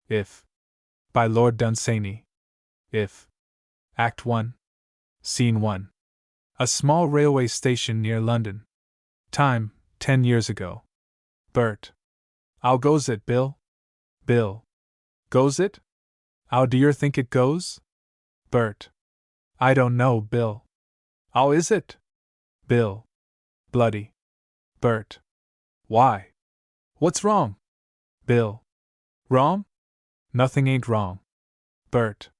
If. By Lord Dunsany. If. Act 1. Scene 1. A small railway station near London. Time, 10 years ago. Bert. How goes it, Bill? Bill. Goes it? How do you think it goes? Bert. I don't know, Bill. How is it? Bill. Bloody. Bert. Why? What's wrong? Bill. Wrong? Nothing ain't wrong. Bert.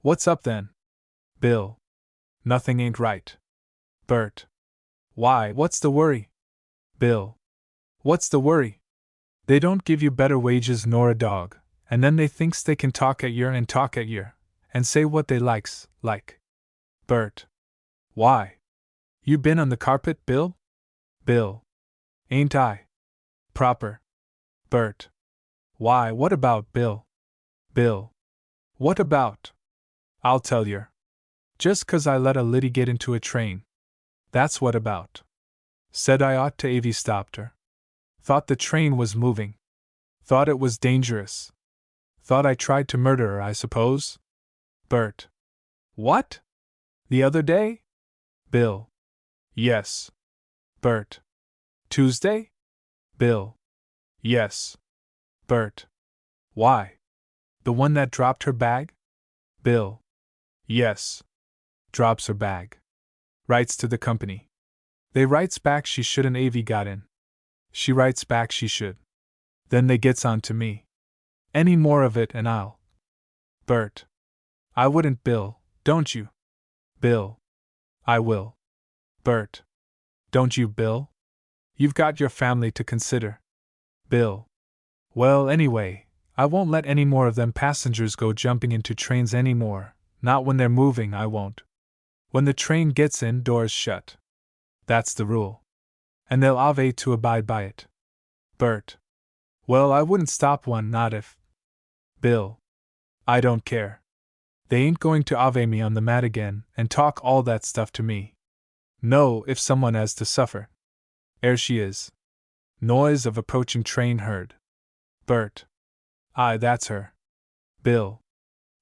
What's up then? Bill. Nothing ain't right. Bert. Why, what's the worry? Bill. What's the worry? They don't give you better wages nor a dog, and then they thinks they can talk at yer and talk at yer, and say what they likes, like. Bert. Why? You been on the carpet, Bill? Bill. Ain't I? Proper. Bert. Why, what about, Bill? Bill. What about? I'll tell yer. Just 'cause I let a liddy get into a train. That's what about. Said I ought to avy stopped her. Thought the train was moving. Thought it was dangerous. Thought I tried to murder her, I suppose? Bert. What? The other day? Bill. Yes. Bert. Tuesday? Bill. Yes. Bert. Why? The one that dropped her bag? Bill. Yes. Drops her bag. Writes to the company. They writes back she shouldn't avy got in. She writes back she should. Then they gets on to me. Any more of it and I'll. Bert. I wouldn't, Bill, don't you? Bill. I will. Bert. Don't you, Bill? You've got your family to consider. Bill. Well, anyway, I won't let any more of them passengers go jumping into trains any more, not when they're moving, I won't. When the train gets in, doors shut. That's the rule. And they'll ave to abide by it. Bert. Well, I wouldn't stop one, not if. Bill. I don't care. They ain't going to ave me on the mat again and talk all that stuff to me. No, if someone has to suffer. Ere she is. Noise of approaching train heard. Bert. Aye, that's her. Bill.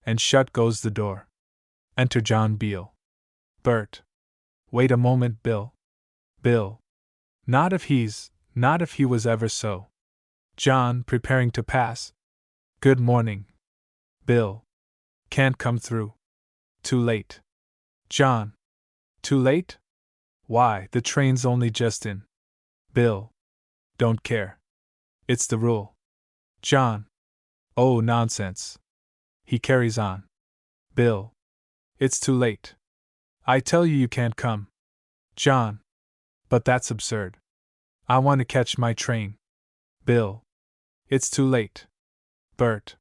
And shut goes the door. Enter John Beale. Bert. Wait a moment, Bill. Bill. Not if he was ever so. John, preparing to pass. Good morning. Bill. Can't come through. Too late. John. Too late? Why, the train's only just in. Bill. Don't care. It's the rule. John. Oh, nonsense. He carries on. Bill. It's too late. I tell you can't come. John. But that's absurd. I want to catch my train. Bill. It's too late. Bert.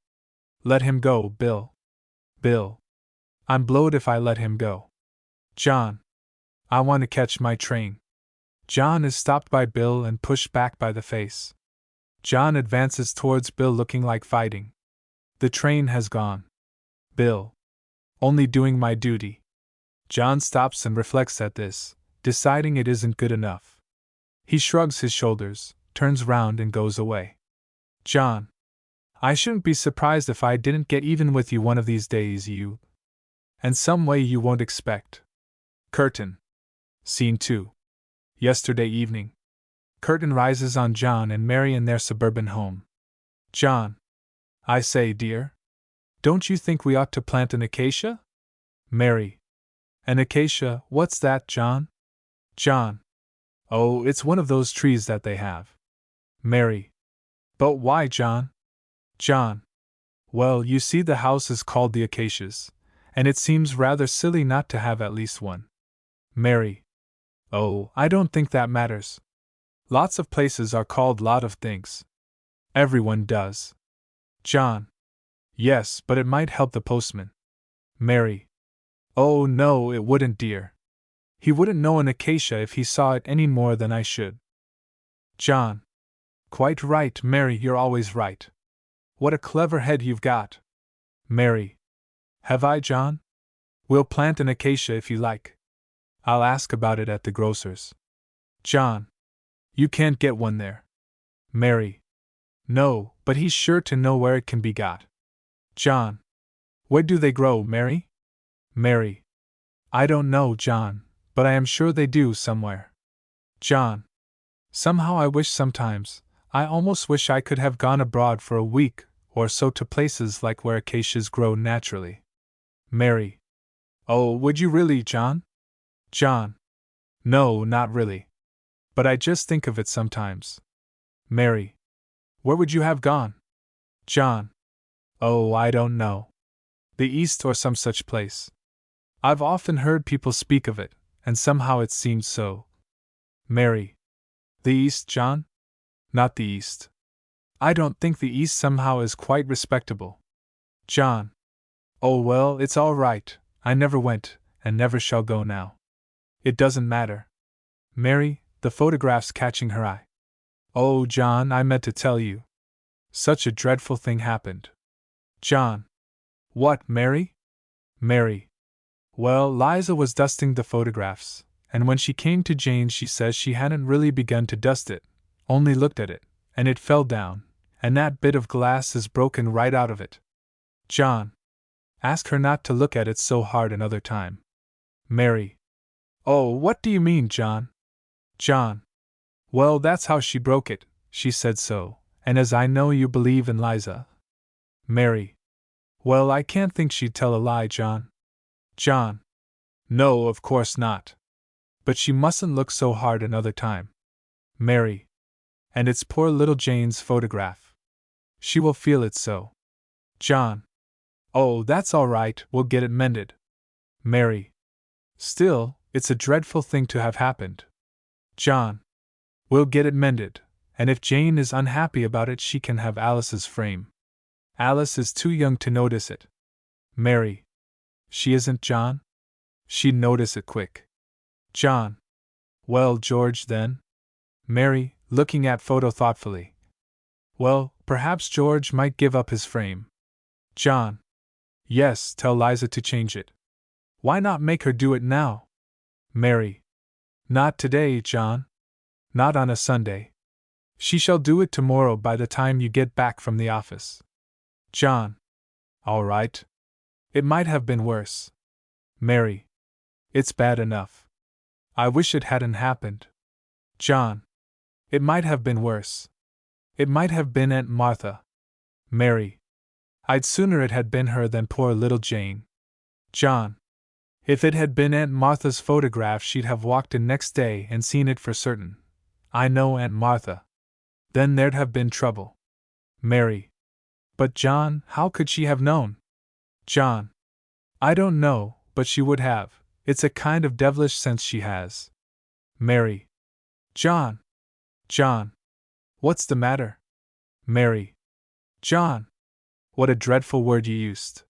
Let him go, Bill. Bill. I'm blowed if I let him go. John. I want to catch my train. John is stopped by Bill and pushed back by the face. John advances towards Bill looking like fighting. The train has gone. Bill. Only doing my duty. John stops and reflects at this, deciding it isn't good enough. He shrugs his shoulders, turns round and goes away. John. I shouldn't be surprised if I didn't get even with you one of these days, you. And some way you won't expect. Curtain. Scene 2. Yesterday evening. Curtain rises on John and Mary in their suburban home. John. I say, dear. Don't you think we ought to plant an acacia? Mary. An acacia, what's that, John? John. Oh, it's one of those trees that they have. Mary. But why, John? John. Well, you see, the house is called the Acacias, and it seems rather silly not to have at least one. Mary. Oh, I don't think that matters. Lots of places are called lot of things. Everyone does. John. Yes, but it might help the postman. Mary. Oh, no, it wouldn't, dear. He wouldn't know an acacia if he saw it any more than I should. John. Quite right, Mary, you're always right. What a clever head you've got. Mary. Have I, John? We'll plant an acacia if you like. I'll ask about it at the grocer's. John. You can't get one there. Mary. No, but he's sure to know where it can be got. John. Where do they grow, Mary? Mary. I don't know, John, but I am sure they do somewhere. John. Somehow I wish sometimes, I almost wish I could have gone abroad for a week or so to places like where acacias grow naturally. Mary. Oh, would you really, John? John. No, not really. But I just think of it sometimes. Mary. Where would you have gone? John. Oh, I don't know. The East or some such place. I've often heard people speak of it, and somehow it seemed so. Mary. The East, John? Not the East. I don't think the East somehow is quite respectable. John. Oh well, it's all right, I never went, and never shall go now. It doesn't matter. Mary, the photographs catching her eye. Oh, John, I meant to tell you. Such a dreadful thing happened. John. What, Mary? Mary. Well, Liza was dusting the photographs, and when she came to Jane she says she hadn't really begun to dust it, only looked at it, and it fell down, and that bit of glass is broken right out of it. John. Ask her not to look at it so hard another time. Mary. Oh, what do you mean, John? John. Well, that's how she broke it, she said so, and as I know you believe in Liza. Mary. Well, I can't think she'd tell a lie, John. John. No, of course not. But she mustn't look so hard another time. Mary. And it's poor little Jane's photograph. She will feel it so. John. Oh, that's all right, we'll get it mended. Mary. Still, it's a dreadful thing to have happened. John. We'll get it mended, and if Jane is unhappy about it she can have Alice's frame. Alice is too young to notice it. Mary. She isn't, John? She'd notice it quick. John. Well, George, then? Mary, looking at photo thoughtfully. Well, perhaps George might give up his frame. John. Yes, tell Liza to change it. Why not make her do it now? Mary. Not today, John. Not on a Sunday. She shall do it tomorrow by the time you get back from the office. John. All right. It might have been worse. Mary. It's bad enough. I wish it hadn't happened. John. It might have been worse. It might have been Aunt Martha. Mary. I'd sooner it had been her than poor little Jane. John. If it had been Aunt Martha's photograph she'd have walked in next day and seen it for certain. I know Aunt Martha. Then there'd have been trouble. Mary. But John, how could she have known? John. I don't know, but she would have. It's a kind of devilish sense she has. Mary. John. John. What's the matter? Mary. John. What a dreadful word you used.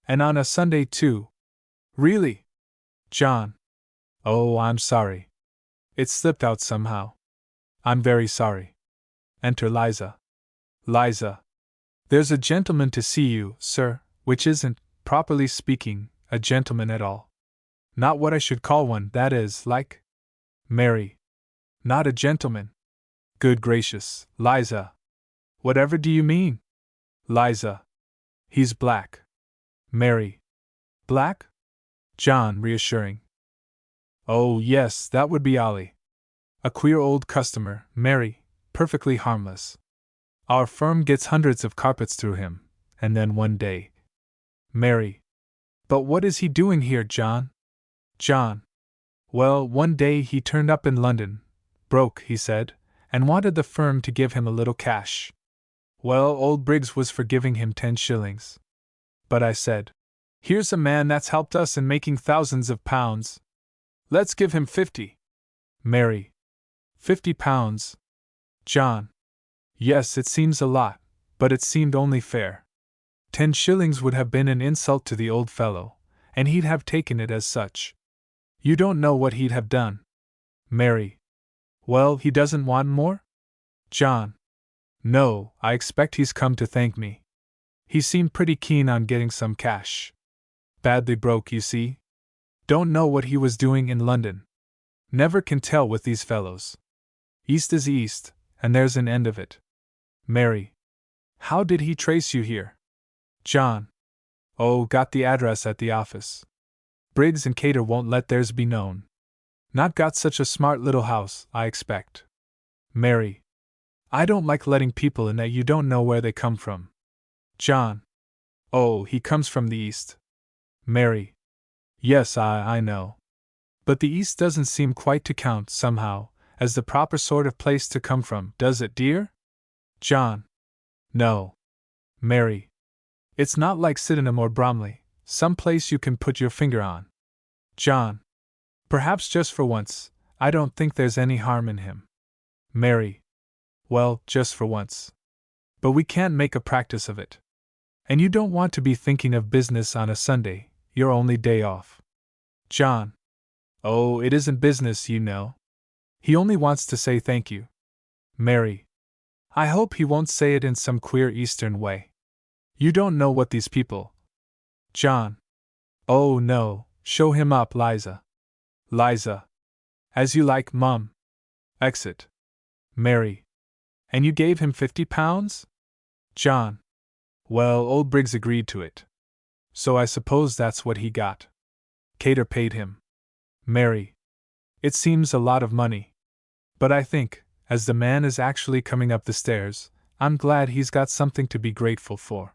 And on a Sunday, too. Really? John. Oh, I'm sorry. It slipped out somehow. I'm very sorry. Enter Liza. Liza. There's a gentleman to see you, sir, which isn't, properly speaking, a gentleman at all. Not what I should call one, that is, like. Mary. Not a gentleman. Good gracious, Liza. Whatever do you mean? Liza. He's black. Mary. Black? John, reassuring. Oh, yes, that would be Ollie. A queer old customer, Mary, perfectly harmless. Our firm gets hundreds of carpets through him, and then one day. Mary. But what is he doing here, John? John. Well, one day he turned up in London, broke, he said, and wanted the firm to give him a little cash. Well, old Briggs was for giving him 10 shillings. But I said, here's a man that's helped us in making thousands of pounds. Let's give him 50. Mary. 50 pounds. John. Yes, it seems a lot, but it seemed only fair. 10 shillings would have been an insult to the old fellow, and he'd have taken it as such. You don't know what he'd have done. Mary. Well, he doesn't want more? John. No, I expect he's come to thank me. He seemed pretty keen on getting some cash. Badly broke, you see. Don't know what he was doing in London. Never can tell with these fellows. East is east, and there's an end of it. Mary. How did he trace you here? John. Oh, got the address at the office. Briggs and Cater won't let theirs be known. Not got such a smart little house, I expect. Mary. I don't like letting people in that you don't know where they come from. John. Oh, he comes from the East. Mary. Yes, I know. But the East doesn't seem quite to count, somehow, as the proper sort of place to come from, does it, dear? John. No. Mary. It's not like Sydenham or Bromley, some place you can put your finger on. John. Perhaps just for once, I don't think there's any harm in him. Mary. Well, just for once. But we can't make a practice of it. And you don't want to be thinking of business on a Sunday, your only day off. John. Oh, it isn't business, you know. He only wants to say thank you. Mary. I hope he won't say it in some queer Eastern way. You don't know what these people. John. Oh, no, show him up, Liza. Liza. As you like, Mum. Exit. Mary. And you gave him £50? John. Well, old Briggs agreed to it. So I suppose that's what he got. Cater paid him. Mary. It seems a lot of money. But I think, as the man is actually coming up the stairs, I'm glad he's got something to be grateful for.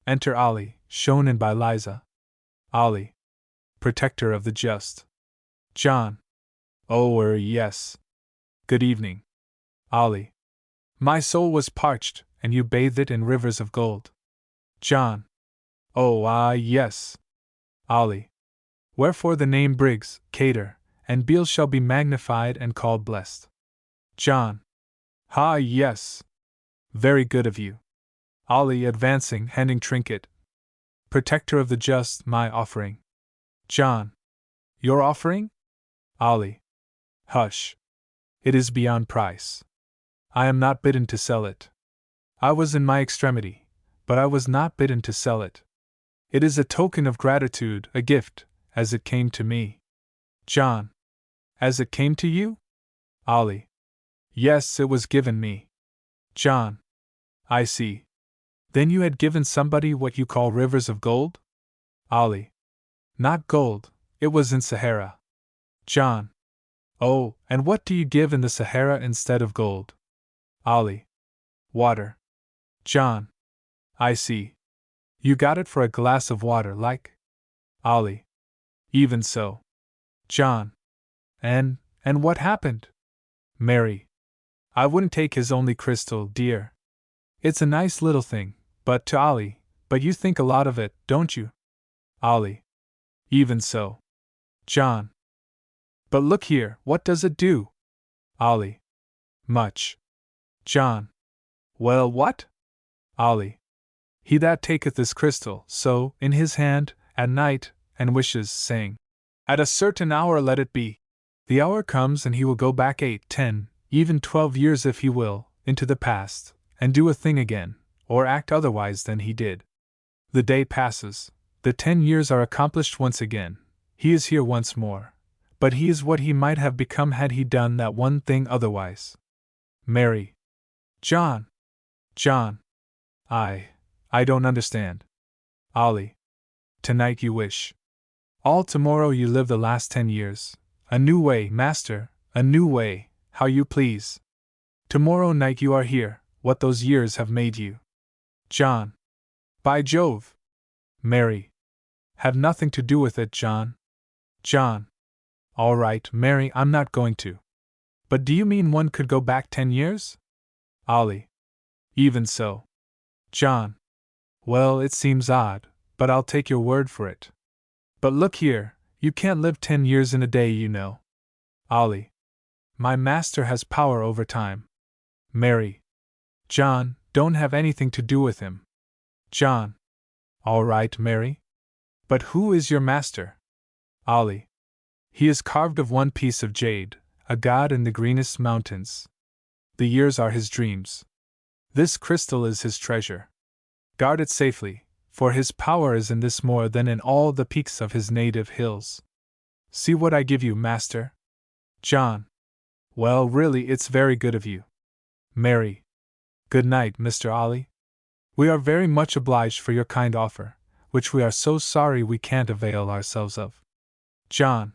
Enter Ollie, shown in by Liza. Ollie. Protector of the just. John. Oh, yes. Good evening. Ollie. My soul was parched, and you bathed it in rivers of gold. John. Oh, yes. Ollie. Wherefore the name Briggs, Cater, and Beale shall be magnified and called blessed. John. Yes. Very good of you. Ollie advancing, handing trinket. Protector of the just, my offering. John. Your offering? Ollie. Hush. It is beyond price. I am not bidden to sell it. I was in my extremity, but I was not bidden to sell it. It is a token of gratitude, a gift, as it came to me. John. As it came to you? Ollie. Yes, it was given me. John. I see. Then you had given somebody what you call rivers of gold? Ollie. Not gold, it was in Sahara. John. Oh, and what do you give in the Sahara instead of gold? Ollie. Water. John. I see. You got it for a glass of water, like? Ollie. Even so. John. And what happened? Mary. I wouldn't take his only crystal, dear. It's a nice little thing, but to Ollie, but you think a lot of it, don't you? Ollie. Even so. John. But look here, what does it do? Ollie. Much. John. Well, what? Ollie. He that taketh this crystal, so, in his hand, at night, and wishes, saying, At a certain hour let it be. The hour comes and he will go back 8, 10, even 12 years if he will, into the past, and do a thing again, or act otherwise than he did. The day passes, the 10 years are accomplished once again, he is here once more, but he is what he might have become had he done that one thing otherwise. Mary. John. John. I don't understand. Ollie. Tonight you wish. All tomorrow you live the last 10 years. A new way, master, a new way, how you please. Tomorrow night you are here, what those years have made you. John. By Jove! Mary. Have nothing to do with it, John. John. All right, Mary, I'm not going to. But do you mean one could go back 10 years? Ollie. Even so. John. Well, it seems odd, but I'll take your word for it. But look here, you can't live 10 years in a day, you know. Ollie. My master has power over time. Mary. John, don't have anything to do with him. John. All right, Mary. But who is your master? Ollie. He is carved of one piece of jade, a god in the greenest mountains. The years are his dreams. This crystal is his treasure. Guard it safely, for his power is in this more than in all the peaks of his native hills. See what I give you, master. John. Well, really, it's very good of you. Mary. Good night, Mr. Ollie. We are very much obliged for your kind offer. which we are so sorry we can't avail ourselves of. John.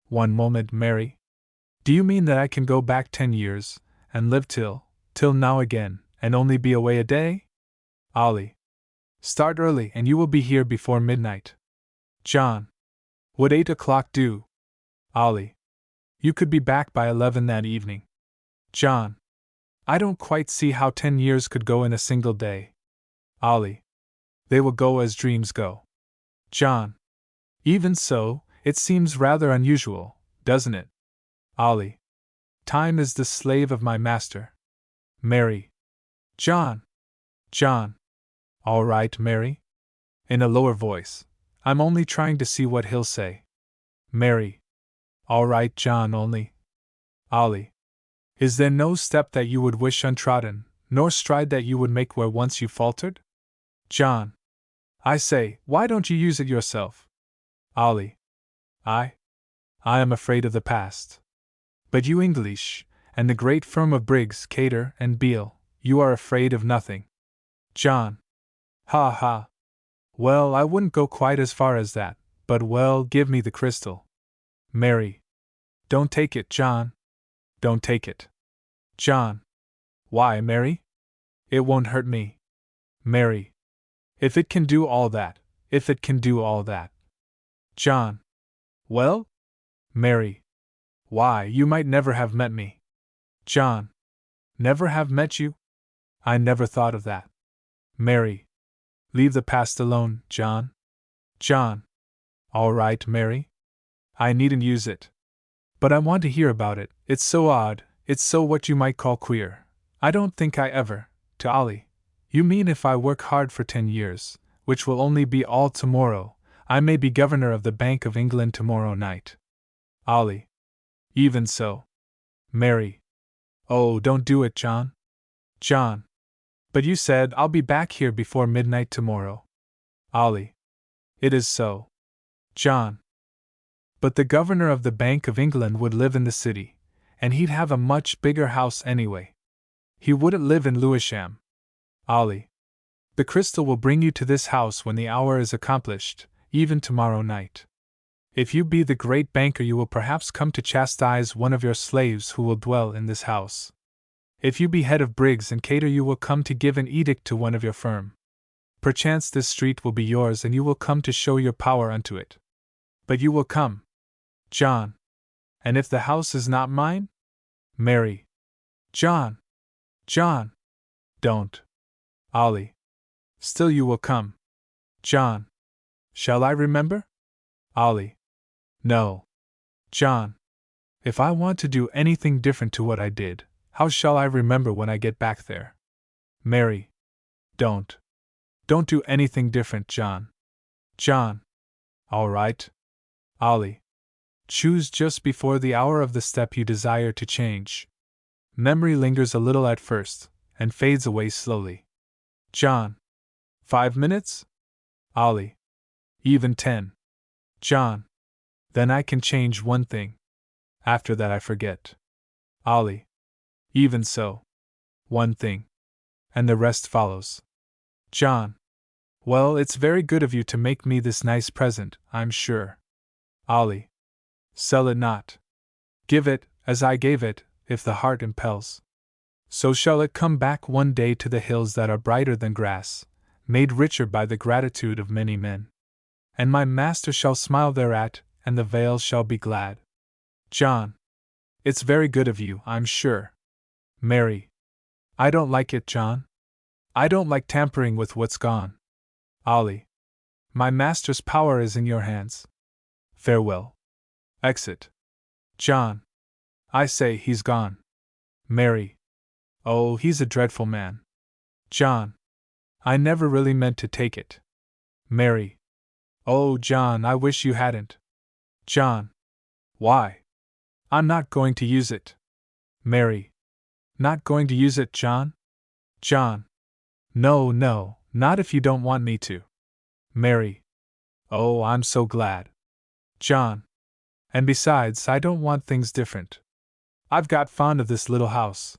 One moment, Mary. Do you mean that I can go back 10 years, and live till now again, and only be away a day? Ollie. Start early and you will be here before midnight. John. Would 8 o'clock do? Ollie. You could be back by 11 that evening. John. I don't quite see how 10 years could go in a single day. Ollie. They will go as dreams go. John. Even so, it seems rather unusual, doesn't it? Ollie. Time is the slave of my master. Mary. John. John. All right, Mary? In a lower voice. I'm only trying to see what he'll say. Mary. All right, John, only. Ollie. Is there no step that you would wish untrodden, nor stride that you would make where once you faltered? John. I say, why don't you use it yourself? Ollie. I am afraid of the past. But you English, and the great firm of Briggs, Cater, and Beale, you are afraid of nothing. John. Ha ha. Well, I wouldn't go quite as far as that, but well, give me the crystal. Mary. Don't take it, John. Don't take it. John. Why, Mary? It won't hurt me. Mary. If it can do all that, if it can do all that. John. Well? Mary. Why, you might never have met me. John. Never have met you? I never thought of that. Mary. Leave the past alone, John. John. All right, Mary. I needn't use it. But I want to hear about it. It's so odd, it's so what you might call queer. I don't think I ever. To Ollie. You mean if I work hard for 10 years, which will only be all tomorrow, I may be governor of the Bank of England tomorrow night. Ollie. Even so. Mary. Oh, don't do it, John. John. But you said I'll be back here before midnight tomorrow. Ollie. It is so. John. But the governor of the Bank of England would live in the city, and he'd have a much bigger house anyway. He wouldn't live in Lewisham. Ollie. The crystal will bring you to this house when the hour is accomplished, even tomorrow night. If you be the great banker, you will perhaps come to chastise one of your slaves who will dwell in this house. If you be head of Briggs and Cater, you will come to give an edict to one of your firm. Perchance this street will be yours, and you will come to show your power unto it. But you will come. John. And if the house is not mine? Mary. John. John. Don't. Ollie. Still you will come. John. Shall I remember? Ollie. No. John. If I want to do anything different to what I did, how shall I remember when I get back there? Mary. Don't. Don't do anything different, John. John. All right. Ollie. Choose just before the hour of the step you desire to change. Memory lingers a little at first, and fades away slowly. John. 5 minutes? Ollie. Even 10. John. Then I can change one thing. After that I forget. Ollie. Even so. One thing. And the rest follows. John. Well, it's very good of you to make me this nice present, I'm sure. Ollie. Sell it not. Give it, as I gave it, if the heart impels. So shall it come back one day to the hills that are brighter than grass, made richer by the gratitude of many men. And my master shall smile thereat, and the vale shall be glad. John. It's very good of you, I'm sure. Mary. I don't like it, John. I don't like tampering with what's gone. Ollie. My master's power is in your hands. Farewell. Exit. John. I say, he's gone. Mary. Oh, he's a dreadful man. John. I never really meant to take it. Mary. Oh, John, I wish you hadn't. John. Why? I'm not going to use it. Mary. Not going to use it, John? John. No, no, not if you don't want me to. Mary. Oh, I'm so glad. John. And besides, I don't want things different. I've got fond of this little house.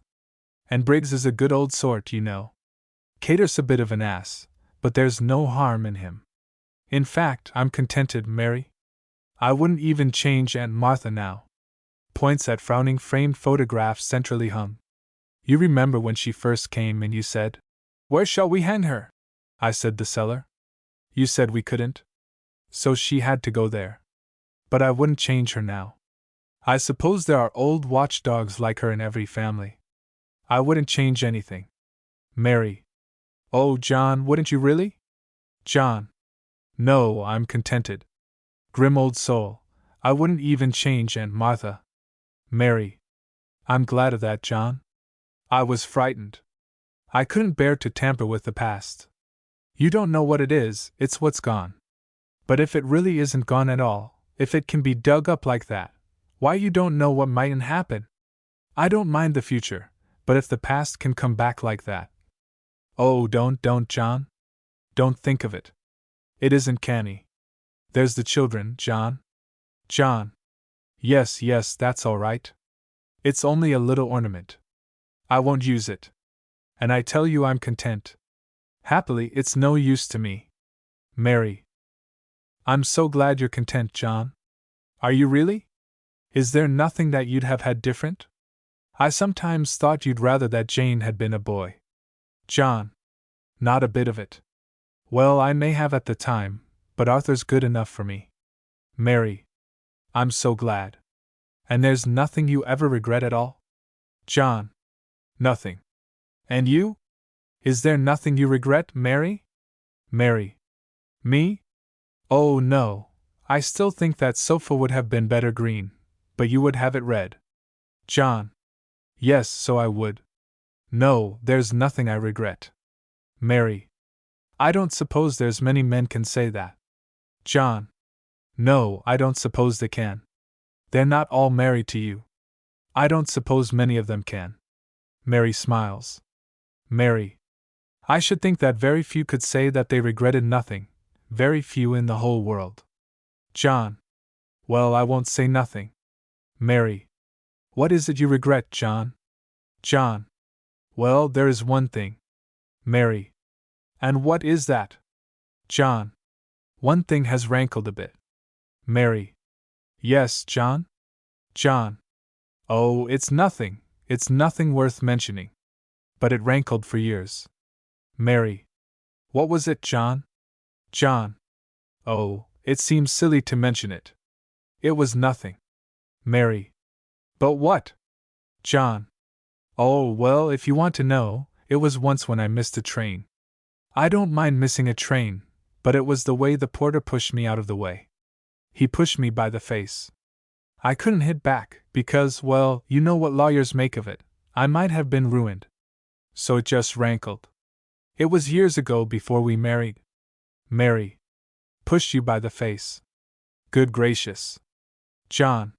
And Briggs is a good old sort, you know. Cater's a bit of an ass, but there's no harm in him. In fact, I'm contented, Mary. I wouldn't even change Aunt Martha now. Points at frowning framed photographs centrally hung. You remember when she first came and you said, "Where shall we hang her?" I said the cellar. You said we couldn't. So she had to go there. But I wouldn't change her now. I suppose there are old watchdogs like her in every family. I wouldn't change anything. Mary. Oh, John, wouldn't you really? John. No, I'm contented. Grim old soul, I wouldn't even change Aunt Martha. Mary. I'm glad of that, John. I was frightened. I couldn't bear to tamper with the past. You don't know what it is, it's what's gone. But if it really isn't gone at all, if it can be dug up like that, why you don't know what mightn't happen. I don't mind the future, but if the past can come back like that. Oh, don't, John. Don't think of it. It isn't canny. There's the children, John. John. Yes, that's all right. It's only a little ornament. I won't use it. And I tell you I'm content. Happily, it's no use to me. Mary. I'm so glad you're content, John. Are you really? Is there nothing that you'd have had different? I sometimes thought you'd rather that Jane had been a boy. John. Not a bit of it. Well, I may have at the time, but Arthur's good enough for me. Mary. I'm so glad. And there's nothing you ever regret at all? John. Nothing. And you? Is there nothing you regret, Mary? Mary. Me? Oh, no. I still think that sofa would have been better green, but you would have it red. John. Yes, so I would. No, there's nothing I regret. Mary. I don't suppose there's many men can say that. John. No, I don't suppose they can. They're not all married to you. I don't suppose many of them can. Mary smiles. Mary. I should think that very few could say that they regretted nothing, very few in the whole world. John. Well, I won't say nothing. Mary. What is it you regret, John? John. Well, there is one thing. Mary. And what is that? John. One thing has rankled a bit. Mary. Yes, John? John. Oh, it's nothing worth mentioning. But it rankled for years. Mary. What was it, John? John. Oh, it seems silly to mention it. It was nothing. Mary. But what? John. Oh, well, if you want to know, it was once when I missed a train. I don't mind missing a train, but it was the way the porter pushed me out of the way. He pushed me by the face. I couldn't hit back, because, well, you know what lawyers make of it. I might have been ruined. So it just rankled. It was years ago before we married. Mary. Pushed you by the face. Good gracious. John.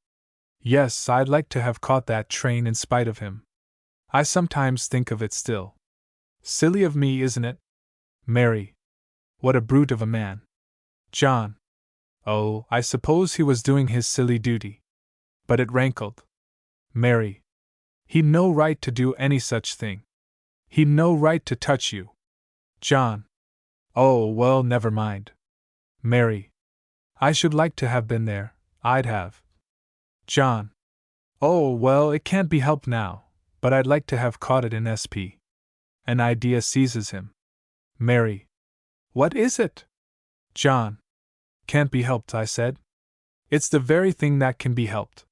Yes, I'd like to have caught that train in spite of him. I sometimes think of it still. Silly of me, isn't it? Mary. What a brute of a man. John. Oh, I suppose he was doing his silly duty. But it rankled. Mary. He'd no right to do any such thing. He'd no right to touch you. John. Oh, well, never mind. Mary. I should like to have been there, I'd have. John. Oh, well, it can't be helped now, but I'd like to have caught it in SP. An idea seizes him. Mary. What is it? John. Can't be helped, I said. It's the very thing that can be helped.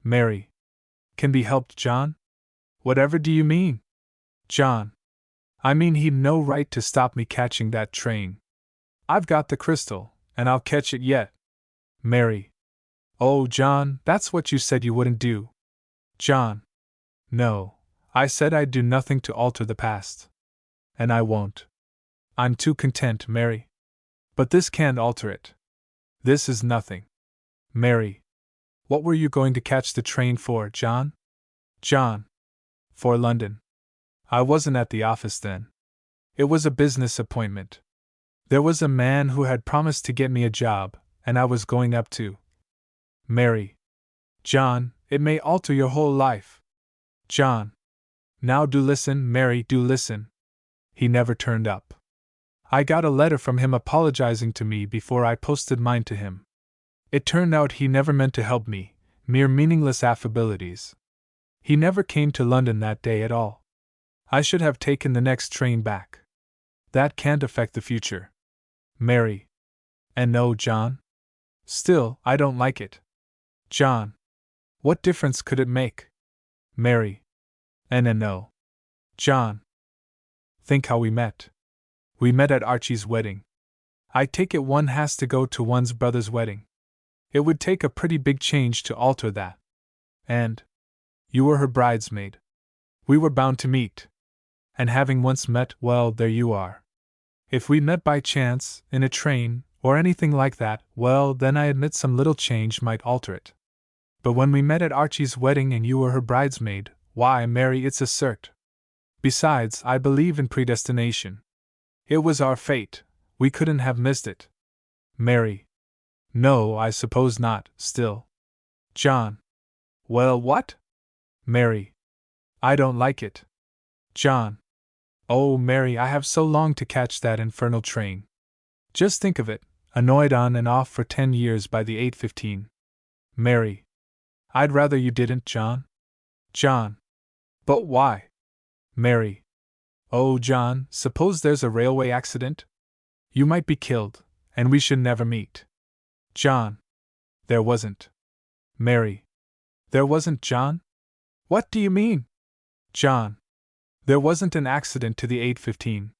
Mary. Can be helped, John? Whatever do you mean? John. I mean he'd no right to stop me catching that train. I've got the crystal, and I'll catch it yet. Mary. Oh, John, that's what you said you wouldn't do. John. No, I said I'd do nothing to alter the past. And I won't. I'm too content, Mary. But this can't alter it. This is nothing. Mary. What were you going to catch the train for, John? John. For London. I wasn't at the office then. It was a business appointment. There was a man who had promised to get me a job, and I was going up to. Mary. John, it may alter your whole life. John. Now do listen, Mary, do listen. He never turned up. I got a letter from him apologizing to me before I posted mine to him. It turned out he never meant to help me, mere meaningless affabilities. He never came to London that day at all. I should have taken the next train back. That can't affect the future. Mary. And no, John? Still, I don't like it. John. What difference could it make? Mary. And no. John. Think how we met. We met at Archie's wedding. I take it one has to go to one's brother's wedding. It would take a pretty big change to alter that. And you were her bridesmaid. We were bound to meet. And having once met, well, there you are. If we met by chance, in a train, or anything like that, well, then I admit some little change might alter it. But when we met at Archie's wedding and you were her bridesmaid, why, Mary, it's a cert. Besides, I believe in predestination. It was our fate. We couldn't have missed it. Mary. No, I suppose not, still. John. Well, what? Mary. I don't like it. John. Oh, Mary, I have so longed to catch that infernal train. Just think of it, annoyed on and off for 10 years by the 8:15. Mary. I'd rather you didn't, John. John. But why? Mary. Oh, John, suppose there's a railway accident? You might be killed, and we should never meet. John. There wasn't. Mary. There wasn't, John? What do you mean? John. There wasn't an accident to the 8:15.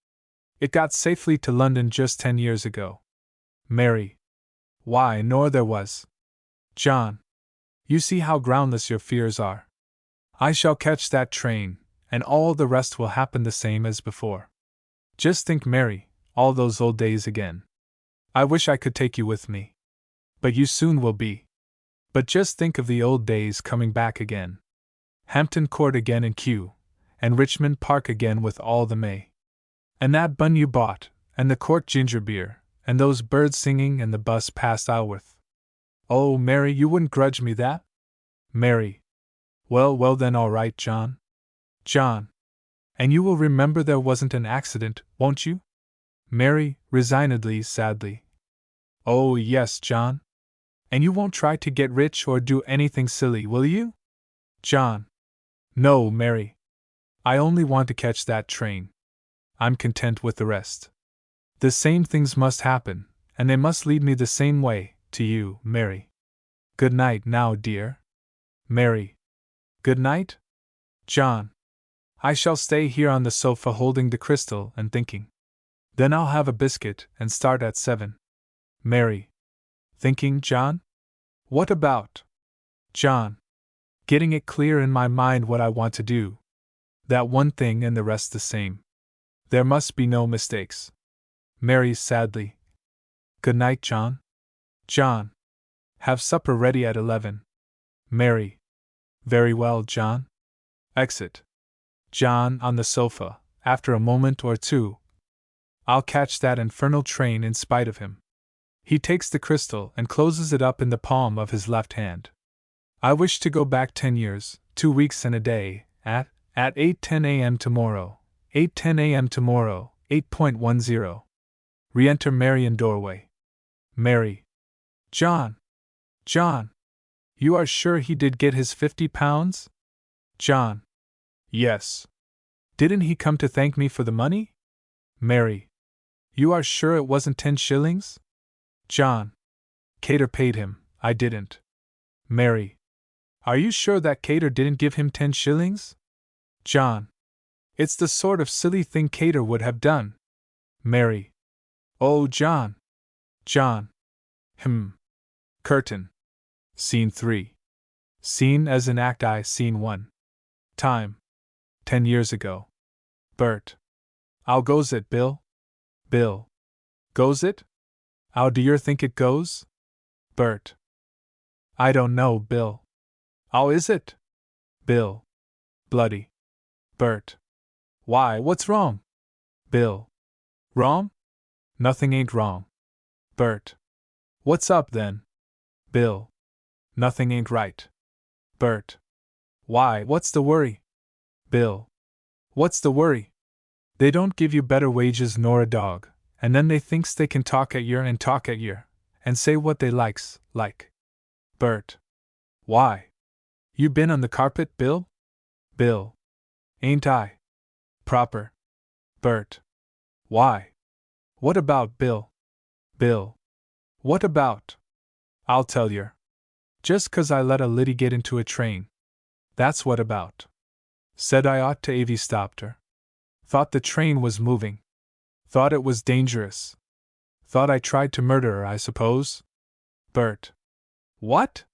It got safely to London just 10 years ago. Mary. Why, nor there was. John. You see how groundless your fears are. I shall catch that train, and all the rest will happen the same as before. Just think, Mary, all those old days again. I wish I could take you with me. But you soon will be. But just think of the old days coming back again. Hampton Court again in Kew, and Richmond Park again with all the May. And that bun you bought, and the court ginger beer, and those birds singing and the bus past Isleworth. Oh, Mary, you wouldn't grudge me that? Mary. Well, well then, all right, John. John. And you will remember there wasn't an accident, won't you? Mary, resignedly, sadly. Oh, yes, John. And you won't try to get rich or do anything silly, will you? John. No, Mary. I only want to catch that train. I'm content with the rest. The same things must happen, and they must lead me the same way, to you, Mary. Good night now, dear. Mary. Good night? John. I shall stay here on the sofa holding the crystal and thinking. Then I'll have a biscuit and start at 7. Mary. Thinking, John? What about? John. Getting it clear in my mind what I want to do. That one thing and the rest the same. There must be no mistakes. Mary sadly. Good night, John. John. Have supper ready at 11. Mary. Very well, John. Exit. John on the sofa, after a moment or two. I'll catch that infernal train in spite of him. He takes the crystal and closes it up in the palm of his left hand. I wish to go back 10 years, 2 weeks and a day, at 8:10 a.m. tomorrow. 8:10 a.m. tomorrow, 8.10. Re-enter Mary in doorway. Mary. John. John. You are sure he did get his £50? John. Yes. Didn't he come to thank me for the money? Mary. You are sure it wasn't 10 shillings? John. Cater paid him, I didn't. Mary. Are you sure that Cater didn't give him 10 shillings? John. It's the sort of silly thing Cater would have done. Mary. Oh, John. John. Curtain. Scene 3. Scene as in Act I, Scene 1. Time. 10 years ago. Bert. How goes it, Bill? Bill. Goes it? How do you think it goes? Bert. I don't know, Bill. How is it? Bill. Bloody. Bert. Why, what's wrong? Bill. Wrong? Nothing ain't wrong. Bert. What's up then? Bill. Nothing ain't right. Bert. Why, what's the worry? Bill. What's the worry? They don't give you better wages nor a dog, And then they thinks they can talk at yer and talk at yer, and say what they likes, like. Bert. Why? You been on the carpet, Bill? Bill. Ain't I? Proper. Bert. Why? What about, Bill? Bill. What about? I'll tell yer. Just 'cause I let a liddy get into a train. That's what about. Said I ought to avy stopped her. Thought the train was moving. Thought it was dangerous. Thought I tried to murder her, I suppose? Bert. What?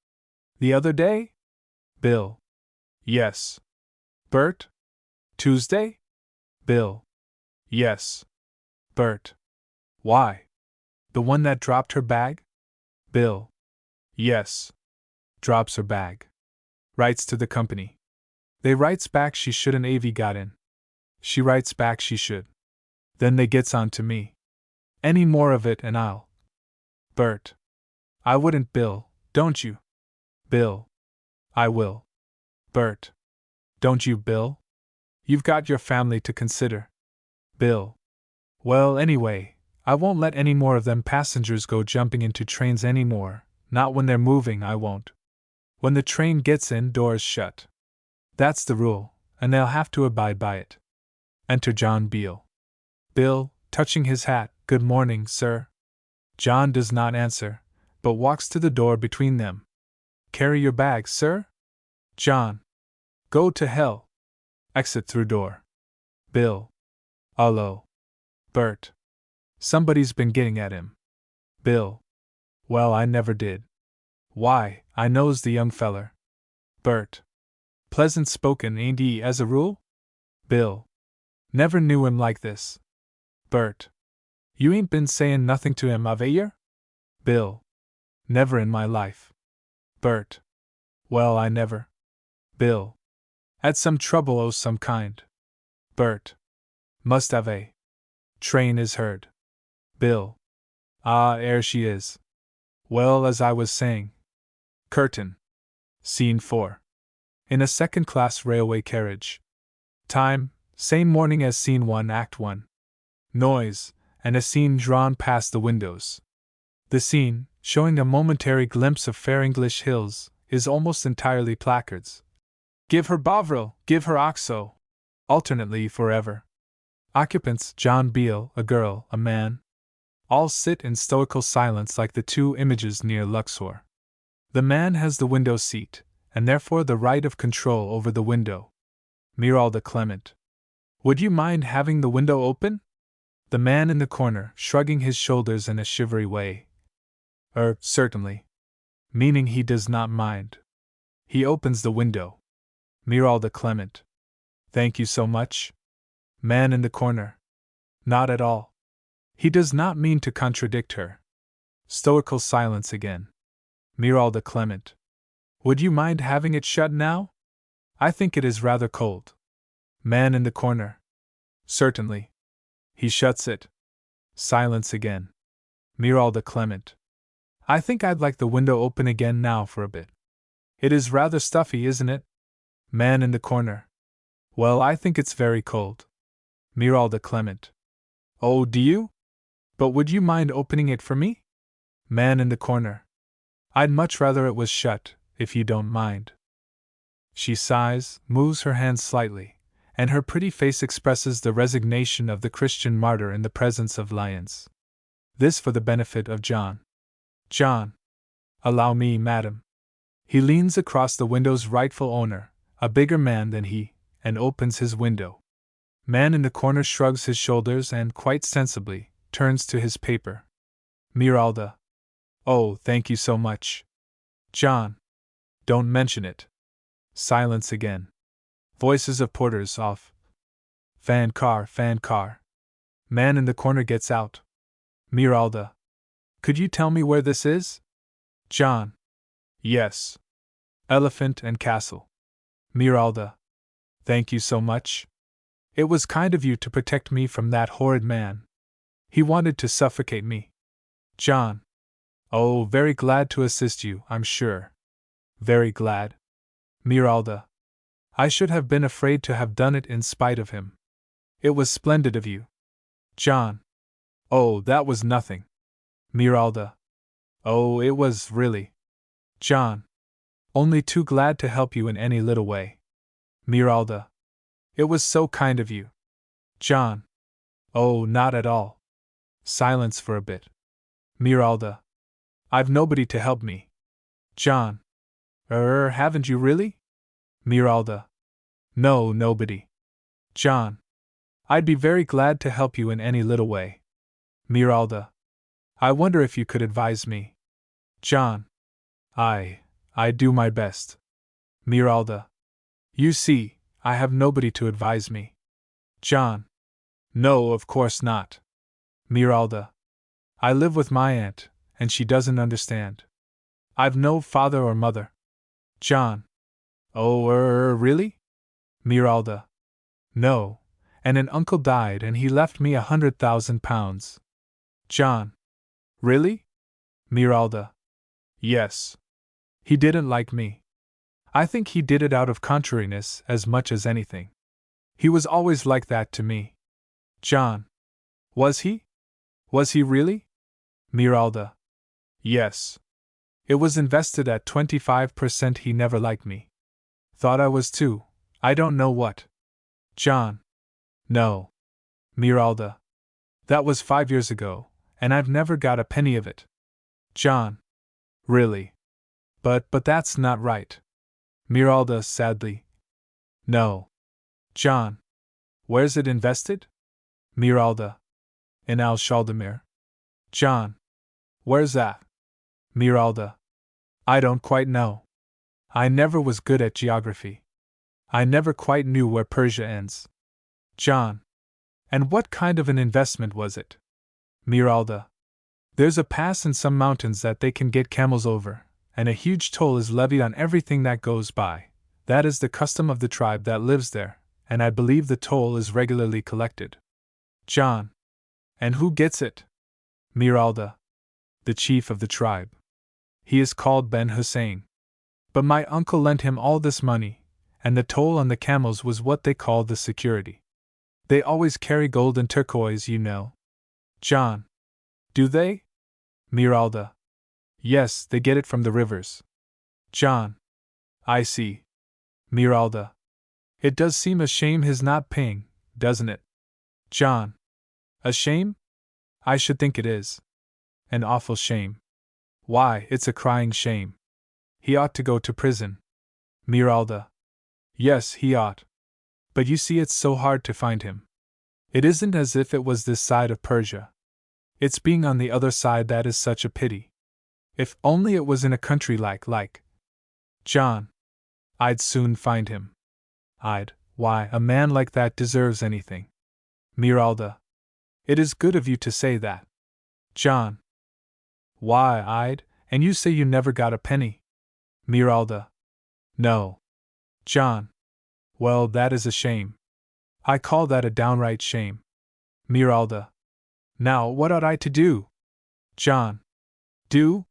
The other day? Bill. Yes. Bert. Tuesday? Bill. Yes. Bert. Why? The one that dropped her bag? Bill. Yes. Drops her bag. Writes to the company. They writes back she shouldn't avy got in. She writes back she should. Then they gets on to me. Any more of it and I'll. Bert. I wouldn't, Bill, don't you? Bill. I will. Bert. Don't you, Bill? You've got your family to consider. Bill. Well, anyway, I won't let any more of them passengers go jumping into trains any more, not when they're moving, I won't. When the train gets in, doors shut. That's the rule, and they'll have to abide by it. Enter John Beale. Bill, touching his hat, good morning, sir. John does not answer, but walks to the door between them. Carry your bag, sir? John. Go to hell. Exit through door. Bill. Allo. Bert. Somebody's been getting at him. Bill. Well, I never did. Why, I knows the young feller. Bert. Pleasant spoken, ain't he, as a rule? Bill. Never knew him like this. Bert. You ain't been sayin' nothing to him, have yer? Bill. Never in my life. Bert. Well, I never. Bill. Had some trouble o' some kind. Bert. Must have a. Train is heard. Bill. Ah, 'ere she is. Well, as I was saying. Curtain. Scene 4. In a second-class railway carriage. Time, same morning as Scene 1, Act 1. Noise, and a scene drawn past the windows. The scene, showing a momentary glimpse of fair English hills, is almost entirely placards. Give her Bovril, give her Oxo. Alternately forever. Occupants, John Beale, a girl, a man. All sit in stoical silence like the two images near Luxor. The man has the window seat, and therefore the right of control over the window. Miralda Clement. Would you mind having the window open? The man in the corner, shrugging his shoulders in a shivery way. Certainly. Meaning he does not mind. He opens the window. Miralda Clement. Thank you so much. Man in the corner. Not at all. He does not mean to contradict her. Stoical silence again. Miralda Clement. Would you mind having it shut now? I think it is rather cold. Man in the corner. Certainly. He shuts it. Silence again. Miralda Clement. I think I'd like the window open again now for a bit. It is rather stuffy, isn't it? Man in the corner. Well, I think it's very cold. Miralda Clement. Oh, do you? But would you mind opening it for me? Man in the corner. I'd much rather it was shut, if you don't mind. She sighs, moves her hands slightly, and her pretty face expresses the resignation of the Christian martyr in the presence of lions. This for the benefit of John. John. Allow me, madam. He leans across the window's rightful owner, a bigger man than he, and opens his window. Man in the corner shrugs his shoulders and, quite sensibly, turns to his paper. Miralda. Oh, thank you so much. John. Don't mention it. Silence again. Voices of porters off. Fan car, fan car. Man in the corner gets out. Miralda. Could you tell me where this is? John. Yes. Elephant and Castle. Miralda. Thank you so much. It was kind of you to protect me from that horrid man. He wanted to suffocate me. John. Oh, very glad to assist you, I'm sure. Very glad. Miralda. I should have been afraid to have done it in spite of him. It was splendid of you. John. Oh, that was nothing. Miralda. Oh, it was, really. John. Only too glad to help you in any little way. Miralda. It was so kind of you. John. Oh, not at all. Silence for a bit. Miralda. I've nobody to help me. John. Haven't you really? Miralda. No, nobody. John. I'd be very glad to help you in any little way. Miralda. I wonder if you could advise me. John. I do my best. Miralda. You see, I have nobody to advise me. John. No, of course not. Miralda. I live with my aunt, and she doesn't understand. I've no father or mother. John. Oh, really? Miralda. No, and an uncle died and he left me £100,000. John. Really? Miralda. Yes. He didn't like me. I think he did it out of contrariness as much as anything. He was always like that to me. John. Was he? Was he really? Miralda. Yes. It was invested at 25%. He never liked me. Thought I was too, I don't know what. John. No. Miralda. That was 5 years ago, and I've never got a penny of it. John. Really? But that's not right. Miralda sadly. No. John. Where's it invested? Miralda. In Al Shaldemir. John. Where's that? Miralda. I don't quite know. I never was good at geography. I never quite knew where Persia ends. John. And what kind of an investment was it? Miralda. There's a pass in some mountains that they can get camels over, and a huge toll is levied on everything that goes by. That is the custom of the tribe that lives there, and I believe the toll is regularly collected. John. And who gets it? Miralda. The chief of the tribe. He is called Ben Hussein. But my uncle lent him all this money, and the toll on the camels was what they called the security. They always carry gold and turquoise, you know. John. Do they? Miralda. Yes, they get it from the rivers. John. I see. Miralda. It does seem a shame his not paying, doesn't it? John. A shame? I should think it is. An awful shame. Why, it's a crying shame. He ought to go to prison. Miralda. Yes, he ought. But you see, it's so hard to find him. It isn't as if it was this side of Persia. It's being on the other side that is such a pity. If only it was in a country like. John. I'd soon find him. Why, a man like that deserves anything. Miralda. It is good of you to say that. John. Why, and you say you never got a penny. Miralda. No. John. Well, that is a shame. I call that a downright shame. Miralda. Now, what ought I to do? John. Do?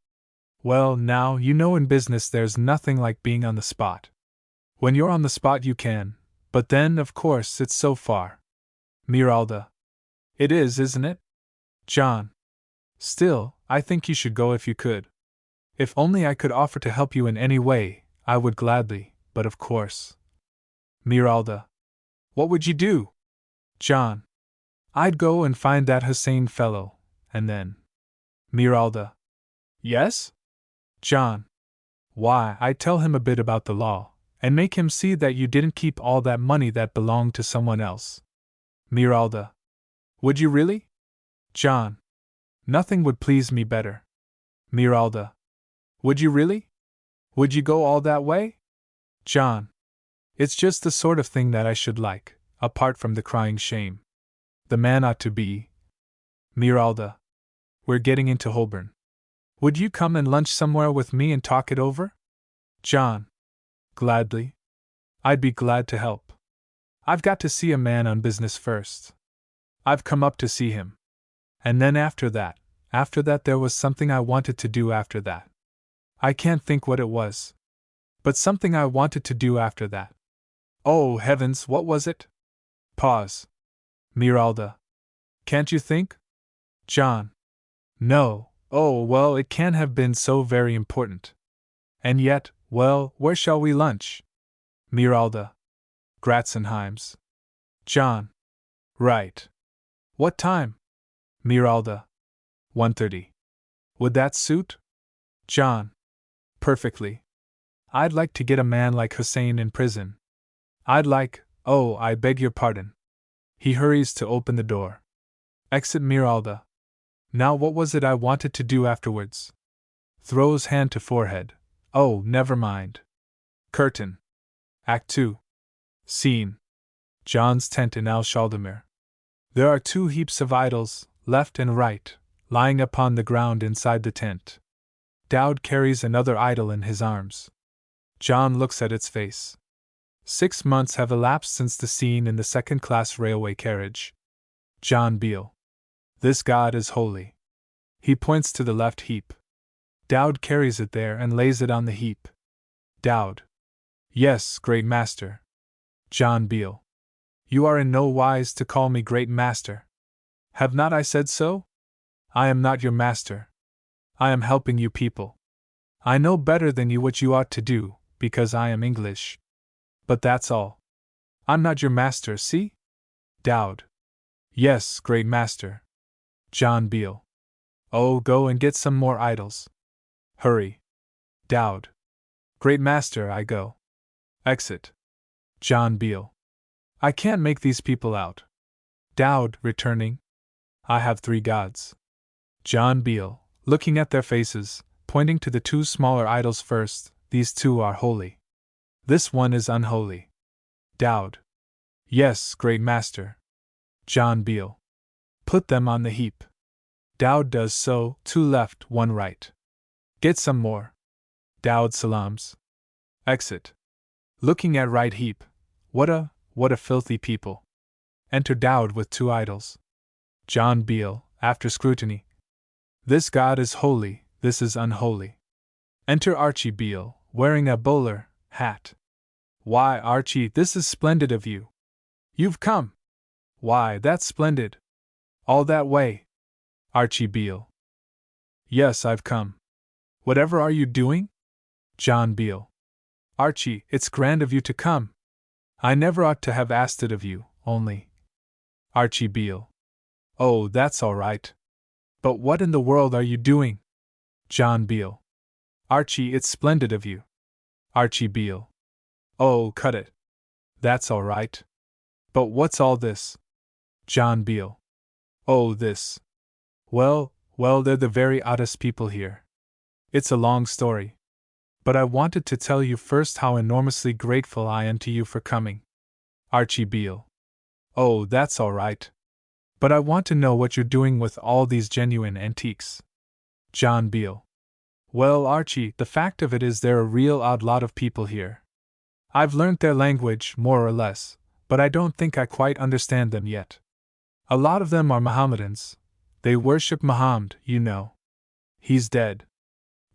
Well, now, you know in business there's nothing like being on the spot. When you're on the spot you can, but then, of course, it's so far. Miralda. It is, isn't it? John. Still, I think you should go if you could. If only I could offer to help you in any way, I would gladly, but of course. Miralda. What would you do? John. I'd go and find that Hussein fellow, and then. Miralda. Yes? John. Why, I'd tell him a bit about the law, and make him see that you didn't keep all that money that belonged to someone else. Miralda. Would you really? John. Nothing would please me better. Miralda. Would you really? Would you go all that way? John. It's just the sort of thing that I should like, apart from the crying shame. The man ought to be. Miralda. We're getting into Holborn. Would you come and lunch somewhere with me and talk it over? John. Gladly. I'd be glad to help. I've got to see a man on business first. I've come up to see him. And then after that there was something I wanted to do after that. I can't think what it was. But something I wanted to do after that. Oh, heavens, what was it? Pause. Miralda. Can't you think? John. No, oh, well, it can't have been so very important. And yet, well, where shall we lunch? Miralda. Gratzenheim's. John. Right. What time? Miralda. 1:30. Would that suit? John. Perfectly. I'd like to get a man like Hussein in prison. Oh, I beg your pardon. He hurries to open the door. Exit Miralda. Now what was it I wanted to do afterwards? Throws hand to forehead. Oh, never mind. Curtain. Act 2. Scene. John's tent in Al Shaldemir. There are 2 heaps of idols, left and right, lying upon the ground inside the tent. Dowd carries another idol in his arms. John looks at its face. 6 months have elapsed since the scene in the second-class railway carriage. John Beale. This god is holy. He points to the left heap. Dowd carries it there and lays it on the heap. Dowd. Yes, great master. John Beale. You are in no wise to call me great master. Have not I said so? I am not your master. I am helping you people. I know better than you what you ought to do, because I am English. But that's all. I'm not your master, see? Dowd. Yes, great master. John Beale. Oh, go and get some more idols. Hurry. Dowd. Great master, I go. Exit. John Beale. I can't make these people out. Dowd, returning. I have 3 gods. John Beale, looking at their faces, pointing to the 2 smaller idols first, these 2 are holy. This one is unholy. Dowd. Yes, great master. John Beale. Put them on the heap. Dowd does so, 2 left, 1 right. Get some more. Dowd salams. Exit. Looking at right heap. What a filthy people. Enter Dowd with 2 idols. John Beale, after scrutiny. This god is holy, this is unholy. Enter Archie Beale, wearing a bowler hat. Why, Archie, this is splendid of you. You've come. Why, that's splendid. All that way. Archie Beale. Yes, I've come. Whatever are you doing? John Beale. Archie, it's grand of you to come. I never ought to have asked it of you, only. Archie Beale. Oh, that's all right. But what in the world are you doing? John Beale. Archie, it's splendid of you. Archie Beale. Oh, cut it. That's all right. But what's all this? John Beale. Oh, this. Well, they're the very oddest people here. It's a long story. But I wanted to tell you first how enormously grateful I am to you for coming. Archie Beale. Oh, that's all right. But I want to know what you're doing with all these genuine antiques. John Beale. Well, Archie, the fact of it is they're a real odd lot of people here. I've learnt their language, more or less, but I don't think I quite understand them yet. A lot of them are Mohammedans. They worship Muhammad, you know. He's dead.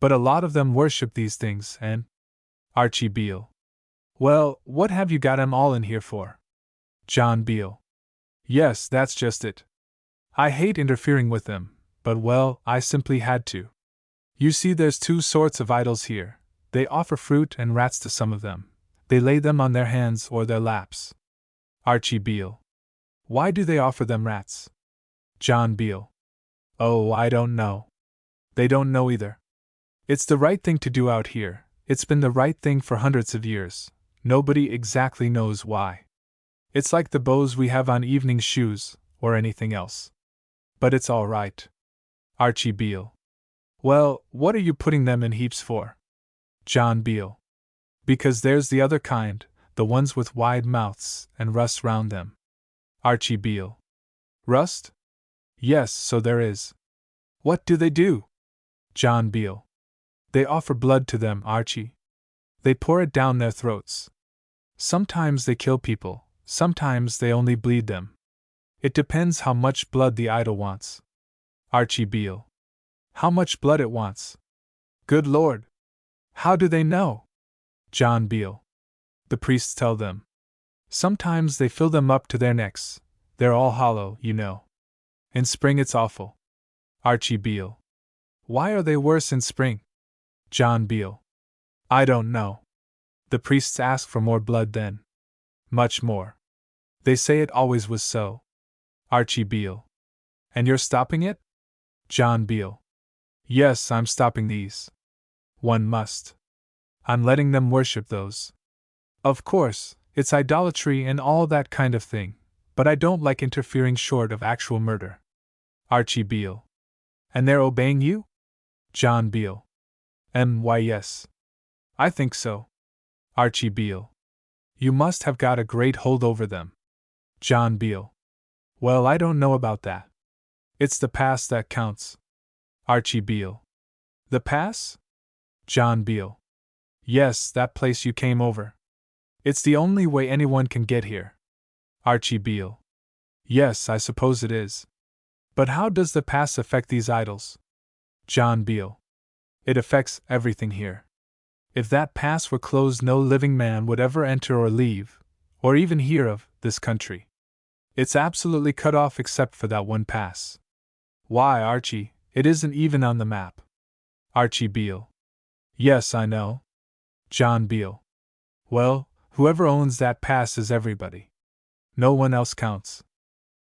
But a lot of them worship these things, and… Archie Beale. Well, what have you got 'em all in here for? John Beale. Yes, that's just it. I hate interfering with them, but well, I simply had to. You see, there's 2 sorts of idols here. They offer fruit and rats to some of them. They lay them on their hands or their laps. Archie Beale. Why do they offer them rats? John Beale. Oh, I don't know. They don't know either. It's the right thing to do out here. It's been the right thing for hundreds of years. Nobody exactly knows why. It's like the bows we have on evening shoes, or anything else. But it's all right. Archie Beale. Well, what are you putting them in heaps for? John Beale. Because there's the other kind, the ones with wide mouths and rust round them. Archie Beale. Rust? Yes, so there is. What do they do? John Beale. They offer blood to them, Archie. They pour it down their throats. Sometimes they kill people, sometimes they only bleed them. It depends how much blood the idol wants. Archie Beale. How much blood it wants? Good Lord! How do they know? John Beale. The priests tell them. Sometimes they fill them up to their necks. They're all hollow, you know. In spring it's awful. Archie Beale. Why are they worse in spring? John Beale. I don't know. The priests ask for more blood then. Much more. They say it always was so. Archie Beale. And you're stopping it? John Beale. Yes, I'm stopping these. One must. I'm letting them worship those. Of course, it's idolatry and all that kind of thing, but I don't like interfering short of actual murder. Archie Beale. And they're obeying you? John Beale. Why yes. I think so. Archie Beale. You must have got a great hold over them. John Beale. Well, I don't know about that. It's the pass that counts. Archie Beale. The pass? John Beale. Yes, that place you came over. It's the only way anyone can get here. Archie Beale. Yes, I suppose it is. But how does the pass affect these idols? John Beale. It affects everything here. If that pass were closed, no living man would ever enter or leave, or even hear of, this country. It's absolutely cut off except for that one pass. Why, Archie, it isn't even on the map. Archie Beale. Yes, I know. John Beale. Well, whoever owns that pass is everybody. No one else counts.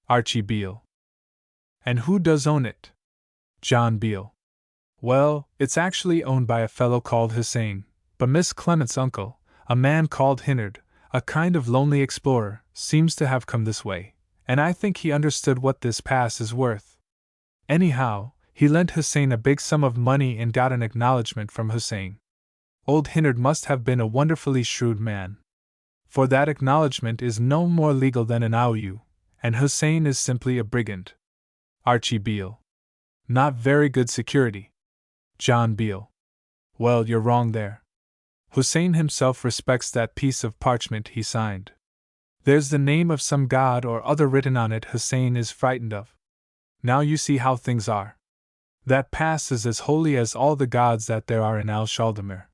Archie Beale. And who does own it? John Beale. Well, it's actually owned by a fellow called Hussein, but Miss Clement's uncle, a man called Hinnard, a kind of lonely explorer, seems to have come this way, and I think he understood what this pass is worth. Anyhow, he lent Hussein a big sum of money and got an acknowledgment from Hussein. Old Hinnard must have been a wonderfully shrewd man. For that acknowledgment is no more legal than an IOU, and Hussein is simply a brigand. Archie Beale. Not very good security. John Beale. Well, you're wrong there. Hussein himself respects that piece of parchment he signed. There's the name of some god or other written on it Hussein is frightened of. Now you see how things are. That pass is as holy as all the gods that there are in Al-Shaldamir.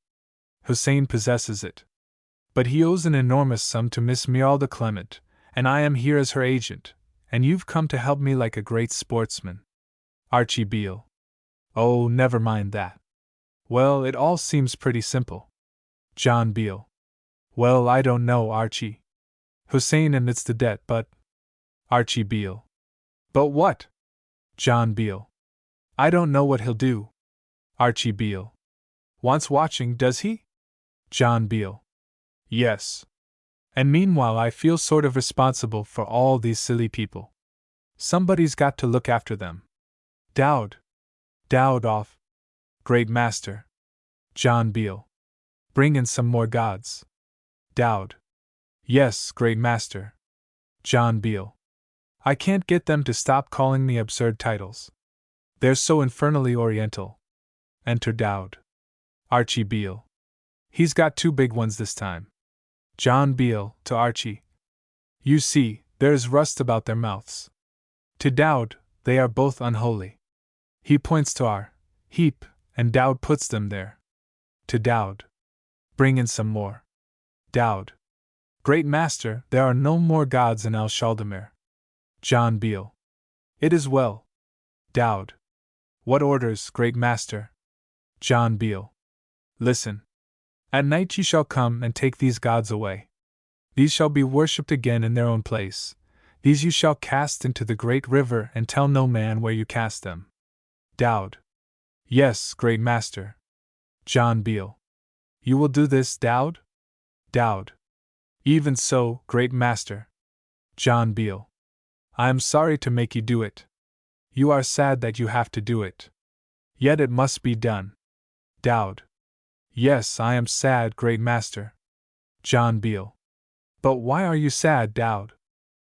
Hussein possesses it. But he owes an enormous sum to Miss Miralda Clement, and I am here as her agent, and you've come to help me like a great sportsman. Archie Beale. Oh, never mind that. Well, it all seems pretty simple. John Beale. Well, I don't know, Archie. Hussein admits the debt, but... Archie Beale. But what? John Beale. I don't know what he'll do. Archie Beale. Wants watching, does he? John Beale. Yes. And meanwhile I feel sort of responsible for all these silly people. Somebody's got to look after them. Dowd. Dowd off. Great Master. John Beale. Bring in some more gods. Dowd. Yes, Great Master. John Beale. I can't get them to stop calling me absurd titles. They're so infernally oriental. Enter Dowd. Archie Beale. He's got two big ones this time. John Beale, to Archie. You see, there's rust about their mouths. To Dowd, they are both unholy. He points to our heap, and Dowd puts them there. To Dowd. Bring in some more. Dowd. Great Master, there are no more gods in Al-Shaldamir. John Beale. It is well. Dowd. What orders, Great Master? John Beale. Listen. At night ye shall come and take these gods away. These shall be worshipped again in their own place. These you shall cast into the great river and tell no man where you cast them. Dowd. Yes, Great Master. John Beale. You will do this, Dowd? Dowd. Even so, Great Master. John Beale. I am sorry to make you do it. You are sad that you have to do it. Yet it must be done. Dowd. Yes, I am sad, Great Master. John Beale. But why are you sad, Dowd?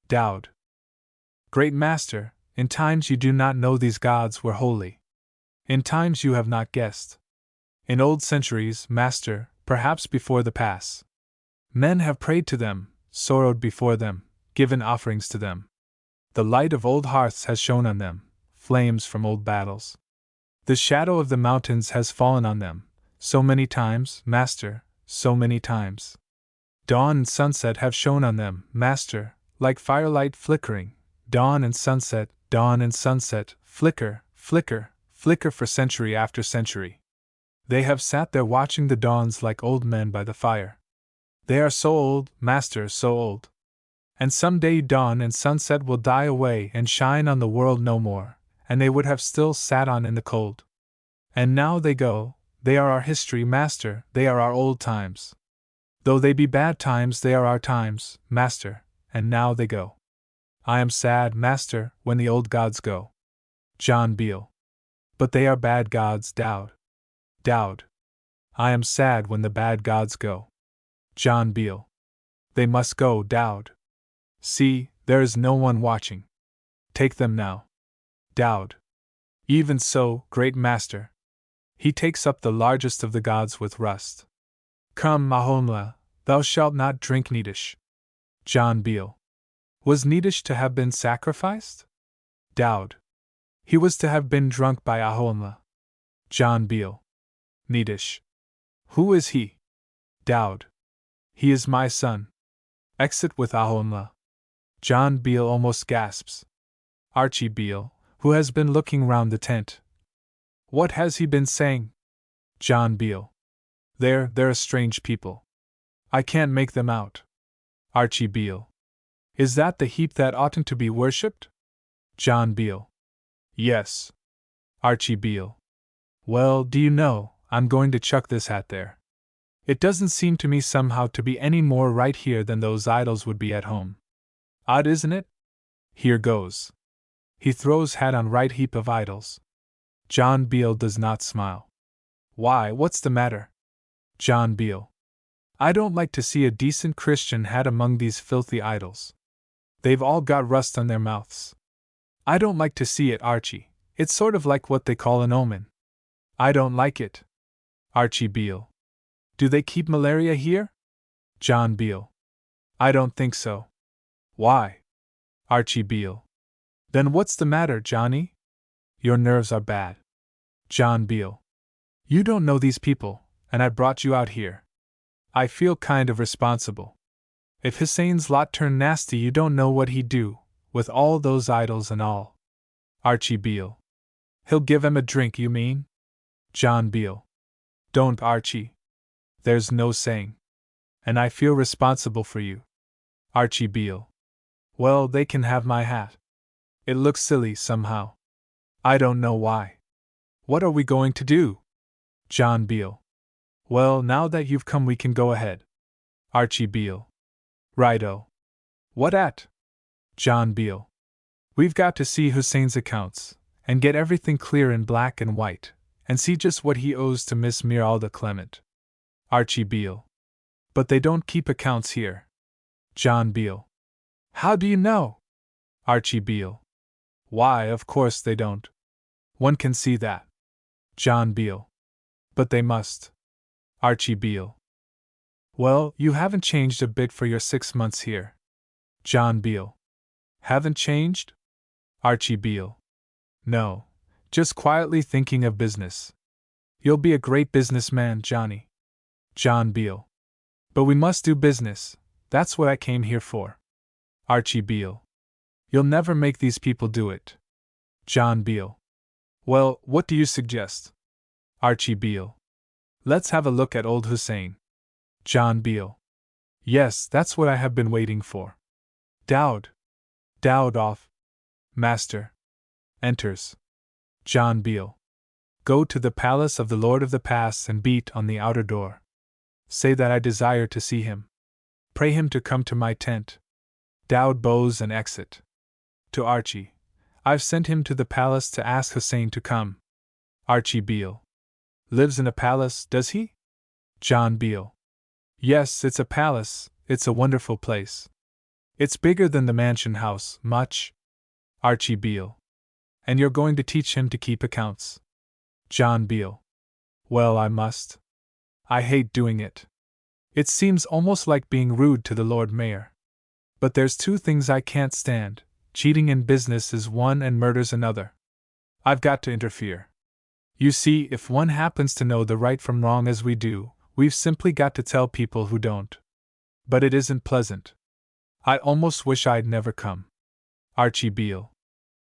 Dowd. Great Master, in times you do not know these gods were holy. In times you have not guessed. In old centuries, Master, perhaps before the pass. Men have prayed to them, sorrowed before them, given offerings to them. The light of old hearths has shone on them, flames from old battles. The shadow of the mountains has fallen on them, so many times, Master, so many times. Dawn and sunset have shone on them, Master, like firelight flickering. Dawn and sunset, flicker, Flicker, flicker for century after century. They have sat there watching the dawns like old men by the fire. They are so old, master, so old. And some day dawn and sunset will die away and shine on the world no more, and they would have still sat on in the cold. And now they go, they are our history, master, they are our old times. Though they be bad times, they are our times, master, and now they go. I am sad, master, when the old gods go. John Beale. But they are bad gods, Dowd. Dowd. I am sad when the bad gods go. John Beale. They must go, Dowd. See, there is no one watching. Take them now. Dowd. Even so, great master. He takes up the largest of the gods with rust. Come, Mahomla, thou shalt not drink Needish. John Beale. Was Needish to have been sacrificed? Dowd. He was to have been drunk by Ahomla. John Beale. Needish. Who is he? Dowd. He is my son. Exit with Ahomla. John Beale almost gasps. Archie Beale, who has been looking round the tent. What has he been saying? John Beale. They're a strange people. I can't make them out. Archie Beale. Is that the heap that oughtn't to be worshipped? John Beale. Yes. Archie Beale. Well, do you know, I'm going to chuck this hat there. It doesn't seem to me somehow to be any more right here than those idols would be at home. Odd, isn't it? Here goes. He throws hat on right heap of idols. John Beale does not smile. Why, what's the matter? John Beale. I don't like to see a decent Christian hat among these filthy idols. They've all got rust on their mouths. I don't like to see it, Archie. It's sort of like what they call an omen. I don't like it. Archie Beale. Do they keep malaria here? John Beale. I don't think so. Why? Archie Beale. Then what's the matter, Johnny? Your nerves are bad. John Beale. You don't know these people, and I brought you out here. I feel kind of responsible. If Hussein's lot turned nasty, you don't know what he'd do, with all those idols and all. Archie Beale. He'll give 'em a drink, you mean? John Beale. Don't, Archie. There's no saying. And I feel responsible for you. Archie Beale. Well, they can have my hat. It looks silly somehow. I don't know why. What are we going to do? John Beale. Well, now that you've come, we can go ahead. Archie Beale. Righto. What at? John Beale. We've got to see Hussein's accounts, and get everything clear in black and white, and see just what he owes to Miss Miralda Clement. Archie Beale. But they don't keep accounts here. John Beale. How do you know? Archie Beale. Why, of course they don't. One can see that. John Beale. But they must. Archie Beale. Well, you haven't changed a bit for your 6 months here. John Beale. Haven't changed? Archie Beale. No, just quietly thinking of business. You'll be a great businessman, Johnny. John Beale. But we must do business, that's what I came here for. Archie Beale. You'll never make these people do it. John Beale. Well, what do you suggest? Archie Beale. Let's have a look at old Hussein. John Beale. Yes, that's what I have been waiting for. Dowd. Dowd off. Master. Enters. John Beale. Go to the palace of the Lord of the Pass and beat on the outer door. Say that I desire to see him. Pray him to come to my tent. Dowd bows and exit. To Archie. I've sent him to the palace to ask Hussein to come. Archie Beale. Lives in a palace, does he? John Beale. Yes, it's a palace, it's a wonderful place. It's bigger than the mansion house, much. Archie Beale. And you're going to teach him to keep accounts. John Beale. Well, I must. I hate doing it. It seems almost like being rude to the Lord Mayor. But there's 2 things I can't stand. Cheating in business is one and murder's another. I've got to interfere. You see, if one happens to know the right from wrong as we do, we've simply got to tell people who don't. But it isn't pleasant. I almost wish I'd never come. Archie Beale.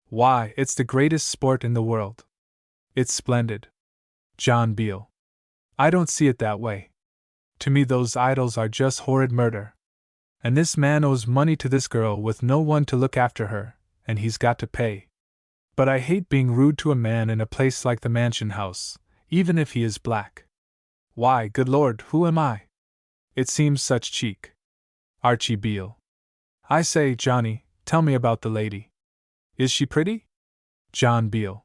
Why, it's the greatest sport in the world. It's splendid. John Beale. I don't see it that way. To me, those idols are just horrid murder. And this man owes money to this girl with no one to look after her, and he's got to pay. But I hate being rude to a man in a place like the Mansion House, even if he is black. Why, good Lord, who am I? It seems such cheek. Archie Beale. I say, Johnny, tell me about the lady. Is she pretty? John Beale.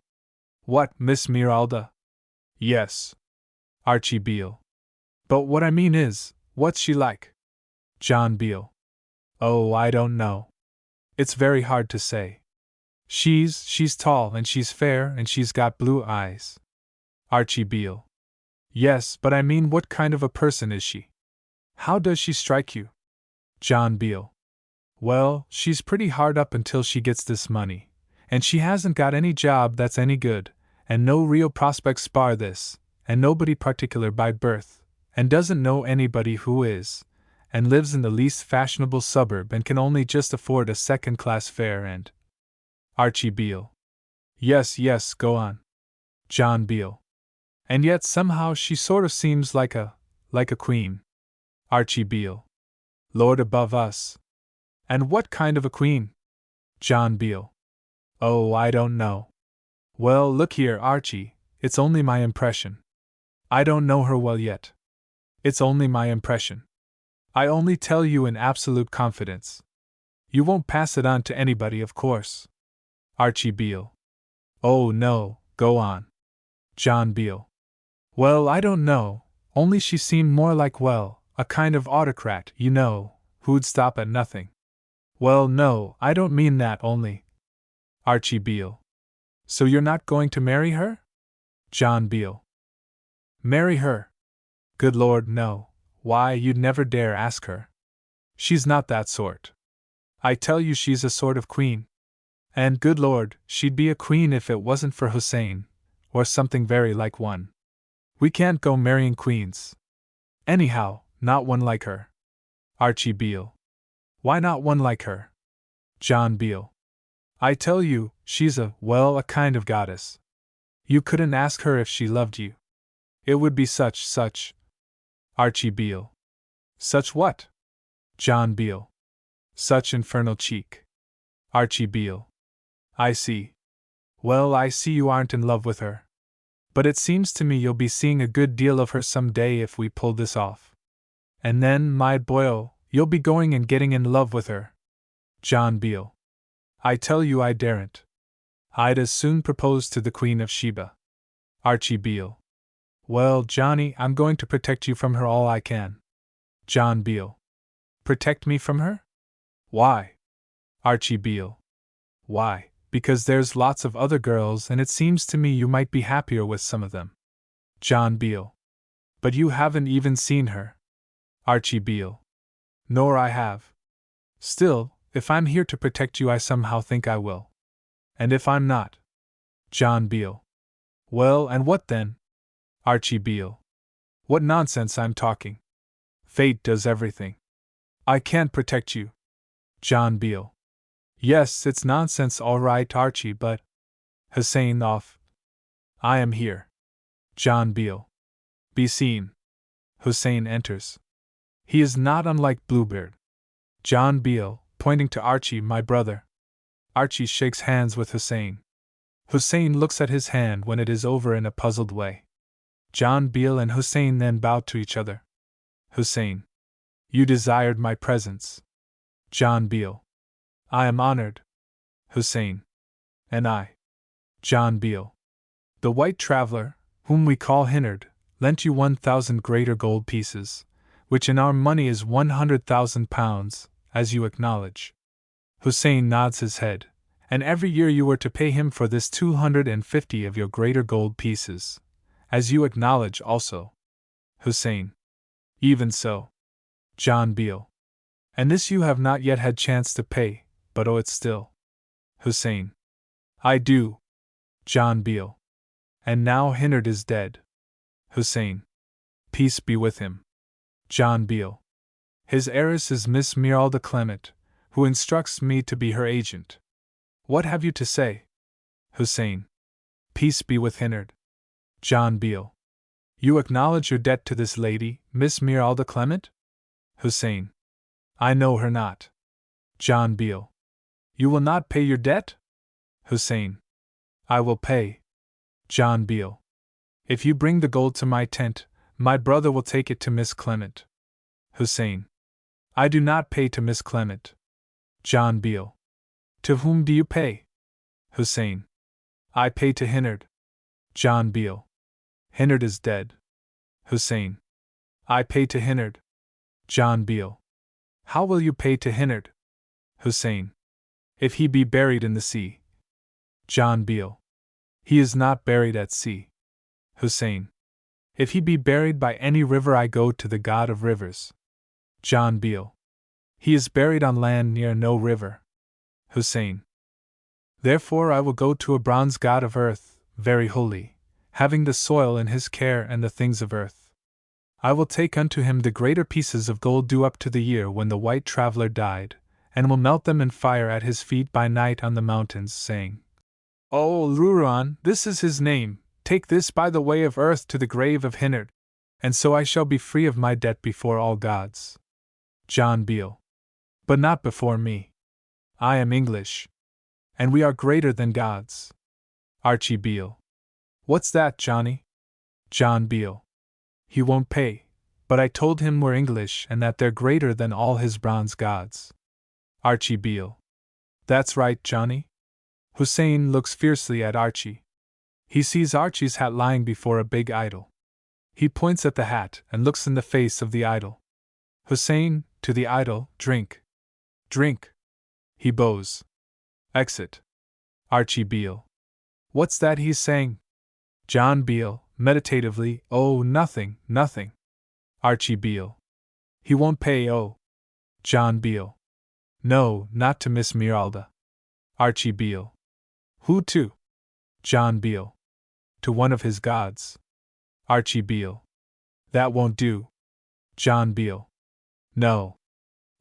What, Miss Miralda? Yes. Archie Beale. But what I mean is, what's she like? John Beale. Oh, I don't know. It's very hard to say. She's tall and she's fair and she's got blue eyes. Archie Beale. Yes, but I mean, what kind of a person is she? How does she strike you? John Beale. Well, she's pretty hard up until she gets this money, and she hasn't got any job that's any good, and no real prospects bar this, and nobody particular by birth, and doesn't know anybody who is, and lives in the least fashionable suburb and can only just afford a second-class fare and… Archie Beale. Yes, go on. John Beale. And yet somehow she sort of seems like a queen. Archie Beale. Lord above us. And what kind of a queen? John Beale. Oh, I don't know. Well, look here, Archie, it's only my impression. I don't know her well yet. It's only my impression. I only tell you in absolute confidence. You won't pass it on to anybody, of course. Archie Beale. Oh, no, go on. John Beale. Well, I don't know, only she seemed more like, well, a kind of autocrat, you know, who'd stop at nothing. Well, no, I don't mean that, only. Archie Beale. So you're not going to marry her? John Beale. Marry her? Good Lord, no. Why, you'd never dare ask her. She's not that sort. I tell you, she's a sort of queen. And, good Lord, she'd be a queen if it wasn't for Hussein, or something very like one. We can't go marrying queens. Anyhow, not one like her. Archie Beale. Why not one like her? John Beale. I tell you, she's a kind of goddess. You couldn't ask her if she loved you. It would be such. Archie Beale. Such what? John Beale. Such infernal cheek. Archie Beale. I see. Well, I see you aren't in love with her. But it seems to me you'll be seeing a good deal of her some day if we pull this off. And then, my boy, you'll be going and getting in love with her. John Beale. I tell you I daren't. I'd as soon propose to the Queen of Sheba. Archie Beale. Well, Johnny, I'm going to protect you from her all I can. John Beale. Protect me from her? Why? Archie Beale. Why, because there's lots of other girls and it seems to me you might be happier with some of them. John Beale. But you haven't even seen her. Archie Beale. Nor I have. Still, if I'm here to protect you, I somehow think I will. And if I'm not? John Beale. Well, and what then? Archie Beale. What nonsense I'm talking. Fate does everything. I can't protect you. John Beale. Yes, it's nonsense all right, Archie, but… Hussein off. I am here. John Beale. Be seen. Hussein enters. He is not unlike Bluebeard. John Beale, pointing to Archie, my brother. Archie shakes hands with Hussein. Hussein looks at his hand when it is over in a puzzled way. John Beale and Hussein then bow to each other. Hussein. You desired my presence. John Beale. I am honored. Hussein. And I. John Beale. The white traveler, whom we call Hinard, lent you 1,000 greater gold pieces, which in our money is 100,000 pounds, as you acknowledge. Hussein nods his head, and every year you were to pay him for this 250 of your greater gold pieces, as you acknowledge also. Hussein. Even so. John Beale. And this you have not yet had chance to pay, but owe it still. Hussein. I do. John Beale. And now Hinard is dead. Hussein. Peace be with him. John Beale. His heiress is Miss Miralda Clement, who instructs me to be her agent. What have you to say? Hussein. Peace be with Hinard. John Beale. You acknowledge your debt to this lady, Miss Miralda Clement? Hussein. I know her not. John Beale. You will not pay your debt? Hussein. I will pay. John Beale. If you bring the gold to my tent, my brother will take it to Miss Clement. Hussein. I do not pay to Miss Clement. John Beale. To whom do you pay? Hussein. I pay to Hinard. John Beale. Hinard is dead. Hussein. I pay to Hinard. John Beale. How will you pay to Hinard? Hussein. If he be buried in the sea. John Beale. He is not buried at sea. Hussein. If he be buried by any river, I go to the God of rivers. John Beale. He is buried on land near no river. Hussein. Therefore I will go to a bronze god of earth, very holy, having the soil in his care and the things of earth. I will take unto him the greater pieces of gold due up to the year when the white traveler died, and will melt them in fire at his feet by night on the mountains, saying, O Ruruan, this is his name, take this by the way of earth to the grave of Hinard, and so I shall be free of my debt before all gods. John Beale. But not before me. I am English. And we are greater than gods. Archie Beale. What's that, Johnny? John Beale. He won't pay, but I told him we're English and that they're greater than all his bronze gods. Archie Beale. That's right, Johnny. Hussein looks fiercely at Archie. He sees Archie's hat lying before a big idol. He points at the hat and looks in the face of the idol. Hussein, to the idol, drink. Drink. He bows. Exit. Archie Beale. What's that he's saying? John Beale, meditatively, oh, nothing, nothing. Archie Beale. He won't pay, oh. John Beale. No, not to Miss Miralda. Archie Beale. Who to? John Beale. To one of his gods. Archie Beale. That won't do. John Beale. No.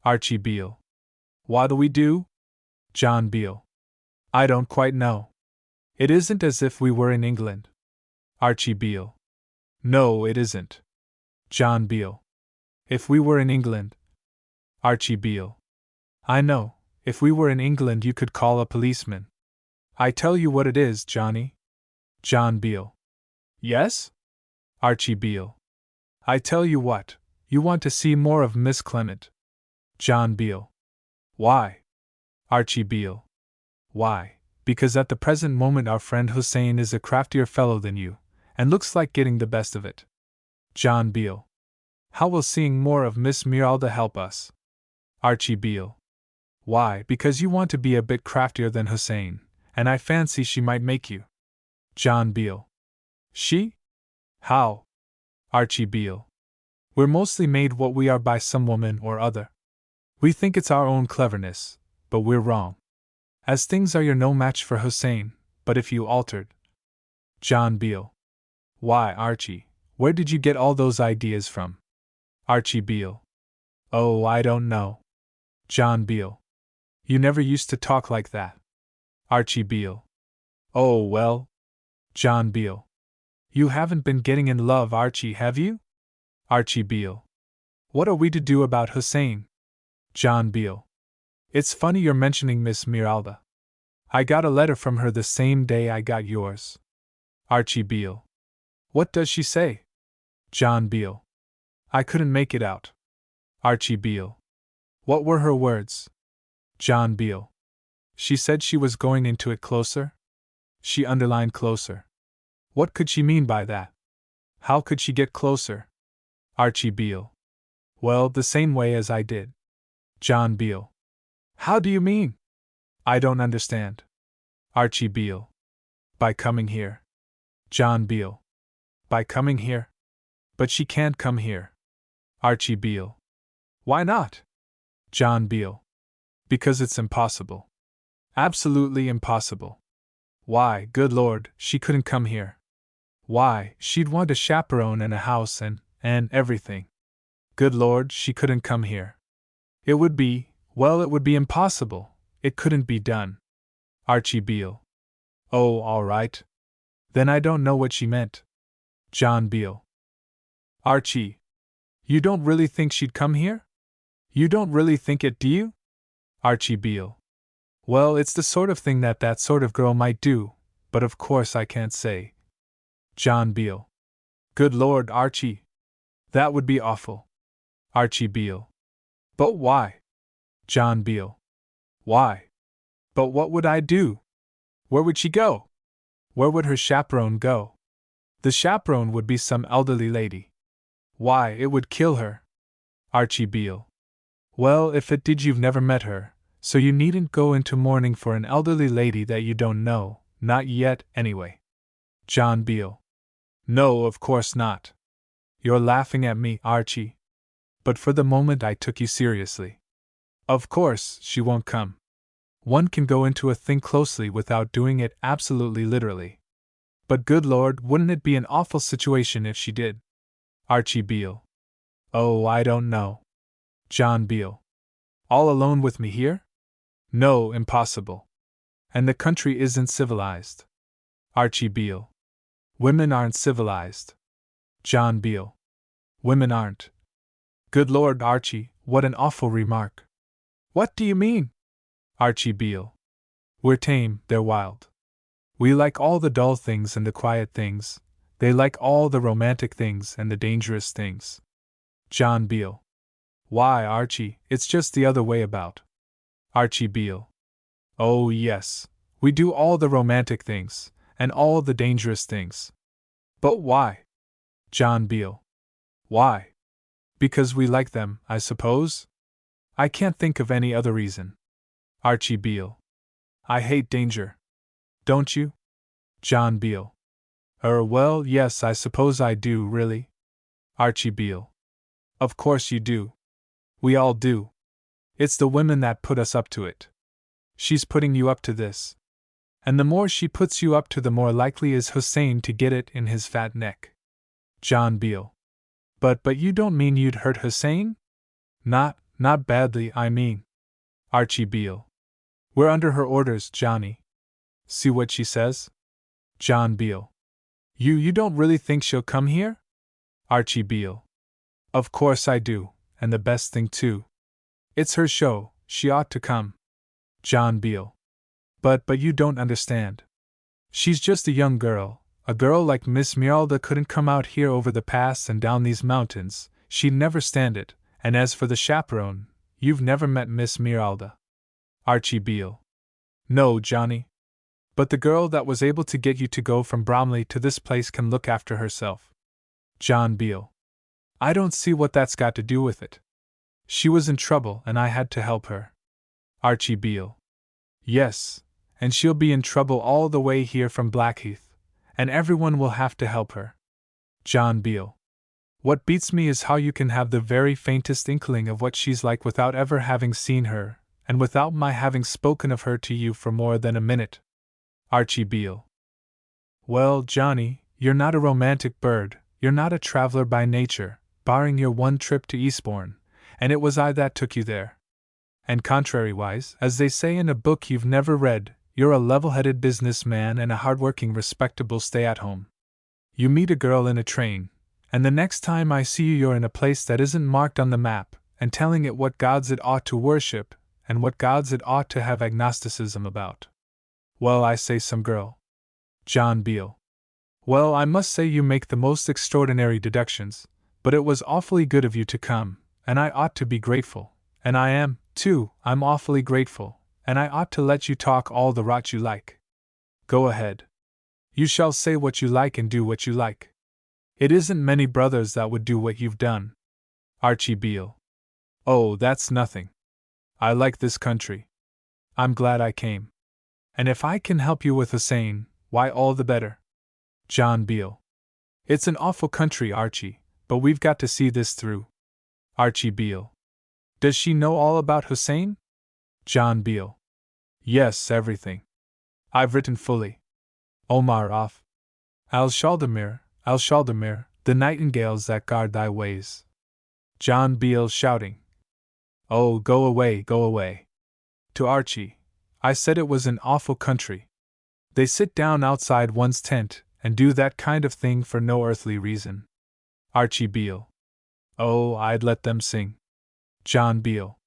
Archie Beale. What'll we do? John Beale. I don't quite know. It isn't as if we were in England. Archie Beale. No, it isn't. John Beale. If we were in England. Archie Beale. I know, if we were in England you could call a policeman. I tell you what it is, Johnny. John Beale. Yes? Archie Beale. I tell you what, you want to see more of Miss Clement. John Beale. Why? Archie Beale. Why, because at the present moment our friend Hussein is a craftier fellow than you, and looks like getting the best of it. John Beale. How will seeing more of Miss Miralda help us? Archie Beale. Why, because you want to be a bit craftier than Hussein, and I fancy she might make you. John Beale. She? How? Archie Beale. We're mostly made what we are by some woman or other. We think it's our own cleverness, but we're wrong. As things are, you're no match for Hussein, but if you altered. John Beale. Why, Archie, where did you get all those ideas from? Archie Beale. Oh, I don't know. John Beale. You never used to talk like that. Archie Beale. Oh, well. John Beale. You haven't been getting in love, Archie, have you? Archie Beale. What are we to do about Hussein? John Beale. It's funny you're mentioning Miss Miralda. I got a letter from her the same day I got yours. Archie Beale. What does she say? John Beale. I couldn't make it out. Archie Beale. What were her words? John Beale. She said she was going into it closer? She underlined closer. What could she mean by that? How could she get closer? Archie Beale. Well, the same way as I did. John Beale. How do you mean? I don't understand. Archie Beale. By coming here. John Beale. By coming here? But she can't come here. Archie Beale. Why not? John Beale. Because it's impossible. Absolutely impossible. Why, good Lord, she couldn't come here. Why, she'd want a chaperone and a house and everything. Good Lord, she couldn't come here. It would be, well, it would be impossible. It couldn't be done. Archie Beale. Oh, all right. Then I don't know what she meant. John Beale. Archie. You don't really think she'd come here? You don't really think it, do you? Archie Beale. Well, it's the sort of thing that sort of girl might do, but of course I can't say. John Beale. Good Lord, Archie. That would be awful. Archie Beale. But why? John Beale. Why? But what would I do? Where would she go? Where would her chaperone go? The chaperone would be some elderly lady. Why, it would kill her. Archie Beale. Well, if it did, you've never met her, so you needn't go into mourning for an elderly lady that you don't know, not yet, anyway. John Beale. No, of course not. You're laughing at me, Archie. But for the moment I took you seriously. Of course, she won't come. One can go into a thing closely without doing it absolutely literally. But good Lord, wouldn't it be an awful situation if she did? Archie Beale. Oh, I don't know. John Beale. All alone with me here? No, impossible. And the country isn't civilized. Archie Beale. Women aren't civilized. John Beale. Women aren't. Good Lord, Archie, what an awful remark. What do you mean? Archie Beale. We're tame, they're wild. We like all the dull things and the quiet things, they like all the romantic things and the dangerous things. John Beale. Why, Archie, it's just the other way about. Archie Beale. Oh, yes, we do all the romantic things, and all the dangerous things. But why? John Beale. Why? Because we like them, I suppose? I can't think of any other reason. Archie Beale. I hate danger. Don't you? John Beale. Well, yes, I suppose I do, really. Archie Beale. Of course you do. We all do. It's the women that put us up to it. She's putting you up to this. And the more she puts you up to, the more likely is Hussein to get it in his fat neck. John Beale. But you don't mean you'd hurt Hussein? Not badly, I mean. Archie Beale. We're under her orders, Johnny. See what she says? John Beale. You don't really think she'll come here? Archie Beale. Of course I do, and the best thing too. It's her show, she ought to come. John Beale. But you don't understand. She's just a young girl. A girl like Miss Miralda couldn't come out here over the pass and down these mountains, she'd never stand it, and as for the chaperone, you've never met Miss Miralda. Archie Beale. No, Johnny. But the girl that was able to get you to go from Bromley to this place can look after herself. John Beale. I don't see what that's got to do with it. She was in trouble and I had to help her. Archie Beale. Yes, and she'll be in trouble all the way here from Blackheath, and everyone will have to help her. John Beale. What beats me is how you can have the very faintest inkling of what she's like without ever having seen her, and without my having spoken of her to you for more than a minute. Archie Beale. Well, Johnny, you're not a romantic bird, you're not a traveler by nature, barring your one trip to Eastbourne, and it was I that took you there. And contrariwise, as they say in a book you've never read, you're a level-headed businessman and a hard-working, respectable stay-at-home. You meet a girl in a train, and the next time I see you you're in a place that isn't marked on the map, and telling it what gods it ought to worship, and what gods it ought to have agnosticism about. Well, I say some girl. John Beale. Well, I must say you make the most extraordinary deductions, but it was awfully good of you to come, and I ought to be grateful, and I am, too, I'm awfully grateful, and I ought to let you talk all the rot you like. Go ahead. You shall say what you like and do what you like. It isn't many brothers that would do what you've done. Archie Beale. Oh, that's nothing. I like this country. I'm glad I came. And if I can help you with Hussein, why all the better. John Beale. It's an awful country, Archie, but we've got to see this through. Archie Beale. Does she know all about Hussein? John Beale. Yes, everything. I've written fully. Omar off. Al-Shaldamir, the nightingales that guard thy ways. John Beale shouting. Oh, go away, go away. To Archie. I said it was an awful country. They sit down outside one's tent and do that kind of thing for no earthly reason. Archie Beale. Oh, I'd let them sing. John Beale.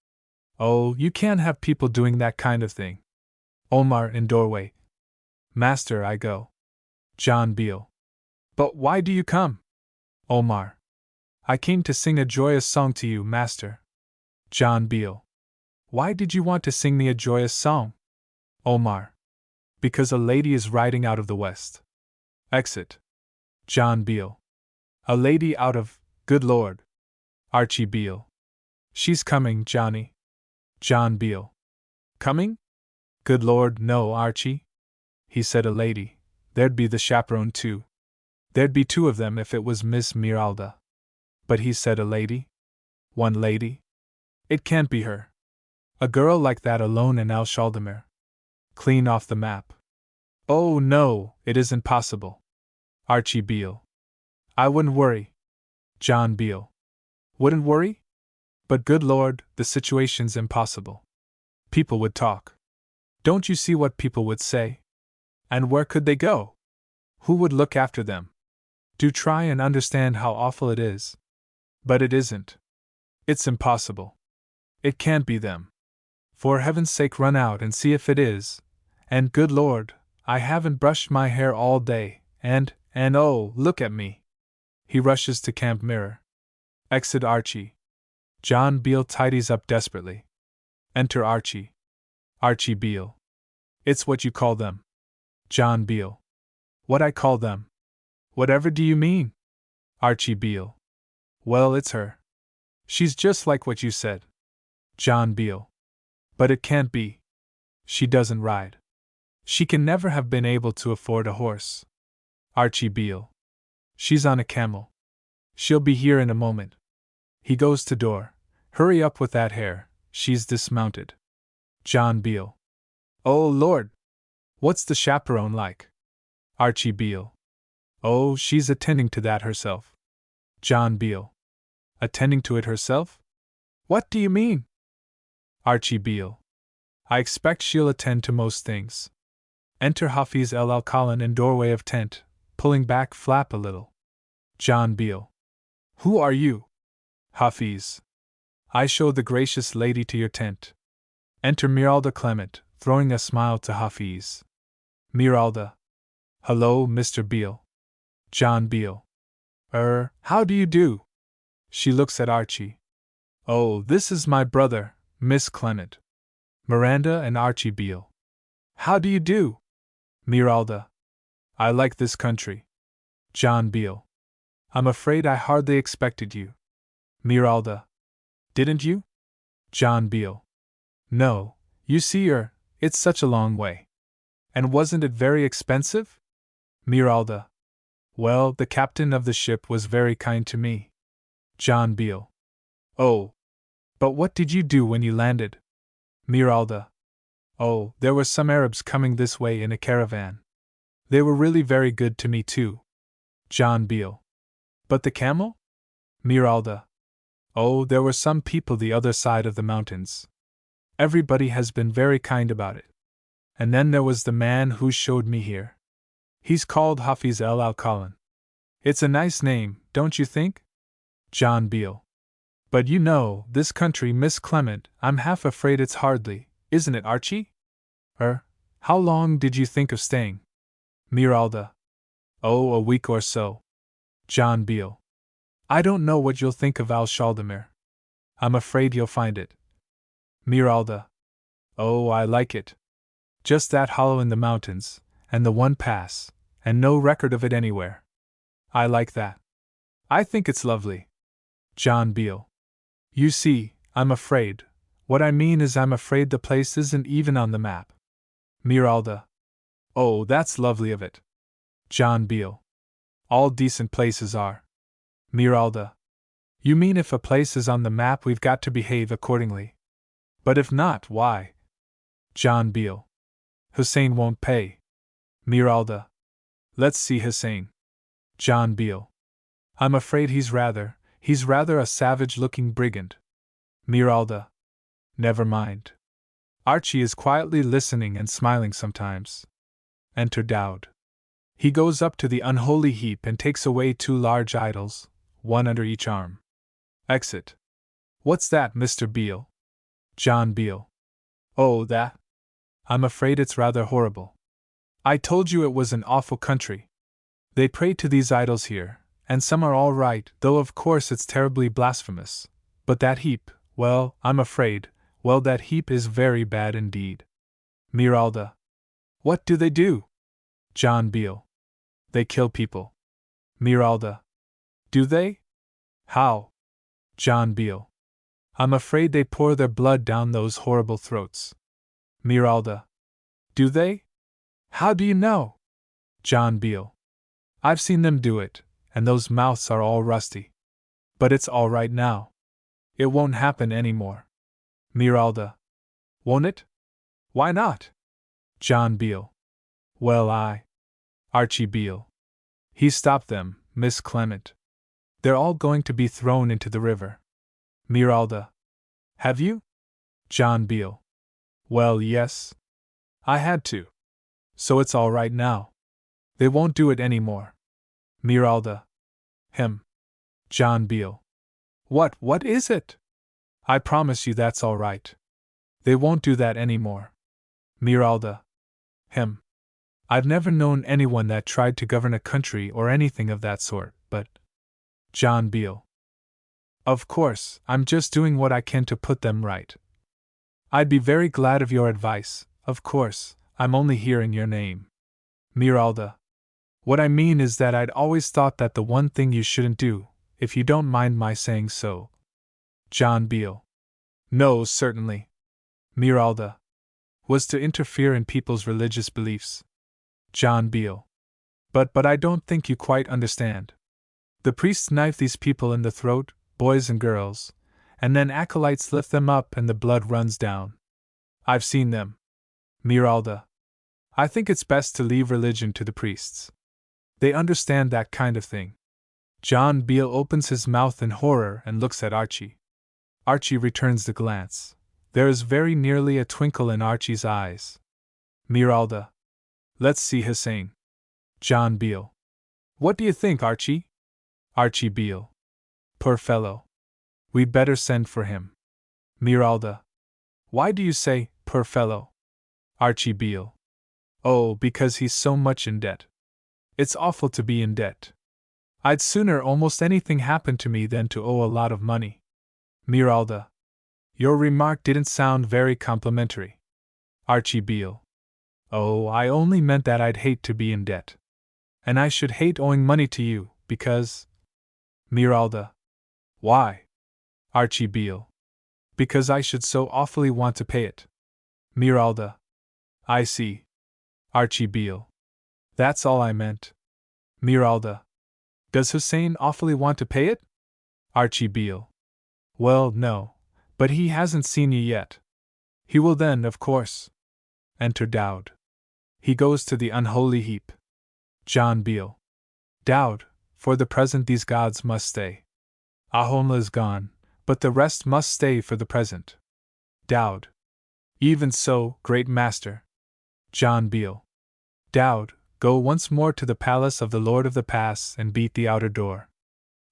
Oh, you can't have people doing that kind of thing. Omar in doorway. Master, I go. John Beale. But why do you come? Omar. I came to sing a joyous song to you, master. John Beale. Why did you want to sing me a joyous song? Omar. Because a lady is riding out of the west. Exit. John Beale. A lady out of, good Lord. Archie Beale. She's coming, Johnny. John Beale. Coming? Good Lord, no, Archie. He said a lady. There'd be the chaperone too. There'd be two of them if it was Miss Miralda. But he said a lady? One lady? It can't be her. A girl like that alone in Alshaldemere. Clean off the map. Oh no, it isn't possible. Archie Beale. I wouldn't worry. John Beale. Wouldn't worry? But good Lord, the situation's impossible. People would talk. Don't you see what people would say? And where could they go? Who would look after them? Do try and understand how awful it is. But it isn't. It's impossible. It can't be them. For heaven's sake, run out and see if it is. And good Lord, I haven't brushed my hair all day, and oh, look at me. He rushes to camp mirror. Exit Archie. John Beale tidies up desperately. Enter Archie. Archie Beale. It's what you call them. John Beale. What I call them. Whatever do you mean? Archie Beale. Well, it's her. She's just like what you said. John Beale. But it can't be. She doesn't ride. She can never have been able to afford a horse. Archie Beale. She's on a camel. She'll be here in a moment. He goes to door. Hurry up with that hair, she's dismounted. John Beale. Oh Lord! What's the chaperone like? Archie Beale. Oh, she's attending to that herself. John Beale. Attending to it herself? What do you mean? Archie Beale. I expect she'll attend to most things. Enter Hafiz El Alcalin in doorway of tent, pulling back flap a little. John Beale. Who are you? Hafiz. I show the gracious lady to your tent. Enter Miralda Clement, throwing a smile to Hafiz. Miralda. Hello, Mr. Beale. John Beale. How do you do? She looks at Archie. Oh, this is my brother, Miss Clement. Miranda and Archie Beale. How do you do? Miralda. I like this country. John Beale. I'm afraid I hardly expected you. Miralda. Didn't you? John Beale. No, you see, it's such a long way. And wasn't it very expensive? Miralda. Well, the captain of the ship was very kind to me. John Beale. Oh. But what did you do when you landed? Miralda. Oh, there were some Arabs coming this way in a caravan. They were really very good to me too. John Beale. But the camel? Miralda. Oh, there were some people the other side of the mountains. Everybody has been very kind about it. And then there was the man who showed me here. He's called Hafiz El Alcalin. It's a nice name, don't you think? John Beale. But you know, this country, Miss Clement, I'm half afraid it's hardly, isn't it, Archie? How long did you think of staying? Miralda. Oh, a week or so. John Beale. I don't know what you'll think of Alshaldemere. I'm afraid you'll find it. Miralda. Oh, I like it. Just that hollow in the mountains, and the one pass, and no record of it anywhere. I like that. I think it's lovely. John Beale. You see, I'm afraid. What I mean is I'm afraid the place isn't even on the map. Miralda. Oh, that's lovely of it. John Beale. All decent places are. Miralda. You mean if a place is on the map we've got to behave accordingly. But if not, why? John Beale. Hussein won't pay. Miralda. Let's see Hussein. John Beale. I'm afraid he's rather a savage-looking brigand. Miralda. Never mind. Archie is quietly listening and smiling sometimes. Enter Dowd. He goes up to the unholy heap and takes away 2 large idols, one under each arm. Exit. What's that, Mr. Beale? John Beale. Oh, that? I'm afraid it's rather horrible. I told you it was an awful country. They pray to these idols here, and some are all right, though of course it's terribly blasphemous. But that heap, well, I'm afraid, well, that heap is very bad indeed. Miralda. What do they do? John Beale. They kill people. Miralda. Do they? How? John Beale. I'm afraid they pour their blood down those horrible throats. Miralda. Do they? How do you know? John Beale. I've seen them do it, and those mouths are all rusty. But it's all right now. It won't happen any more. Miralda. Won't it? Why not? John Beale. Well, Archie Beale. He stopped them, Miss Clement. They're all going to be thrown into the river. Miralda. Have you? John Beale. Well, yes. I had to. So it's all right now. They won't do it any more. Miralda. John Beale. What is it? I promise you that's all right. They won't do that any more. Miralda. I've never known anyone that tried to govern a country or anything of that sort, but. John Beale. Of course, I'm just doing what I can to put them right. I'd be very glad of your advice, of course, I'm only here in your name. Miralda. What I mean is that I'd always thought that the one thing you shouldn't do, if you don't mind my saying so. John Beale. No, certainly. Miralda. Was to interfere in people's religious beliefs. John Beale. But I don't think you quite understand. The priests knife these people in the throat, boys and girls, and then acolytes lift them up and the blood runs down. I've seen them. Miralda. I think it's best to leave religion to the priests. They understand that kind of thing. John Beale opens his mouth in horror and looks at Archie. Archie returns the glance. There is very nearly a twinkle in Archie's eyes. Miralda. Let's see Hussein. John Beale. What do you think, Archie? Archie Beale. Poor fellow. We'd better send for him. Miralda. Why do you say, poor fellow? Archie Beale. Oh, because he's so much in debt. It's awful to be in debt. I'd sooner almost anything happen to me than to owe a lot of money. Miralda. Your remark didn't sound very complimentary. Archie Beale. Oh, I only meant that I'd hate to be in debt. And I should hate owing money to you, because. Miralda. Why? Archie Beale. Because I should so awfully want to pay it. Miralda. I see. Archie Beale. That's all I meant. Miralda. Does Hussein awfully want to pay it? Archie Beale. Well, no, but he hasn't seen you yet. He will then, of course. Enter Dowd. He goes to the unholy heap. John Beale. Dowd, for the present these gods must stay. Ahomla is gone, but the rest must stay for the present. Dowd. Even so, great master. John Beale. Dowd, go once more to the palace of the Lord of the Pass and beat the outer door.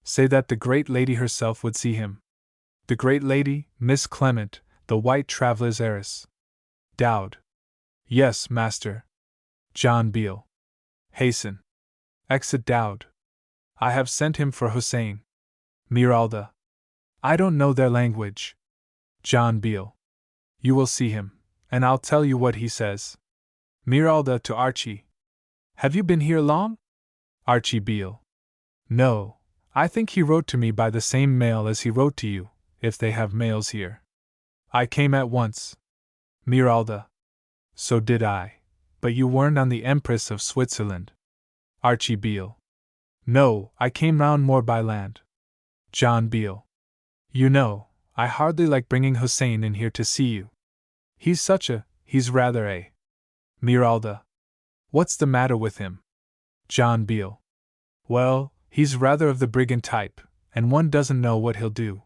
Say that the great lady herself would see him. The great lady, Miss Clement, the white traveler's heiress. Dowd. Yes, master. John Beale. Hasten. Exit Dowd. I have sent him for Hussein. Miralda. I don't know their language. John Beale. You will see him, and I'll tell you what he says. Miralda to Archie. Have you been here long? Archie Beale. No, I think he wrote to me by the same mail as he wrote to you, if they have mails here. I came at once. Miralda. So did I, but you weren't on the Empress of Switzerland. Archie Beale. No, I came round more by land. John Beale. You know, I hardly like bringing Hussein in here to see you. He's rather a. Miralda. What's the matter with him? John Beale. Well, he's rather of the brigand type, and one doesn't know what he'll do.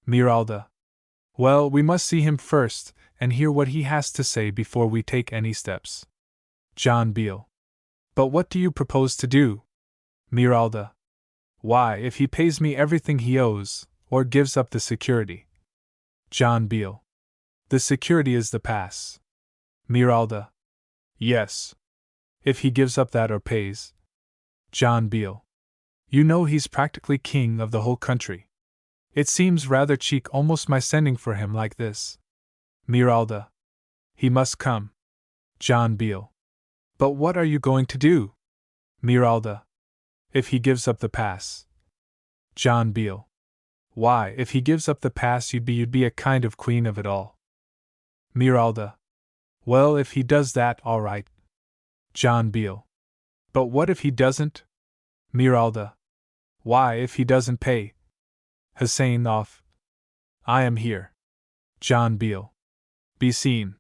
Miralda. Well, we must see him first, and hear what he has to say before we take any steps. John Beale. But what do you propose to do? Miralda. Why, if he pays me everything he owes, or gives up the security. John Beale. The security is the pass. Miralda. Yes. If he gives up that or pays. John Beale. You know he's practically king of the whole country. It seems rather cheek almost my sending for him like this. Miralda. He must come. John Beale. But what are you going to do? Miralda. If he gives up the pass. John Beale. Why, if he gives up the pass you'd be a kind of queen of it all. Miralda. Well, if he does that, all right. John Beale. But what if he doesn't? Miralda. Why, if he doesn't pay? Hussein off. I am here. John Beale. Be seen.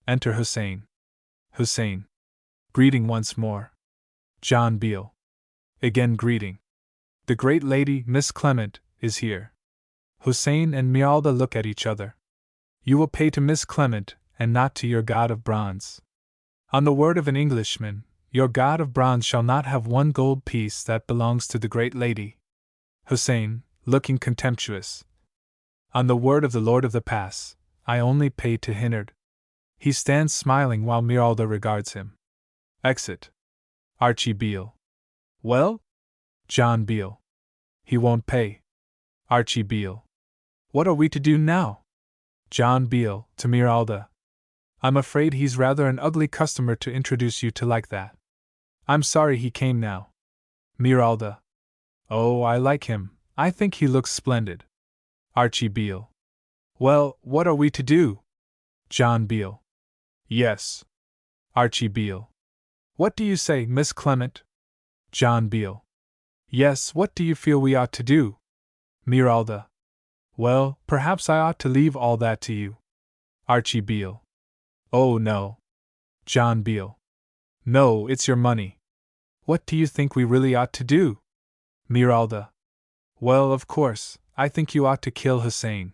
Enter Hussein. Hussein. Greeting once more. John Beale. Again greeting. The great lady, Miss Clement, is here. Hussein and Miralda look at each other. You will pay to Miss Clement, and not to your god of bronze. On the word of an Englishman, your god of bronze shall not have one gold piece that belongs to the great lady. Hussein, looking contemptuous. On the word of the Lord of the Pass, I only pay to Hinard. He stands smiling while Miralda regards him. Exit. Archie Beale. Well? John Beale. He won't pay. Archie Beale. What are we to do now? John Beale, to Miralda. I'm afraid he's rather an ugly customer to introduce you to like that. I'm sorry he came now. Miralda. Oh, I like him. I think he looks splendid. Archie Beale. Well, what are we to do? John Beale. Yes. Archie Beale. What do you say, Miss Clement? John Beale. Yes, what do you feel we ought to do? Miralda. Well, perhaps I ought to leave all that to you. Archie Beale. Oh, no. John Beale. No, it's your money. What do you think we really ought to do? Miralda. Well, of course, I think you ought to kill Hussein.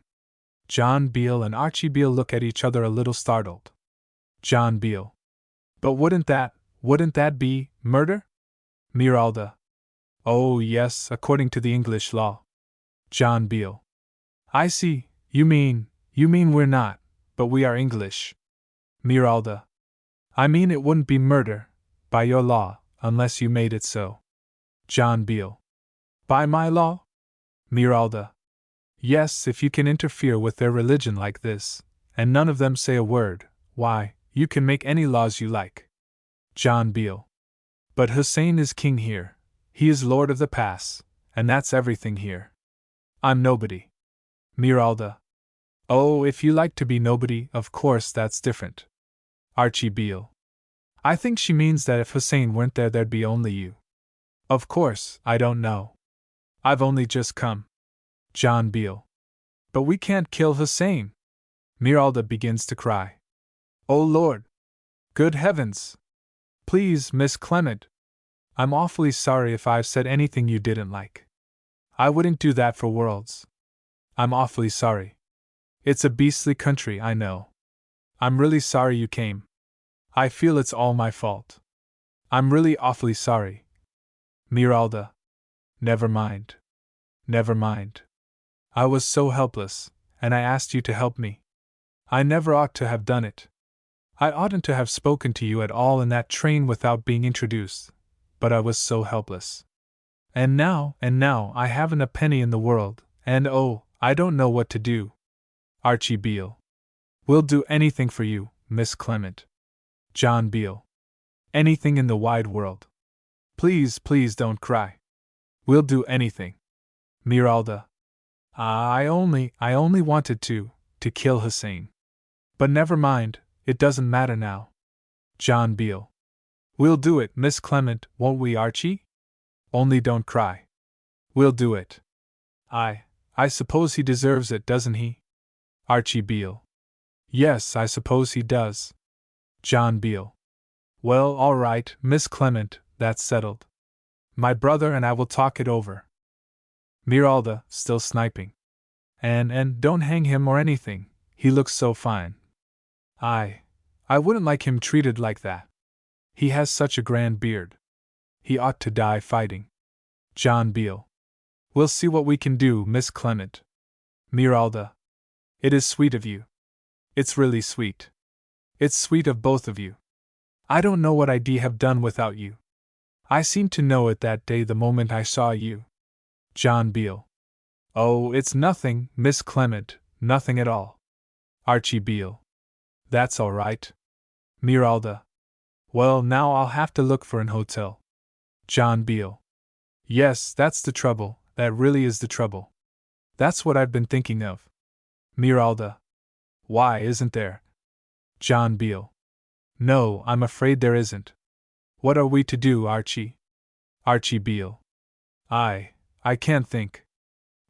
John Beale and Archie Beale look at each other a little startled. John Beale. But wouldn't that be murder? Miralda. Oh, yes, according to the English law. John Beale. I see, you mean we're not, but we are English. Miralda. I mean it wouldn't be murder, by your law, unless you made it so. John Beale. By my law? Miralda. Yes, if you can interfere with their religion like this, and none of them say a word, why, you can make any laws you like. John Beale. But Hussein is king here. He is lord of the pass, and that's everything here. I'm nobody. Miralda. Oh, if you like to be nobody, of course that's different. Archie Beale. I think she means that if Hussein weren't there, there'd be only you. Of course, I don't know. I've only just come. John Beale. But we can't kill Hussein. Miralda begins to cry. Oh Lord! Good heavens! Please, Miss Clement. I'm awfully sorry if I've said anything you didn't like. I wouldn't do that for worlds. I'm awfully sorry. It's a beastly country, I know. I'm really sorry you came. I feel it's all my fault. I'm really awfully sorry. Miralda. Never mind. Never mind. I was so helpless, and I asked you to help me. I never ought to have done it. I oughtn't to have spoken to you at all in that train without being introduced, but I was so helpless. And now I haven't a penny in the world, and oh, I don't know what to do. Archie Beale. We'll do anything for you, Miss Clement. John Beale. Anything in the wide world. Please, please don't cry. We'll do anything. Miralda. I only wanted to kill Hussein. But never mind, it doesn't matter now. John Beale. We'll do it, Miss Clement, won't we, Archie? Only don't cry. We'll do it. I suppose he deserves it, doesn't he? Archie Beale. Yes, I suppose he does. John Beale. Well, all right, Miss Clement, that's settled. My brother and I will talk it over. Miralda, still sniping. And don't hang him or anything, he looks so fine. I wouldn't like him treated like that. He has such a grand beard. He ought to die fighting. John Beale. We'll see what we can do, Miss Clement. Miralda. It is sweet of you. It's really sweet. It's sweet of both of you. I don't know what I'd have done without you. I seemed to know it that day the moment I saw you. John Beale. Oh, it's nothing, Miss Clement, nothing at all. Archie Beale. That's all right. Miralda. Well, now I'll have to look for an hotel. John Beale. Yes, that's the trouble, that really is the trouble. That's what I've been thinking of. Miralda. Why isn't there? John Beale. No, I'm afraid there isn't. What are we to do, Archie? Archie Beale. I can't think.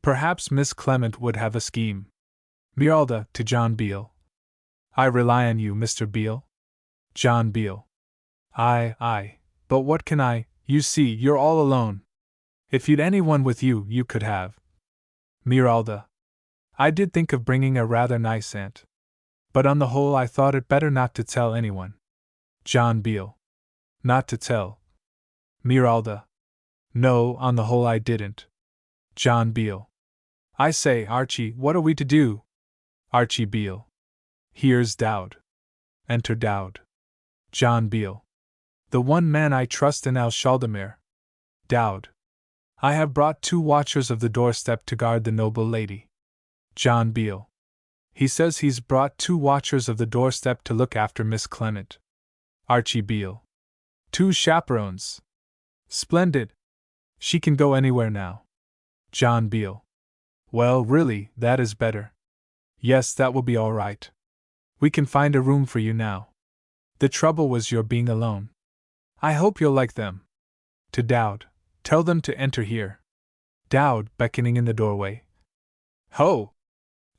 Perhaps Miss Clement would have a scheme. Miralda to John Beale. I rely on you, Mr. Beale. John Beale. Aye, but what can I? You see, you're all alone. If you'd anyone with you, you could have. Miralda. I did think of bringing a rather nice aunt. But on the whole I thought it better not to tell anyone. John Beale. Not to tell. Miralda. No, on the whole I didn't. John Beale. I say, Archie, what are we to do? Archie Beale. Here's Dowd. Enter Dowd. John Beale. The one man I trust in Alshaldemere. Dowd. I have brought 2 watchers of the doorstep to guard the noble lady. John Beale. He says he's brought 2 watchers of the doorstep to look after Miss Clement. Archie Beale. 2 chaperones. Splendid. She can go anywhere now. John Beale. Well, really, that is better. Yes, that will be all right. We can find a room for you now. The trouble was your being alone. I hope you'll like them. To Dowd. Tell them to enter here. Dowd, beckoning in the doorway. Ho!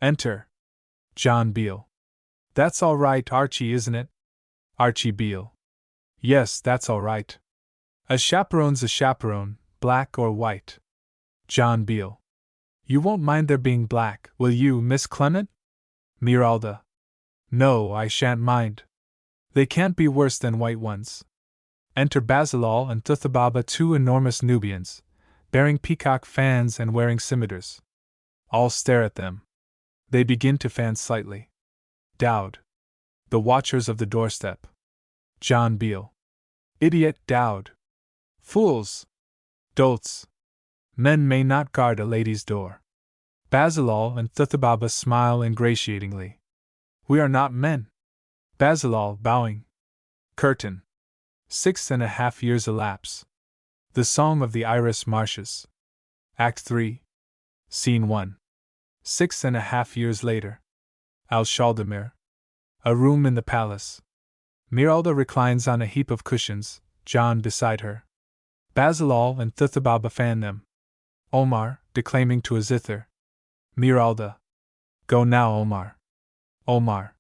Enter. John Beale. That's all right, Archie, isn't it? Archie Beale. Yes, that's all right. A chaperone's a chaperone, black or white. John Beale. You won't mind their being black, will you, Miss Clement? Miralda. No, I shan't mind. They can't be worse than white ones. Enter Basilal and Thuthababa, 2 enormous Nubians, bearing peacock fans and wearing scimitars. All stare at them. They begin to fan slightly. Dowd. The watchers of the doorstep. John Beale. Idiot, Dowd. Fools. Dolts. Men may not guard a lady's door. Basilal and Thuthababa smile ingratiatingly. We are not men. Basilal, bowing. Curtain. 6½ years elapse. The Song of the Iris Marshes. Act 3. Scene 1. 6½ years later. Alshaldemere. A room in the palace. Miralda reclines on a heap of cushions, John beside her. Basilal and Thuthababa fan them. Omar, declaiming to a zither. Miralda. Go now, Omar. Omar.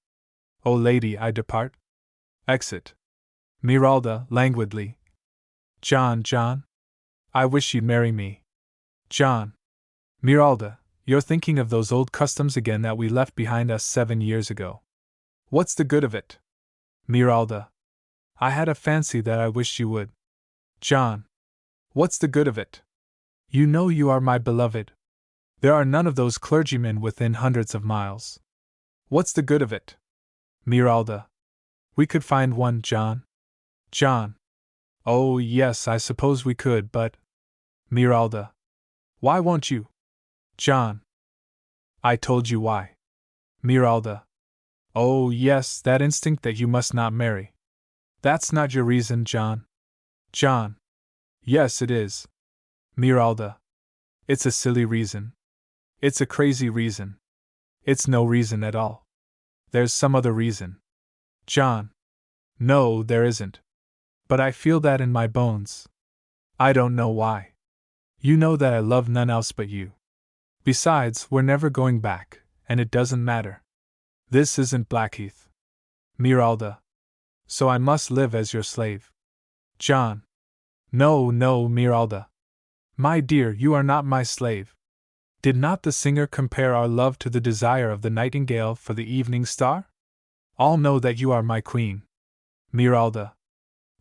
O lady, I depart. Exit. Miralda, languidly. John. I wish you'd marry me. John. Miralda, you're thinking of those old customs again that we left behind us 7 years ago. What's the good of it? Miralda. I had a fancy that I wished you would. John. What's the good of it? You know you are my beloved. There are none of those clergymen within hundreds of miles. What's the good of it? Miralda. We could find one, John. John. Oh, yes, I suppose we could, but. Miralda. Why won't you? John. I told you why. Miralda. Oh, yes, that instinct that you must not marry. That's not your reason, John. John. Yes, it is. Miralda. It's a silly reason. It's a crazy reason. It's no reason at all. There's some other reason. John. No, there isn't. But I feel that in my bones. I don't know why. You know that I love none else but you. Besides, we're never going back, and it doesn't matter. This isn't Blackheath. Miralda. So I must live as your slave. John. No, Miralda. My dear, you are not my slave. Did not the singer compare our love to the desire of the nightingale for the evening star? All know that you are my queen. Miralda.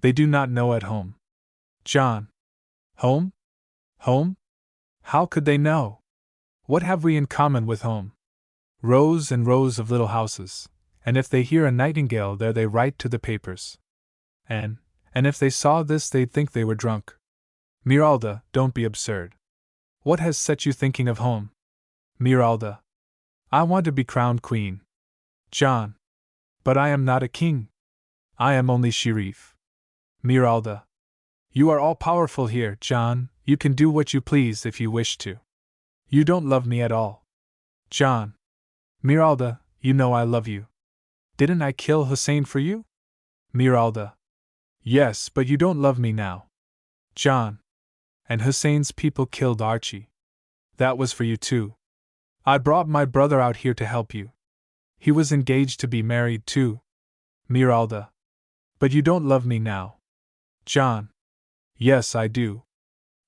They do not know at home. John. Home? Home? How could they know? What have we in common with home? Rows and rows of little houses, and if they hear a nightingale there they write to the papers. And if they saw this they'd think they were drunk. Miralda, don't be absurd. What has set you thinking of home? Miralda. I want to be crowned queen. John. But I am not a king. I am only Sharif. Miralda. You are all powerful here, John, you can do what you please if you wish to. You don't love me at all. John. Miralda, you know I love you. Didn't I kill Hussein for you? Miralda. Yes, but you don't love me now. John. And Hussein's people killed Archie. That was for you too. I brought my brother out here to help you. He was engaged to be married too. Miralda. But you don't love me now. John. Yes, I do.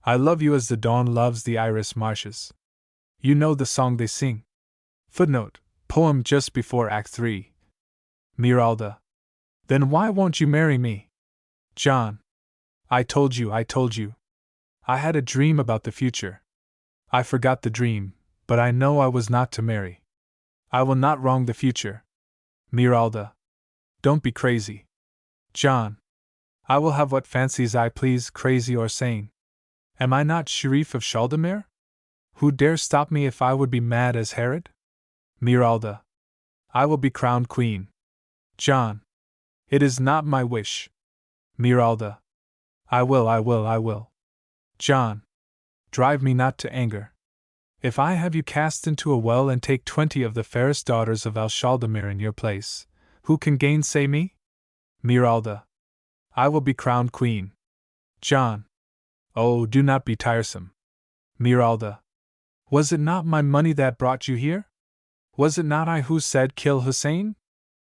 I love you as the dawn loves the iris marshes. You know the song they sing. Footnote, poem just before Act 3. Miralda. Then why won't you marry me? John. I told you. I had a dream about the future. I forgot the dream, but I know I was not to marry. I will not wrong the future. Miralda. Don't be crazy. John. I will have what fancies I please, crazy or sane. Am I not Sharif of Chaldemir? Who dare stop me if I would be mad as Herod? Miralda. I will be crowned queen. John. It is not my wish. Miralda. I will. John. Drive me not to anger. If I have you cast into a well and take 20 of the fairest daughters of Al Chaldemir in your place, who can gainsay me? Miralda. I will be crowned queen. John. Oh, do not be tiresome. Miralda. Was it not my money that brought you here? Was it not I who said kill Hussein?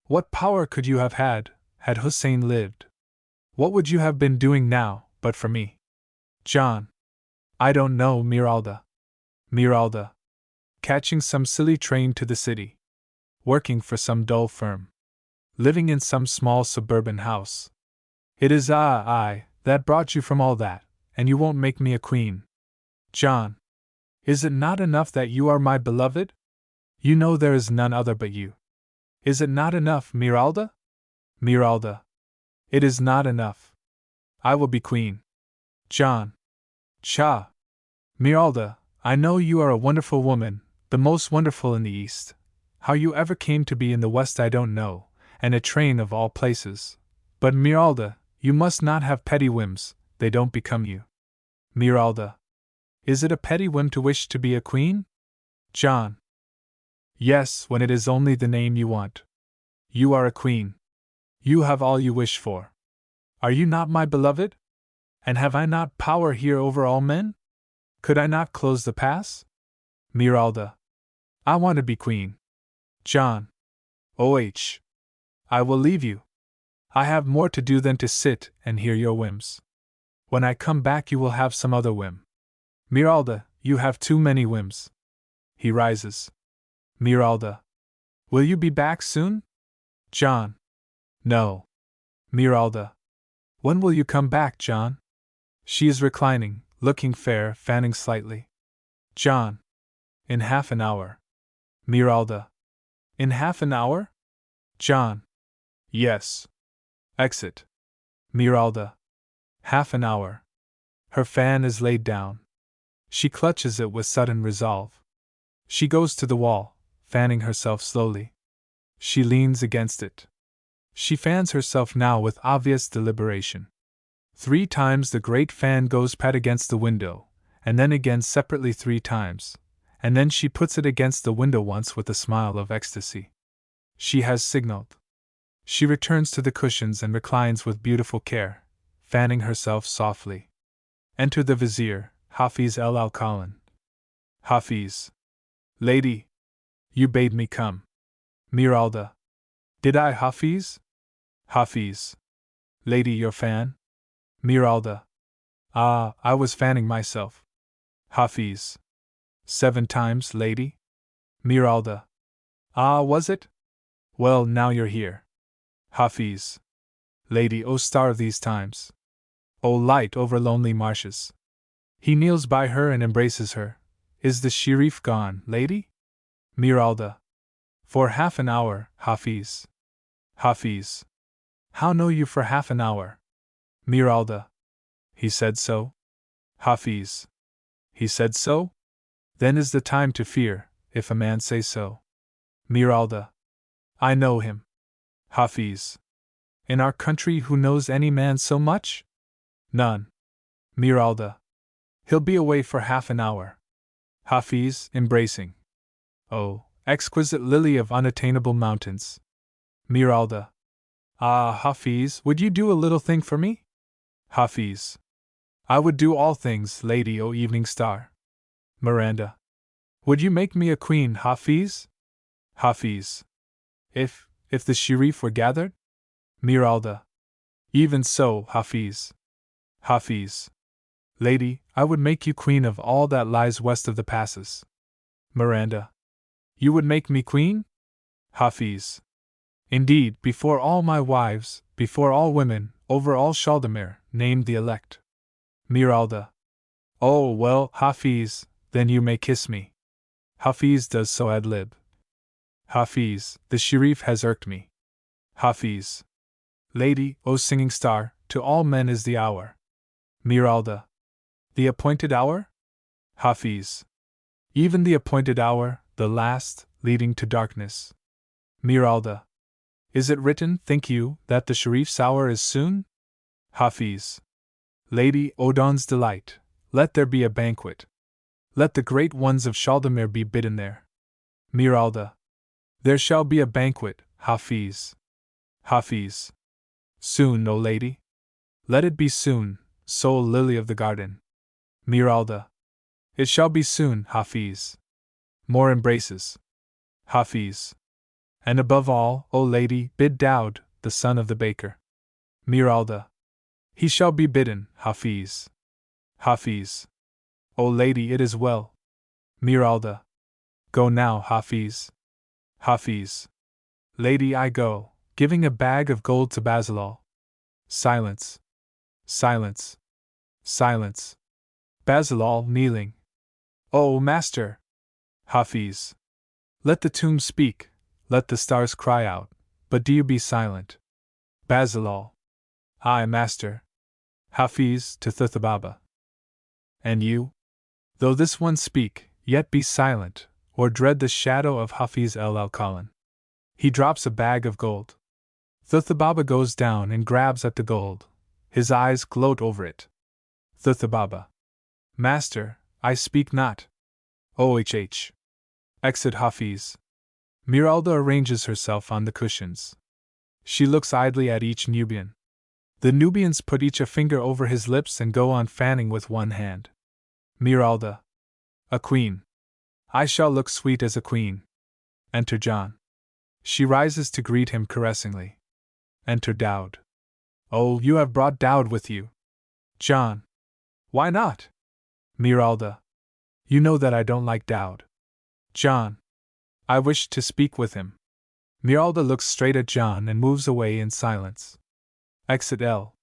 What power could you have had Hussein lived? What would you have been doing now, but for me? John. I don't know, Miralda. Miralda. Catching some silly train to the city. Working for some dull firm. Living in some small suburban house. It is I that brought you from all that, and you won't make me a queen. John. Is it not enough that you are my beloved? You know there is none other but you. Is it not enough, Miralda? Miralda. It is not enough. I will be queen. John. Cha. Miralda, I know you are a wonderful woman, the most wonderful in the East. How you ever came to be in the West I don't know, and a train of all places. But Miralda, you must not have petty whims, they don't become you. Miralda. Is it a petty whim to wish to be a queen? John. Yes, when it is only the name you want. You are a queen. You have all you wish for. Are you not my beloved? And have I not power here over all men? Could I not close the pass? Miralda. I want to be queen. John. I will leave you. I have more to do than to sit and hear your whims. When I come back you will have some other whim. Miralda, you have too many whims. He rises. Miralda. Will you be back soon? John. No. Miralda. When will you come back, John? She is reclining, looking fair, fanning slightly. John. In half an hour. Miralda. In half an hour? John. Yes. Exit. Miralda. Half an hour. Her fan is laid down. She clutches it with sudden resolve. She goes to the wall, fanning herself slowly. She leans against it. She fans herself now with obvious deliberation. 3 times the great fan goes pat against the window, and then again separately 3 times, and then she puts it against the window once with a smile of ecstasy. She has signaled. She returns to the cushions and reclines with beautiful care, fanning herself softly. Enter the vizier, Hafiz el-Alqalan. Hafiz. Lady. You bade me come. Miralda. Did I, Hafiz? Hafiz. Lady, your fan? Miralda. Ah, I was fanning myself. Hafiz. 7 times, lady? Miralda. Ah, was it? Well, now you're here. Hafiz. Lady, O star of these times! O light over lonely marshes! He kneels by her and embraces her. Is the Sherif gone, lady? Miralda. For half an hour, Hafiz. Hafiz. How know you for half an hour? Miralda. He said so. Hafiz. He said so? Then is the time to fear, if a man say so. Miralda. I know him. Hafiz. In our country who knows any man so much? None. Miralda. He'll be away for half an hour. Hafiz, embracing. Oh, exquisite lily of unattainable mountains. Miralda. Ah, Hafiz, would you do a little thing for me? Hafiz. I would do all things, lady, O evening star. Miranda. Would you make me a queen, Hafiz? Hafiz. If the Sherif were gathered? Miralda. Even so, Hafiz. Hafiz. Lady, I would make you queen of all that lies west of the passes. Miranda. You would make me queen? Hafiz. Indeed, before all my wives, before all women, over all Chaldemir, named the elect. Miralda. Oh, well, Hafiz, then you may kiss me. Hafiz does so ad lib. Hafiz, the Sherif has irked me. Hafiz. Lady, O singing star, to all men is the hour. Miralda. The appointed hour? Hafiz. Even the appointed hour, the last, leading to darkness. Miralda. Is it written, think you, that the Sherif's hour is soon? Hafiz. Lady, O dawn's delight, let there be a banquet. Let the great ones of Chaldemir be bidden there. Miralda. There shall be a banquet, Hafiz. Hafiz. Soon, O lady. Let it be soon, sole lily of the garden. Miralda. It shall be soon, Hafiz. More embraces. Hafiz. And above all, O lady, bid Daud, the son of the baker. Miralda. He shall be bidden, Hafiz. Hafiz. O lady, it is well. Miralda. Go now, Hafiz. Hafiz. Lady, I go, giving a bag of gold to Basilal. Silence. Silence. Silence. Basilal, kneeling. O master! Hafiz. Let the tomb speak, let the stars cry out, but do you be silent. Basilal. Aye, master. Hafiz, to Thuthababa. And you? Though this one speak, yet be silent, or dread the shadow of Hafiz el-Alqalan. He drops a bag of gold. Thuthababa goes down and grabs at the gold. His eyes gloat over it. Thuthababa. Master, I speak not. OHH. Exit Hafiz. Miralda arranges herself on the cushions. She looks idly at each Nubian. The Nubians put each a finger over his lips and go on fanning with one hand. Miralda. A queen. I shall look sweet as a queen. Enter John. She rises to greet him caressingly. Enter Daud. Oh, you have brought Daud with you. John. Why not? Miralda. You know that I don't like Daud. John. I wish to speak with him. Miralda looks straight at John and moves away in silence. Exit L.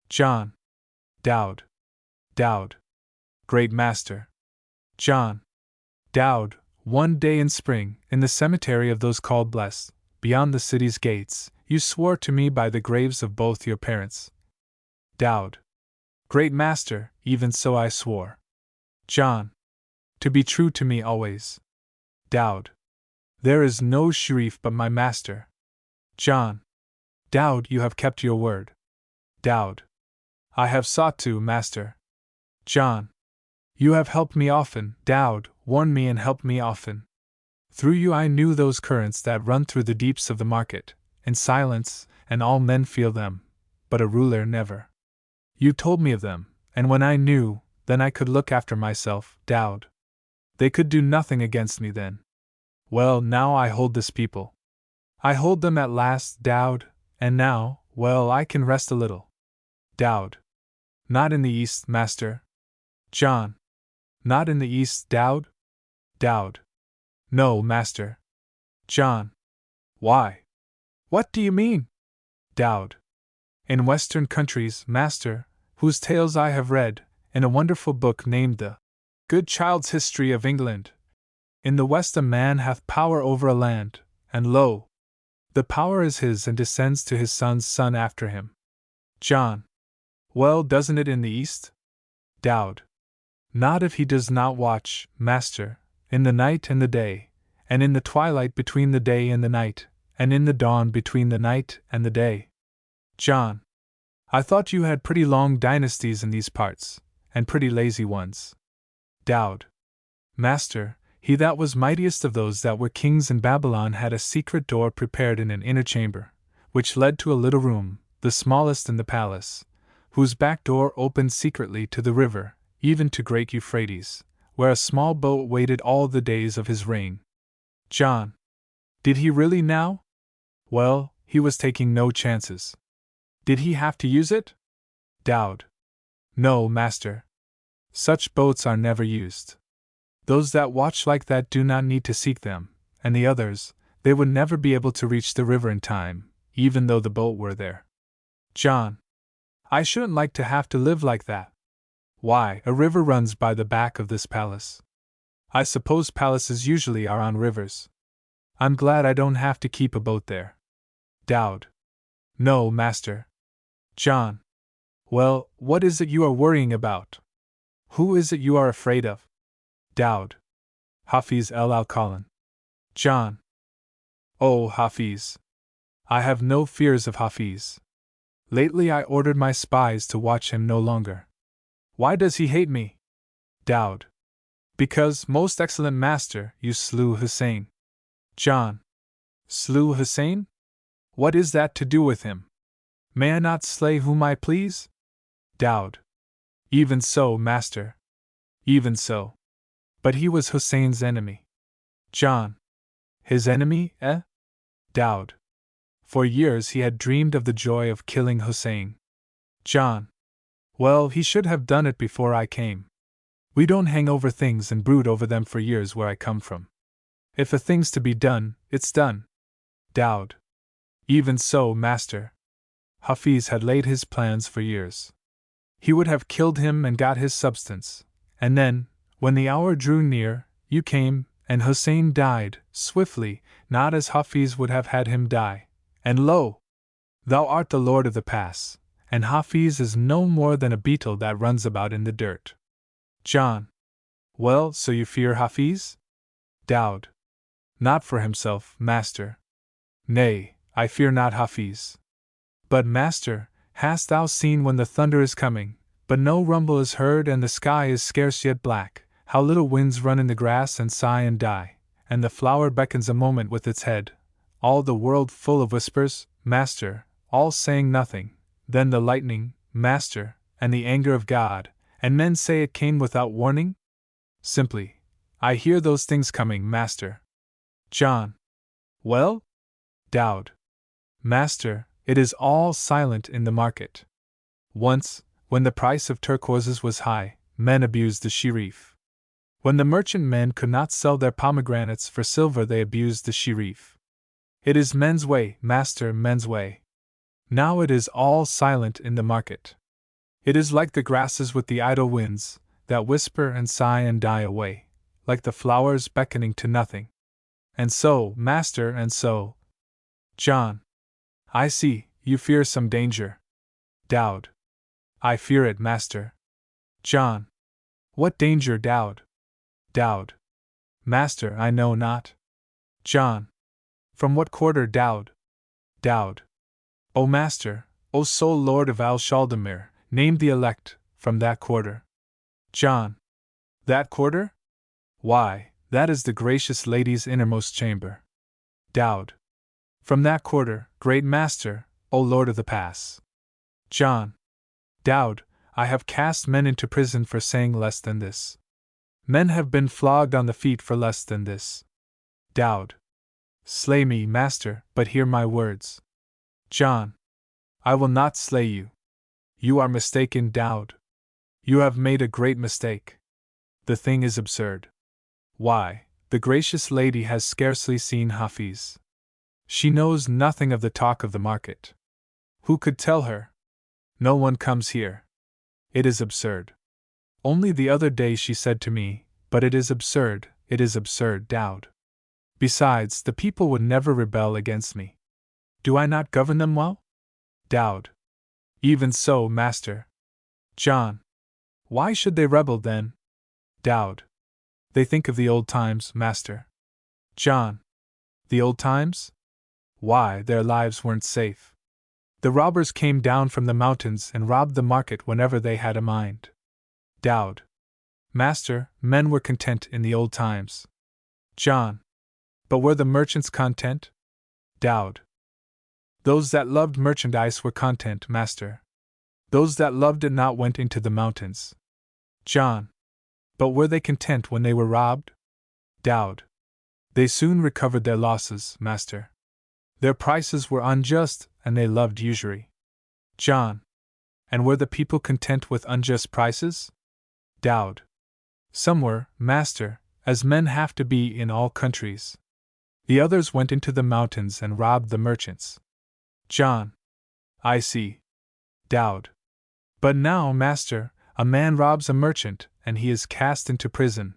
John. Daud. Daud. Great master. John. Daud, one day in spring, in the cemetery of those called blessed, beyond the city's gates, you swore to me by the graves of both your parents. Daud. Great master, even so I swore. John. To be true to me always. Daud. There is no Sherif but my master. John. Daud, you have kept your word. Daud. I have sought to, master. John. You have helped me often, Daud, warned me and helped me often. Through you I knew those currents that run through the deeps of the market, in silence, and all men feel them, but a ruler never. You told me of them, and when I knew, then I could look after myself, Daud. They could do nothing against me then. Well, now I hold this people. I hold them at last, Daud, and now, well, I can rest a little. Daud. Not in the east, master. John. Not in the east, Daud? Daud. No, master. John. Why? What do you mean? Daud. In western countries, master, whose tales I have read, in a wonderful book named the Good Child's History of England. In the West a man hath power over a land, and lo, the power is his and descends to his son's son after him. John. Well, doesn't it in the East? Dowd. Not if he does not watch, master, in the night and the day, and in the twilight between the day and the night, and in the dawn between the night and the day. John. I thought you had pretty long dynasties in these parts, and pretty lazy ones. Dowd. Master, he that was mightiest of those that were kings in Babylon had a secret door prepared in an inner chamber, which led to a little room, the smallest in the palace, whose back door opened secretly to the river, even to great Euphrates, where a small boat waited all the days of his reign. John. Did he really now? Well, he was taking no chances. Did he have to use it? Dowd. No, master. Such boats are never used. Those that watch like that do not need to seek them, and the others, they would never be able to reach the river in time, even though the boat were there. John. I shouldn't like to have to live like that. Why, a river runs by the back of this palace. I suppose palaces usually are on rivers. I'm glad I don't have to keep a boat there. Dowd. No, master. John. Well, what is it you are worrying about? Who is it you are afraid of? Dowd. Hafiz al-Alqalan. John. Oh, Hafiz. I have no fears of Hafiz. Lately I ordered my spies to watch him no longer. Why does he hate me? Dowd. Because, most excellent master, you slew Hussein. John. Slew Hussein? What is that to do with him? May I not slay whom I please? Dowd. Even so, master. Even so. But he was Hussein's enemy. John. His enemy, eh? Dowd. For years he had dreamed of the joy of killing Hussein. John. Well, he should have done it before I came. We don't hang over things and brood over them for years where I come from. If a thing's to be done, it's done. Dowd. Even so, master. Hafiz had laid his plans for years. He would have killed him and got his substance, and then, when the hour drew near, you came, and Hussein died, swiftly, not as Hafiz would have had him die. And lo! Thou art the lord of the pass, and Hafiz is no more than a beetle that runs about in the dirt. John. Well, so you fear Hafiz? Dowd. Not for himself, master. Nay, I fear not Hafiz. But, master, hast thou seen when the thunder is coming, but no rumble is heard and the sky is scarce yet black, how little winds run in the grass and sigh and die, and the flower beckons a moment with its head, all the world full of whispers, master, all saying nothing, then the lightning, master, and the anger of God, and men say it came without warning? Simply, I hear those things coming, master. John. Well? Dowd. Master, it is all silent in the market. Once, when the price of turquoises was high, men abused the sherif. When the merchantmen could not sell their pomegranates for silver, they abused the sherif. It is men's way, master, men's way. Now it is all silent in the market. It is like the grasses with the idle winds, that whisper and sigh and die away, like the flowers beckoning to nothing. And so, master, and so. John. I see, you fear some danger. Dowd. I fear it, master. John. What danger, Dowd? Dowd. Master, I know not. John. From what quarter, Dowd? Dowd. O master, O sole lord of Al-Shaldamir, named the elect, from that quarter. John. That quarter? Why, that is the gracious lady's innermost chamber. Dowd. From that quarter, great master, O lord of the pass. John. Dowd, I have cast men into prison for saying less than this. Men have been flogged on the feet for less than this. Dowd. Slay me, master, but hear my words. John. I will not slay you. You are mistaken, Dowd. You have made a great mistake. The thing is absurd. Why, the gracious lady has scarcely seen Hafiz. She knows nothing of the talk of the market. Who could tell her? No one comes here. It is absurd. Only the other day she said to me, but it is absurd, Dowd. Besides, the people would never rebel against me. Do I not govern them well? Dowd. Even so, master. John. Why should they rebel then? Dowd. They think of the old times, master. John. The old times? Why, their lives weren't safe. The robbers came down from the mountains and robbed the market whenever they had a mind. Dowd. Master, men were content in the old times. John. But were the merchants content? Dowd. Those that loved merchandise were content, master. Those that loved it not went into the mountains. John. But were they content when they were robbed? Dowd. They soon recovered their losses, master. Their prices were unjust, and they loved usury. John. And were the people content with unjust prices? Dowd. Some were, master, as men have to be in all countries. The others went into the mountains and robbed the merchants. John. I see. Dowd. But now, master, a man robs a merchant, and he is cast into prison.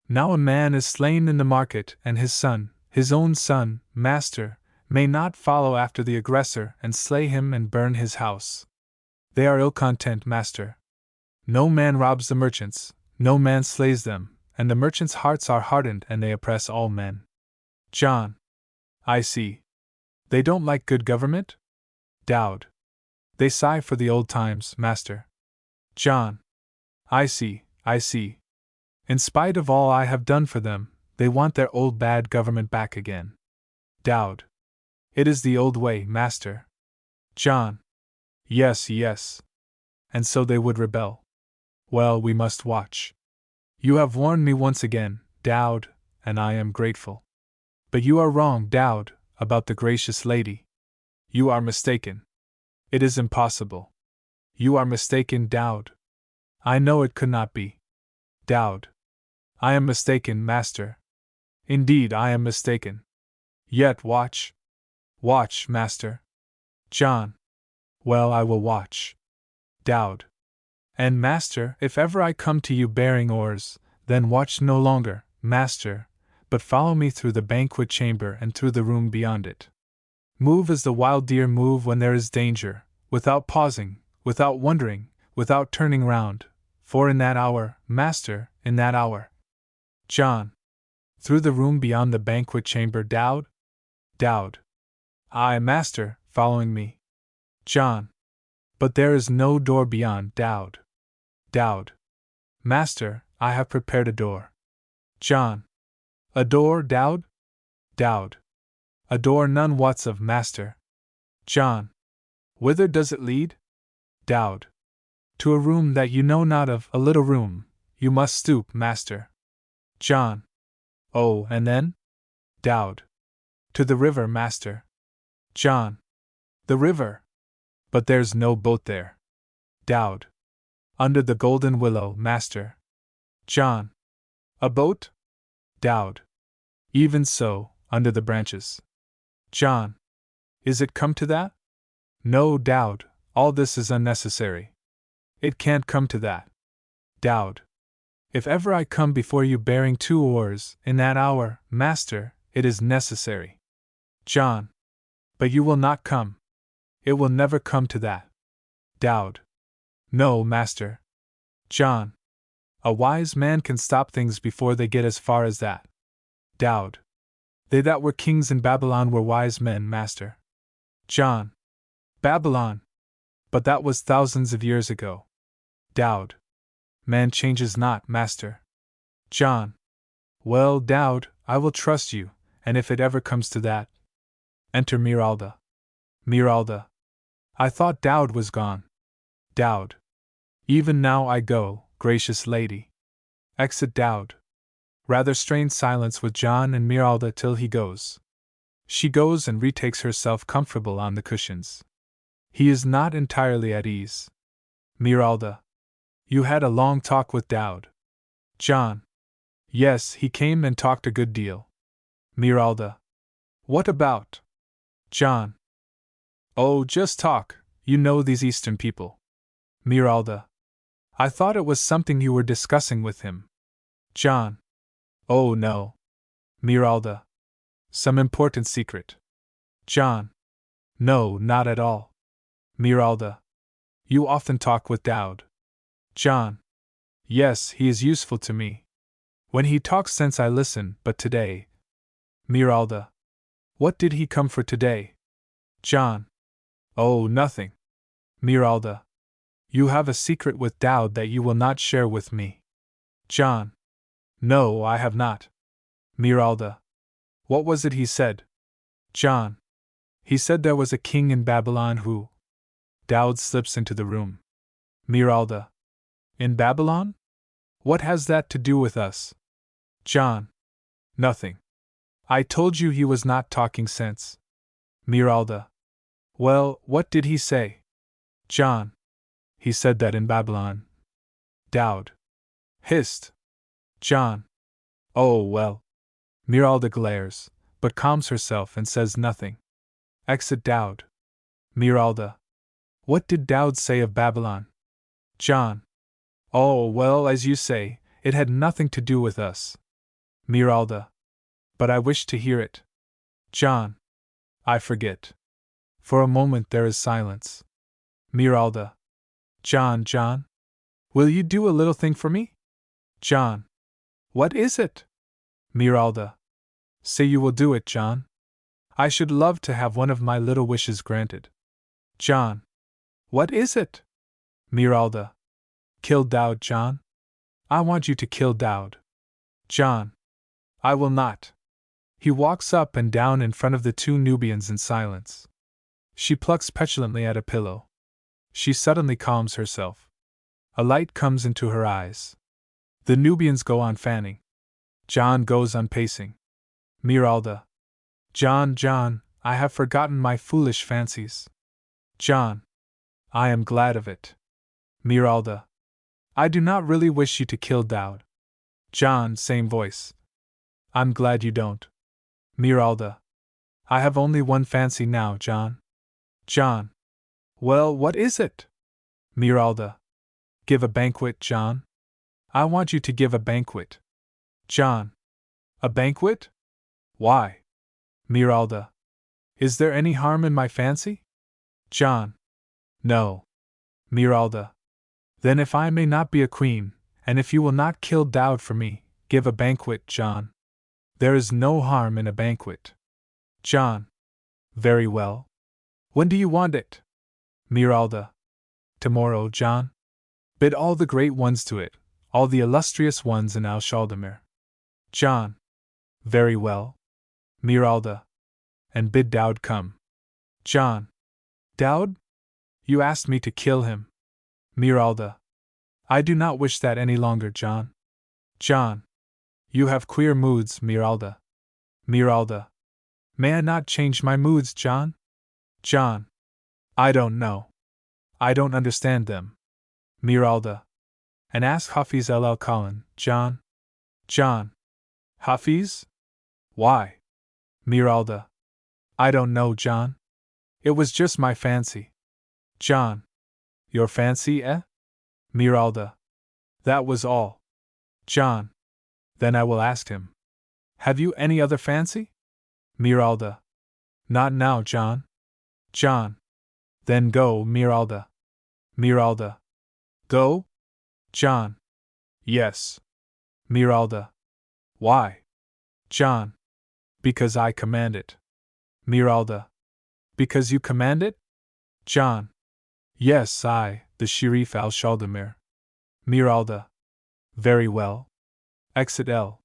Now a man is slain in the market, and his son, his own son, master, may not follow after the aggressor and slay him and burn his house. They are ill content, master. No man robs the merchants, no man slays them, and the merchants' hearts are hardened and they oppress all men. John. I see. They don't like good government? Dowd. They sigh for the old times, master. John. I see. In spite of all I have done for them, they want their old bad government back again. Dowd. It is the old way, master. John. Yes. And so they would rebel. Well, we must watch. You have warned me once again, Dowd, and I am grateful. But you are wrong, Dowd, about the gracious lady. You are mistaken. It is impossible. You are mistaken, Dowd. I know it could not be. Dowd. I am mistaken, master. Indeed, I am mistaken. Yet watch. Watch, master. John. Well, I will watch. Dowd. And master, if ever I come to you bearing oars, then watch no longer, master, but follow me through the banquet chamber and through the room beyond it. Move as the wild deer move when there is danger, without pausing, without wondering, without turning round, for in that hour, master, in that hour. John. Through the room beyond the banquet chamber, Dowd? Dowd. Aye, master, following me. John. But there is no door beyond, Dowd. Dowd. Master, I have prepared a door. John. A door, Dowd? Dowd. A door none wots of, master. John. Whither does it lead? Dowd. To a room that you know not of, a little room. You must stoop, master. John. Oh, and then? Dowd. To the river, master. John. The river? But there's no boat there. Dowd. Under the golden willow, master. John. A boat? Dowd. Even so, under the branches. John. Is it come to that? No, Dowd, all this is unnecessary. It can't come to that. Dowd. If ever I come before you bearing 2 oars, in that hour, master, it is necessary. John. But you will not come. It will never come to that. Dowd. No, master. John. A wise man can stop things before they get as far as that. Dowd. They that were kings in Babylon were wise men, master. John. Babylon. But that was thousands of years ago. Dowd. Man changes not, master. John. Well, Dowd, I will trust you, and if it ever comes to that. Enter Miralda. Miralda. I thought Dowd was gone. Dowd. Even now I go, gracious lady. Exit Dowd. Rather strained silence with John and Miralda till he goes. She goes and retakes herself comfortable on the cushions. He is not entirely at ease. Miralda. You had a long talk with Dowd. John. Yes, he came and talked a good deal. Miralda. What about? John. Oh, just talk. You know these Eastern people. Miralda. I thought it was something you were discussing with him. John. Oh no. Miralda. Some important secret. John. No, not at all. Miralda. You often talk with Dowd. John. Yes, he is useful to me. When he talks sense I listen, but today. Miralda. What did he come for today? John. Oh, nothing. Miralda. You have a secret with Dowd that you will not share with me. John. No, I have not. Miralda. What was it he said? John. He said there was a king in Babylon who. Dowd slips into the room. Miralda. In Babylon? What has that to do with us? John. Nothing. I told you he was not talking sense. Miralda. Well, what did he say? John. He said that in Babylon. Dowd. Hissed. John. Oh, well. Miralda glares, but calms herself and says nothing. Exit Dowd. Miralda. What did Dowd say of Babylon? John. Oh, well, as you say, it had nothing to do with us. Miralda. But I wish to hear it. John. I forget. For a moment there is silence. Miralda. John. Will you do a little thing for me? John. What is it? Miralda. Say you will do it, John. I should love to have one of my little wishes granted. John. What is it? Miralda. Kill Dowd, John. I want you to kill Dowd. John. I will not. He walks up and down in front of the two Nubians in silence. She plucks petulantly at a pillow. She suddenly calms herself. A light comes into her eyes. The Nubians go on fanning. John goes on pacing. Miralda. John, I have forgotten my foolish fancies. John. I am glad of it. Miralda. I do not really wish you to kill Dowd. John, same voice. I'm glad you don't. Miralda. I have only one fancy now, John. John. Well, what is it? Miralda. Give a banquet, John. I want you to give a banquet. John. A banquet? Why? Miralda. Is there any harm in my fancy? John. No. Miralda. Then if I may not be a queen, and if you will not kill Dowd for me, give a banquet, John. There is no harm in a banquet. John. Very well. When do you want it? Miralda. Tomorrow, John. Bid all the great ones to it, all the illustrious ones in Al-Shaldamir. John. Very well. Miralda. And bid Dowd come. John. Dowd? You asked me to kill him. Miralda. I do not wish that any longer, John. John. You have queer moods, Miralda. Miralda. May I not change my moods, John? John. I don't know. I don't understand them. Miralda. And ask Hafiz el-Alqalan, John. John. Hafiz? Why? Miralda. I don't know, John. It was just my fancy. John. Your fancy, eh? Miralda. That was all. John. Then I will ask him. Have you any other fancy? Miralda. Not now, John. John. Then go, Miralda. Miralda. Go? John. Yes. Miralda. Why? John. Because I command it. Miralda. Because you command it? John. Yes, I, the Sheriff al-Shaldamir. Miralda. Very well. Exit L.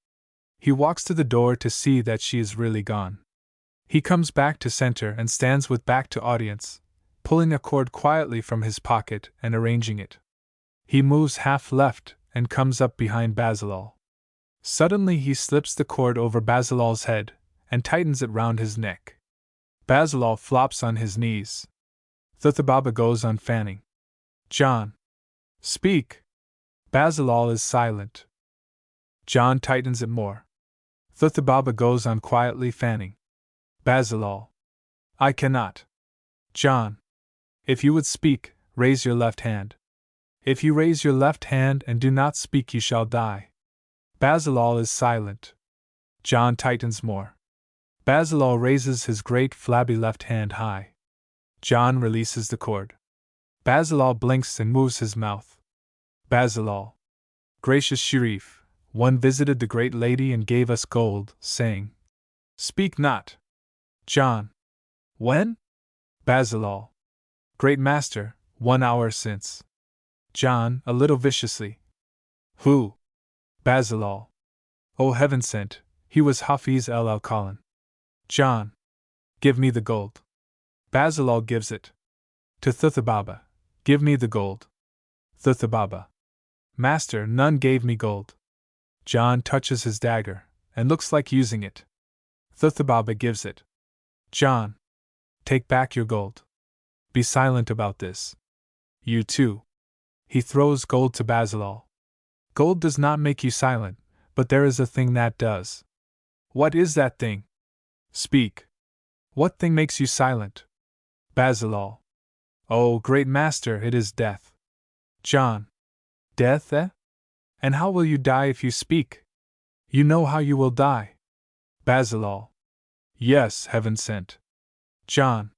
He walks to the door to see that she is really gone. He comes back to center and stands with back to audience, pulling a cord quietly from his pocket and arranging it. He moves half left and comes up behind Basilal. Suddenly he slips the cord over Basilal's head and tightens it round his neck. Basilal flops on his knees. Thuthababa goes on fanning. John. Speak. Basilal is silent. John tightens it more. Thuthababa goes on quietly fanning. Basilal. I cannot. John. If you would speak, raise your left hand. If you raise your left hand and do not speak, you shall die. Basilal is silent. John tightens more. Basilal raises his great flabby left hand high. John releases the cord. Basilal blinks and moves his mouth. Basilal. Gracious Sharif, one visited the great lady and gave us gold, saying, Speak not. John. When? Basilal. Great master, 1 hour since. John, a little viciously. Who? Basilal. O heaven sent, he was Hafiz al-Alqalan. John. Give me the gold. Basilal gives it. To Thuthababa. Give me the gold. Thuthababa. Master, none gave me gold. John touches his dagger, and looks like using it. Thuthababa gives it. John. Take back your gold. Be silent about this. You too. He throws gold to Basilal. Gold does not make you silent, but there is a thing that does. What is that thing? Speak. What thing makes you silent? Basilal. Oh, great master, it is death. John. Death, eh? And how will you die if you speak? You know how you will die. Basilal. Yes, heaven sent. John.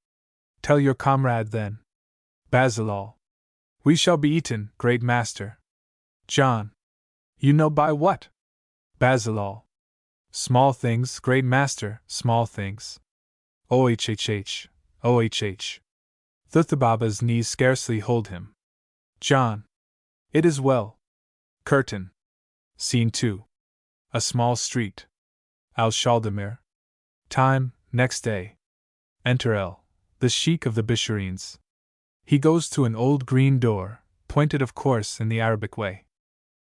Tell your comrade then. Basilal. We shall be eaten, great master. John. You know by what? Basilal. Small things, great master, small things. OHHH, OHH. Thuthababa's knees scarcely hold him. John. It is well. Curtain. Scene 2. A small street. Al-Shaldamir. Time, next day. Enter El, the sheik of the Bisharines. He goes to an old green door, pointed of course in the Arabic way.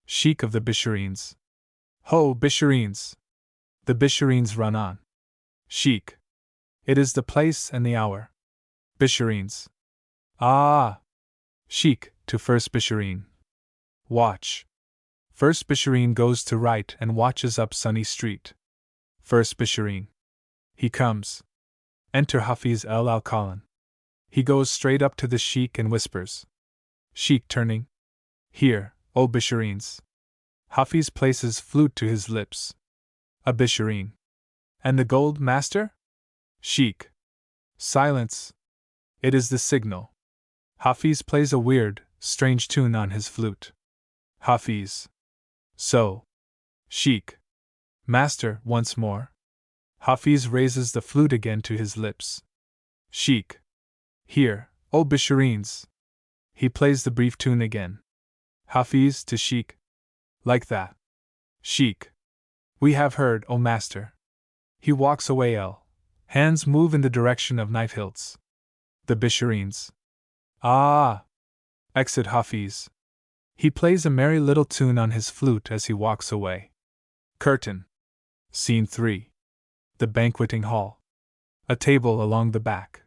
Sheik of the Bisharines. Ho, Bisharines! The Bisharines run on. Sheik. It is the place and the hour. Bisharines. Ah! Sheik, to first Bishareen. Watch. First Bishareen goes to right and watches up Sunny Street. First Bishareen. He comes. Enter Hafiz al-Alqalan. He goes straight up to the sheik and whispers. Sheik turning. Here, O Bisharines. Hafiz places flute to his lips. A Bishareen. And the gold, master? Sheik. Silence. It is the signal. Hafiz plays a weird, strange tune on his flute. Hafiz. So. Sheik. Master, once more. Hafiz raises the flute again to his lips. Sheik. Here, O Bisharines. He plays the brief tune again. Hafiz to Sheik. Like that. Sheik. We have heard, O master. He walks away. Hands move in the direction of knife hilts. The Bisharines. Ah! Exit Hafiz. He plays a merry little tune on his flute as he walks away. Curtain. Scene 3. The banqueting hall. A table along the back.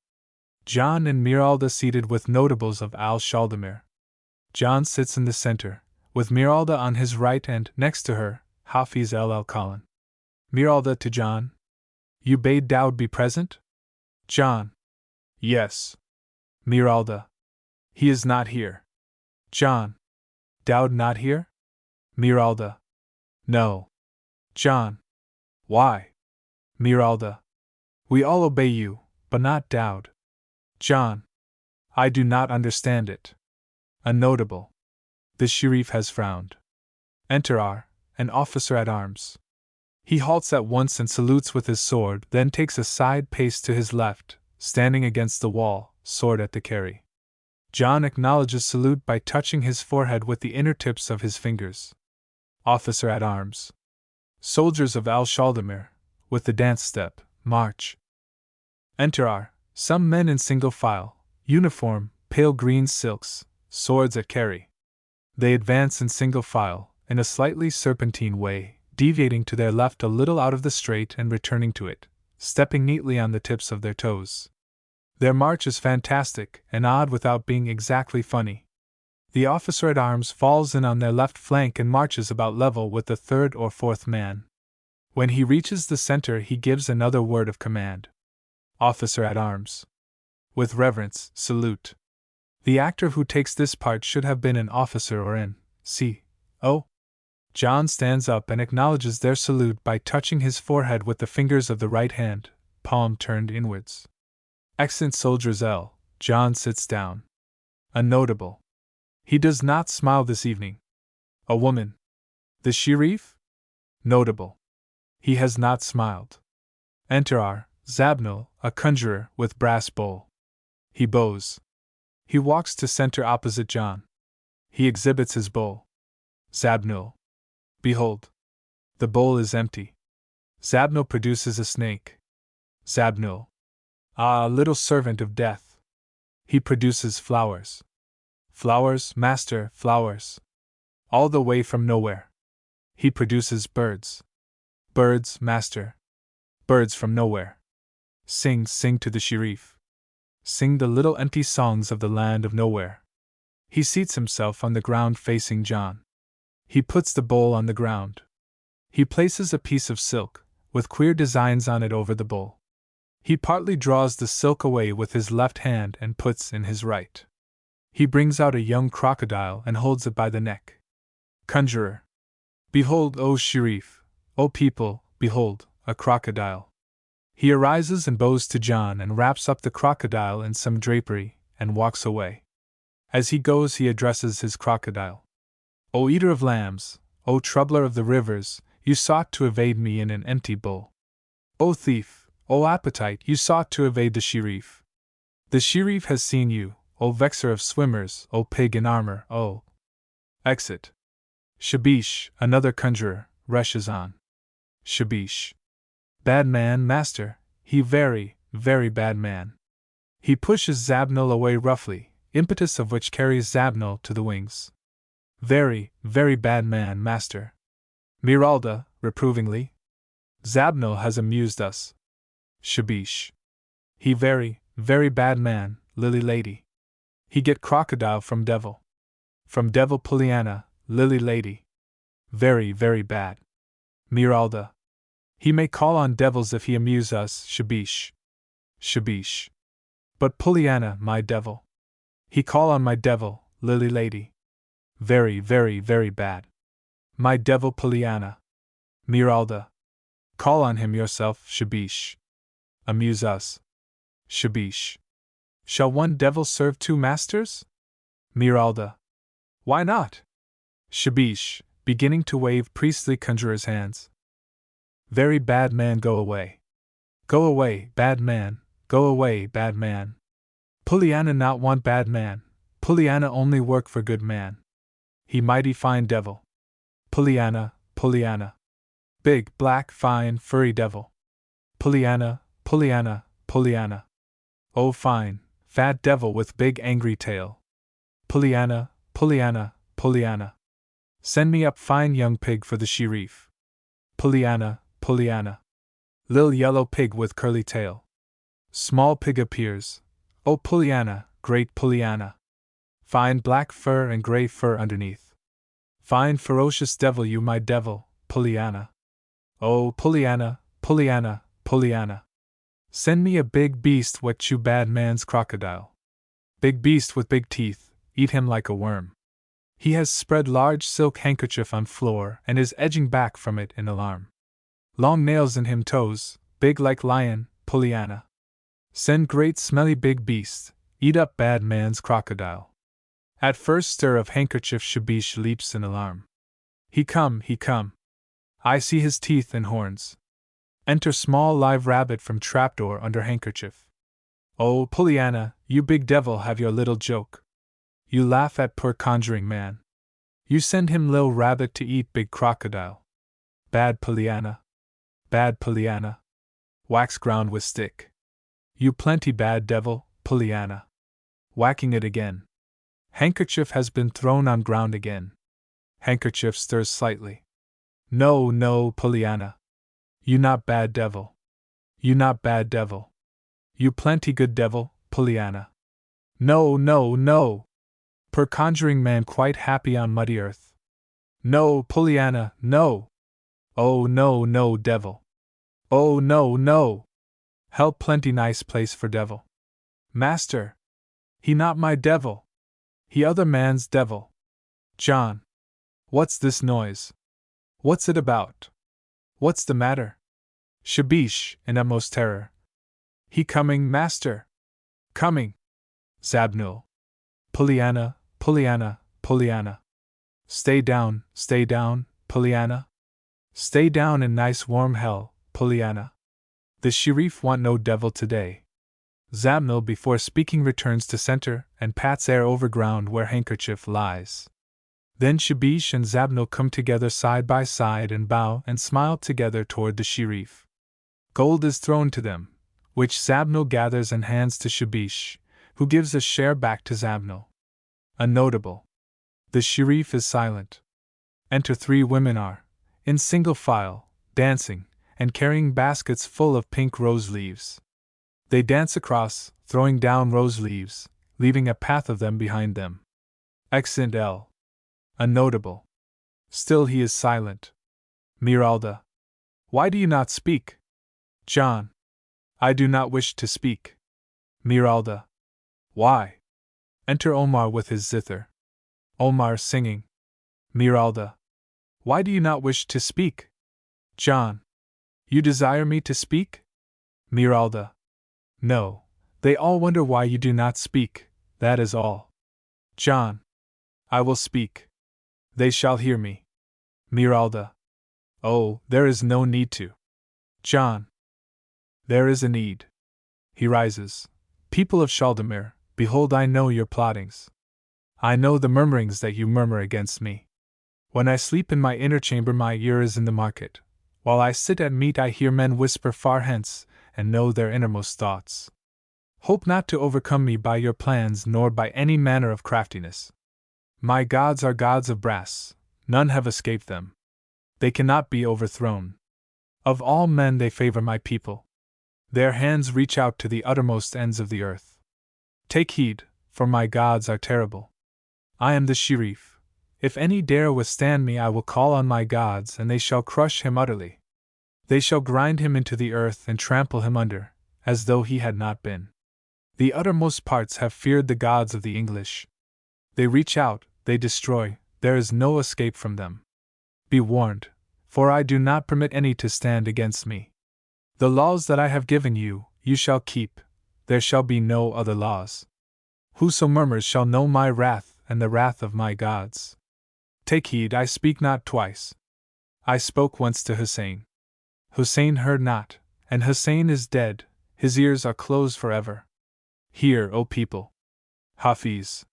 John and Miralda seated with notables of Al-Shaldamir. John sits in the center, with Miralda on his right and, next to her, Hafiz al-Alqalan. Miralda to John. You bade Daoud be present? John. Yes. Miralda. He is not here. John. Daoud not here? Miralda. No. John. Why? Miralda. We all obey you, but not Daoud. John. I do not understand it. A notable. The Sharif has frowned. Enter R, an officer at arms. He halts at once and salutes with his sword, then takes a side pace to his left, standing against the wall, sword at the carry. John acknowledges salute by touching his forehead with the inner tips of his fingers. Officer at arms. Soldiers of Al-Shaldamir, with the dance step, march. Enter R, some men in single file, uniform, pale green silks, swords at carry. They advance in single file, in a slightly serpentine way, deviating to their left a little out of the straight and returning to it, stepping neatly on the tips of their toes. Their march is fantastic and odd without being exactly funny. The officer at arms falls in on their left flank and marches about level with the third or fourth man. When he reaches the center, he gives another word of command. Officer at arms. With reverence, salute. The actor who takes this part should have been an officer or an C.O. John stands up and acknowledges their salute by touching his forehead with the fingers of the right hand, palm turned inwards. Excellent soldiers L. John sits down. A notable. He does not smile this evening. A woman. The Sheriff? Notable. He has not smiled. Enter our Zabnel, a conjurer with brass bowl. He bows. He walks to center opposite John. He exhibits his bowl. Zabnel. Behold. The bowl is empty. Zabnel produces a snake. Zabnel. Ah, little servant of death. He produces flowers. Flowers, master, flowers. All the way from nowhere. He produces birds. Birds, master. Birds from nowhere. Sing, sing to the Sheriff. Sing the little empty songs of the land of nowhere. He seats himself on the ground facing John. He puts the bowl on the ground. He places a piece of silk, with queer designs on it over the bowl. He partly draws the silk away with his left hand and puts in his right. He brings out a young crocodile and holds it by the neck. Conjurer. Behold, O Sheriff, O people, behold, a crocodile. He arises and bows to John and wraps up the crocodile in some drapery, and walks away. As he goes, he addresses his crocodile. O eater of lambs, O troubler of the rivers, you sought to evade me in an empty bowl. O thief, O appetite, you sought to evade the Sheriff. The Sheriff has seen you, O vexer of swimmers, O pig in armor, O. Exit. Shabish, another conjurer, rushes on. Shabish. Bad man, master, he very, very bad man. He pushes Zabnel away roughly, impetus of which carries Zabnel to the wings. Very, very bad man, master. Miralda, reprovingly. Zabnel has amused us. Shabish. He very, very bad man, lily lady. He get crocodile from devil. From devil Pollyanna, lily lady. Very, very bad. Miralda. He may call on devils if he amuse us, Shabish. Shabish. But Pollyanna, my devil. He call on my devil, lily lady. Very, very, very bad. My devil Pollyanna. Miralda. Call on him yourself, Shabish. Amuse us. Shabish. Shall one devil serve two masters? Miralda. Why not? Shabish, beginning to wave priestly conjurer's hands. Very bad man, go away. Go away, bad man, go away, bad man. Pollyanna not want bad man, Pollyanna only work for good man. He mighty fine devil. Pollyanna, Pollyanna. Big, black, fine, furry devil. Pollyanna, Pollyanna, Pollyanna. Oh fine, fat devil with big angry tail. Pollyanna, Pollyanna, Pollyanna. Send me up fine young pig for the Sheriff. Pollyanna, Pollyanna. Lil yellow pig with curly tail. Small pig appears. Oh Pollyanna, great Pollyanna. Fine black fur and gray fur underneath. Fine ferocious devil, you my devil, Pollyanna. Oh Pollyanna, Pollyanna, Pollyanna. Send me a big beast what chew bad man's crocodile. Big beast with big teeth, eat him like a worm. He has spread large silk handkerchief on floor and is edging back from it in alarm. Long nails in him toes, big like lion, Pollyanna. Send great smelly big beast, eat up bad man's crocodile. At first stir of handkerchief Shabish leaps in alarm. He come, he come. I see his teeth and horns. Enter small live rabbit from trapdoor under handkerchief. Oh Pollyanna, you big devil have your little joke. You laugh at poor conjuring man. You send him lil rabbit to eat big crocodile. Bad Pollyanna. Bad Pollyanna. Wax ground with stick. You plenty bad devil, Pollyanna. Whacking it again. Handkerchief has been thrown on ground again. Handkerchief stirs slightly. No, no, Pollyanna. You not bad devil. You not bad devil. You plenty good devil, Pollyanna. No, no, no. Per conjuring man quite happy on muddy earth. No, Pollyanna, no. Oh no, no devil. Oh no, no. Hell plenty nice place for devil. Master. He not my devil. He other man's devil. John. What's this noise? What's it about? What's the matter? Shabish, in utmost terror. He coming, master. Coming. Zabnul. Pollyanna, Pollyanna, Pollyanna. Stay down, Pollyanna. Stay down in nice warm hell, Pollyanna. The Sheriff want no devil today. Zabnul before speaking returns to center and pats air over ground where handkerchief lies. Then Shabish and Zabnul come together side by side and bow and smile together toward the Sheriff. Gold is thrown to them, which Zabnul gathers and hands to Shabish, who gives a share back to Zabnul. A notable. The Sheriff is silent. Enter 3 women are, in single file, dancing, and carrying baskets full of pink rose leaves. They dance across, throwing down rose leaves, leaving a path of them behind them. Accent L. A notable. Still he is silent. Miralda. Why do you not speak? John. I do not wish to speak. Miralda. Why? Enter Omar with his zither. Omar singing. Miralda. Why do you not wish to speak? John. You desire me to speak? Miralda. No, they all wonder why you do not speak, that is all. John. I will speak. They shall hear me. Miralda. Oh, there is no need to. John. There is a need. He rises. People of Chaldemir, behold, I know your plottings. I know the murmurings that you murmur against me. When I sleep in my inner chamber, my ear is in the market. While I sit at meat, I hear men whisper far hence, and know their innermost thoughts. Hope not to overcome me by your plans, nor by any manner of craftiness. My gods are gods of brass, none have escaped them. They cannot be overthrown. Of all men they favor my people. Their hands reach out to the uttermost ends of the earth. Take heed, for my gods are terrible. I am the Sheriff. If any dare withstand me, I will call on my gods, and they shall crush him utterly. They shall grind him into the earth and trample him under, as though he had not been. The uttermost parts have feared the gods of the English. They reach out, they destroy, there is no escape from them. Be warned, for I do not permit any to stand against me. The laws that I have given you, you shall keep, there shall be no other laws. Whoso murmurs shall know my wrath and the wrath of my gods. Take heed, I speak not twice. I spoke once to Hussein. Hussein heard not, and Hussein is dead, his ears are closed forever. Hear, O people. Hafiz.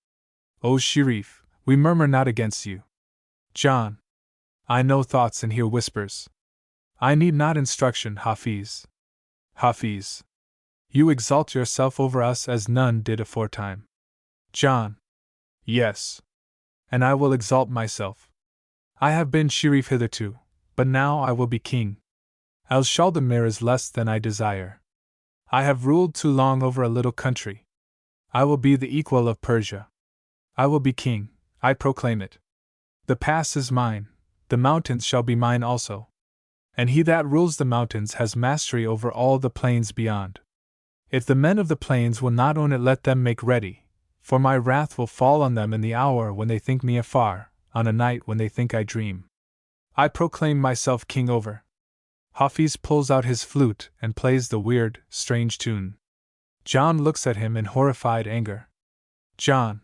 O Sheriff, we murmur not against you. John. I know thoughts and hear whispers. I need not instruction, Hafiz. Hafiz. You exalt yourself over us as none did aforetime. John. Yes. And I will exalt myself. I have been Sheriff hitherto, but now I will be king. Chaldemir is less than I desire. I have ruled too long over a little country. I will be the equal of Persia. I will be king, I proclaim it. The pass is mine, the mountains shall be mine also. And he that rules the mountains has mastery over all the plains beyond. If the men of the plains will not own it, let them make ready, for my wrath will fall on them in the hour when they think me afar, on a night when they think I dream. I proclaim myself king over. Hafiz pulls out his flute and plays the weird, strange tune. John looks at him in horrified anger. John.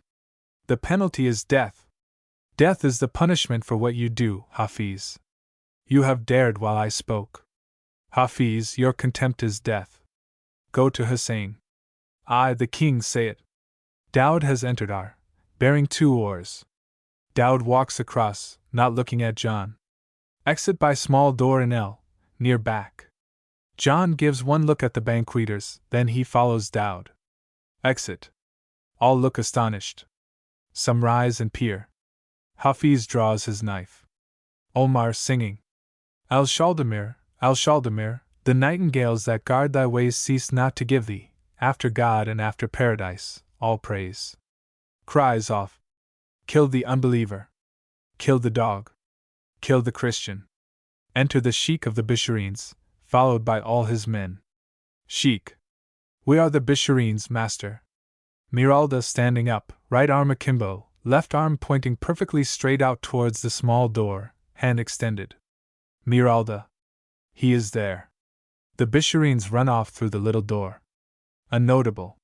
The penalty is death. Death is the punishment for what you do, Hafiz. You have dared while I spoke. Hafiz, your contempt is death. Go to Hussein. I, the king, say it. Daud has entered our, bearing 2 oars. Daud walks across, not looking at John. Exit by small door in L, near back. John gives one look at the banqueters, then he follows Daud. Exit. All look astonished. Some rise and peer. Hafiz draws his knife. Omar singing. Chaldemir, Chaldemir, the nightingales that guard thy ways cease not to give thee, after God and after paradise, all praise. Cries off. Kill the unbeliever. Kill the dog. Kill the Christian. Enter the Sheik of the Bisharines, followed by all his men. Sheik. We are the Bisharines, master. Miralda standing up, right arm akimbo, left arm pointing perfectly straight out towards the small door, hand extended. Miralda. He is there. The Bisharines run off through the little door. A notable.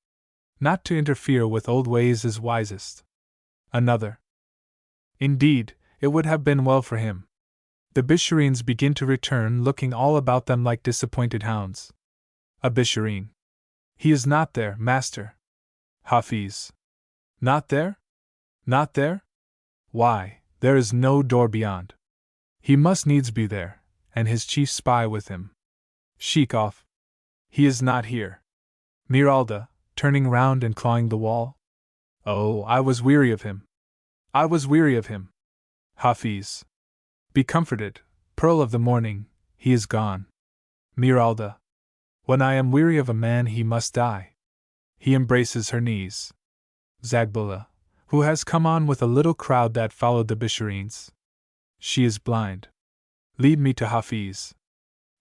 Not to interfere with old ways is wisest. Another. Indeed, it would have been well for him. The Bisharines begin to return, looking all about them like disappointed hounds. A Bisharine. He is not there, master. Hafiz. Not there? Not there? Why, there is no door beyond. He must needs be there, and his chief spy with him. Sheik off. He is not here. Miralda, turning round and clawing the wall. Oh, I was weary of him. I was weary of him. Hafiz. Be comforted, pearl of the morning, he is gone. Miralda. When I am weary of a man he must die. He embraces her knees. Zagbula, who has come on with a little crowd that followed the Bisharines. She is blind. Lead me to Hafiz.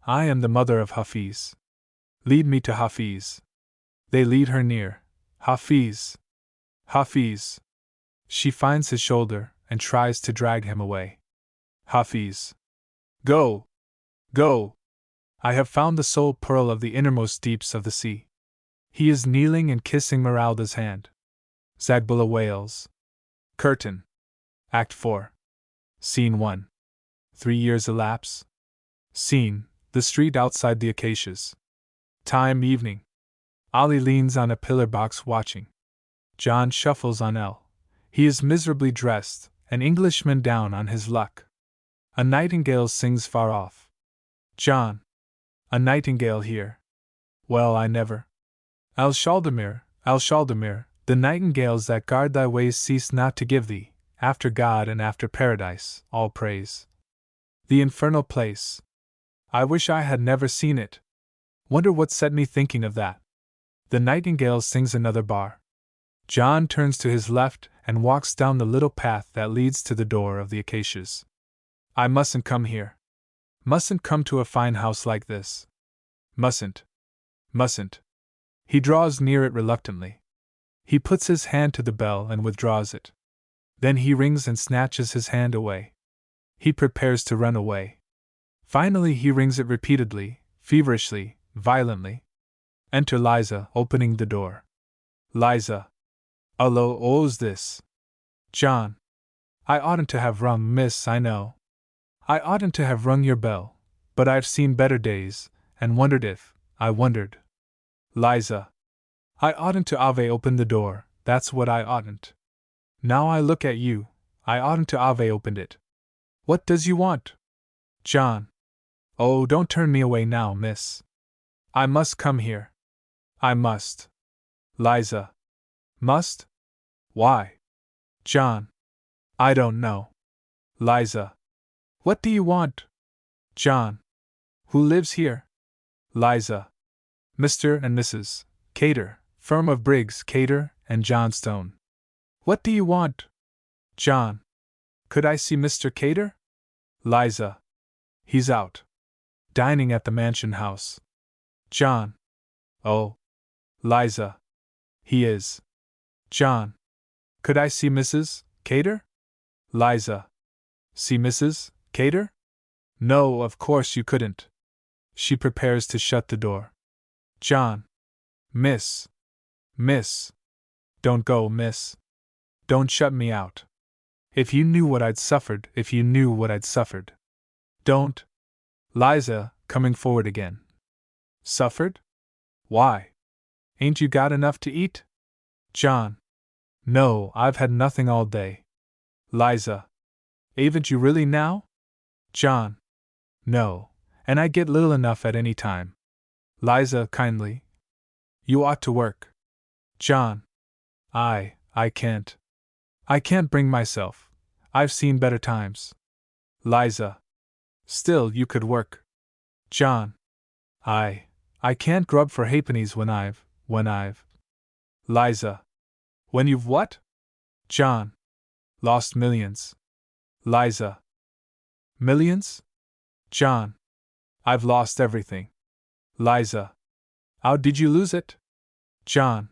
I am the mother of Hafiz. Lead me to Hafiz. They lead her near. Hafiz. Hafiz. She finds his shoulder and tries to drag him away. Hafiz. Go! Go! I have found the sole pearl of the innermost deeps of the sea. He is kneeling and kissing Miralda's hand. Zagbula wails. Curtain. Act 4. Scene 1. 3 years elapse. Scene, the street outside the acacias. Time evening. Ali leans on a pillar box watching. John shuffles on L. He is miserably dressed, an Englishman down on his luck. A nightingale sings far off. John. A nightingale here. Well, I never. Al-Shaldamir, the nightingales that guard thy ways cease not to give thee, after God and after paradise, all praise. The infernal place. I wish I had never seen it. Wonder what set me thinking of that. The nightingale sings another bar. John turns to his left and walks down the little path that leads to the door of the acacias. I mustn't come here. Mustn't come to a fine house like this. Mustn't. Mustn't. He draws near it reluctantly. He puts his hand to the bell and withdraws it. Then he rings and snatches his hand away. He prepares to run away. Finally he rings it repeatedly, feverishly, violently. Enter Liza, opening the door. Liza. Allo, oh's this? John. I oughtn't to have rung, miss, I know. I oughtn't to have rung your bell, but I've seen better days, and wondered if, I wondered. Liza. I oughtn't to have opened the door, that's what I oughtn't. Now I look at you, I oughtn't to have opened it. What does you want? John. Oh, don't turn me away now, miss. I must come here. I must. Liza. Must? Why? John. I don't know. Liza. What do you want? John. Who lives here? Liza. Mr. and Mrs. Cater, firm of Briggs, Cater, and Johnstone. What do you want? John. Could I see Mr. Cater? Liza. He's out. Dining at the mansion house. John. Oh. Liza. He is. John. Could I see Mrs. Cater? Liza. See Mrs. Cater? No, of course you couldn't. She prepares to shut the door. John. Miss. Miss. Don't go, miss. Don't shut me out. If you knew what I'd suffered, if you knew what I'd suffered. Don't. Liza, coming forward again. Suffered? Why? Ain't you got enough to eat? John. No, I've had nothing all day. Liza. Aven't you really now? John. No, and I get little enough at any time. Liza, kindly. You ought to work. John. I can't. I can't bring myself. I've seen better times. Liza. Still, you could work. John. I can't grub for halfpennies when I've. Liza. When you've what? John. Lost millions. Liza. Millions? John. I've lost everything. Liza. How did you lose it? John.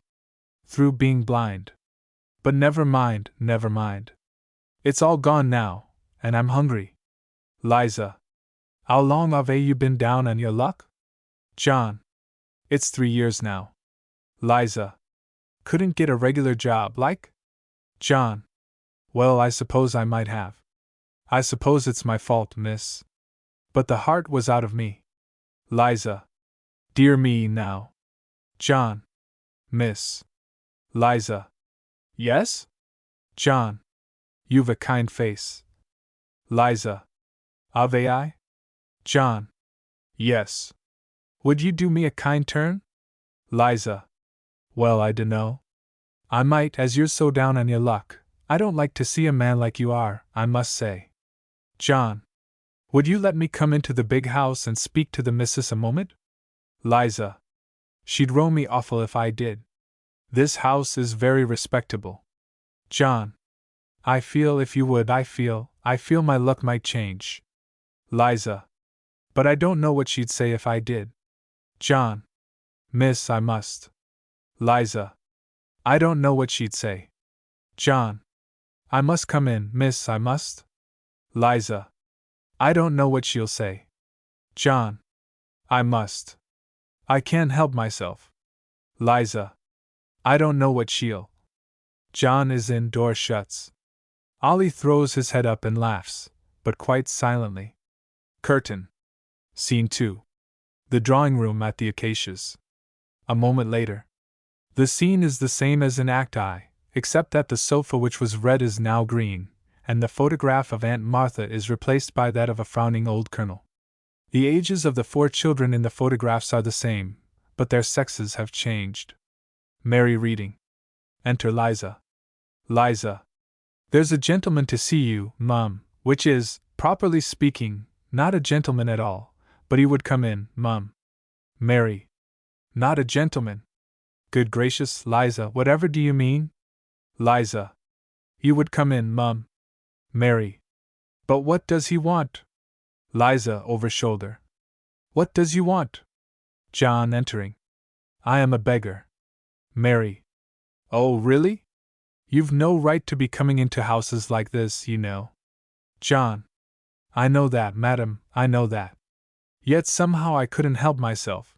Through being blind. But never mind, never mind. It's all gone now, and I'm hungry. Liza. How long have you been down on your luck? John. It's 3 years now. Liza. Couldn't get a regular job, like? John. Well, I suppose I might have. I suppose it's my fault, miss. But the heart was out of me. Liza. Dear me, now. John. Miss. Liza. Yes? John. You've a kind face. Liza. Have I? John. Yes. Would you do me a kind turn? Liza. Well, I dunno. I might, as you're so down on your luck. I don't like to see a man like you are, I must say. John. Would you let me come into the big house and speak to the missus a moment? Liza. She'd row me awful if I did. This house is very respectable. John. I feel if you would, I feel my luck might change. Liza. But I don't know what she'd say if I did. John. Miss, I must. Liza. I don't know what she'd say. John. I must come in, miss, I must. Liza. I don't know what she'll say. John. I must. I can't help myself. Liza. I don't know what she'll. John is in, door shuts. Ollie throws his head up and laughs, but quite silently. Curtain. Scene 2. The drawing room at the Acacias. A moment later. The scene is the same as in Act I, except that the sofa which was red is now green, and the photograph of Aunt Martha is replaced by that of a frowning old colonel. The ages of the 4 children in the photographs are the same, but their sexes have changed. Mary reading. Enter Liza. Liza. There's a gentleman to see you, Mum, which is, properly speaking, not a gentleman at all, but he would come in, Mum. Mary. Not a gentleman. Good gracious, Liza, whatever do you mean? Liza. You would come in, Mum. Mary. But what does he want? Liza over shoulder. What does he want? John entering. I am a beggar. Mary. Oh, really? You've no right to be coming into houses like this, you know. John. I know that, madam, I know that. Yet somehow I couldn't help myself.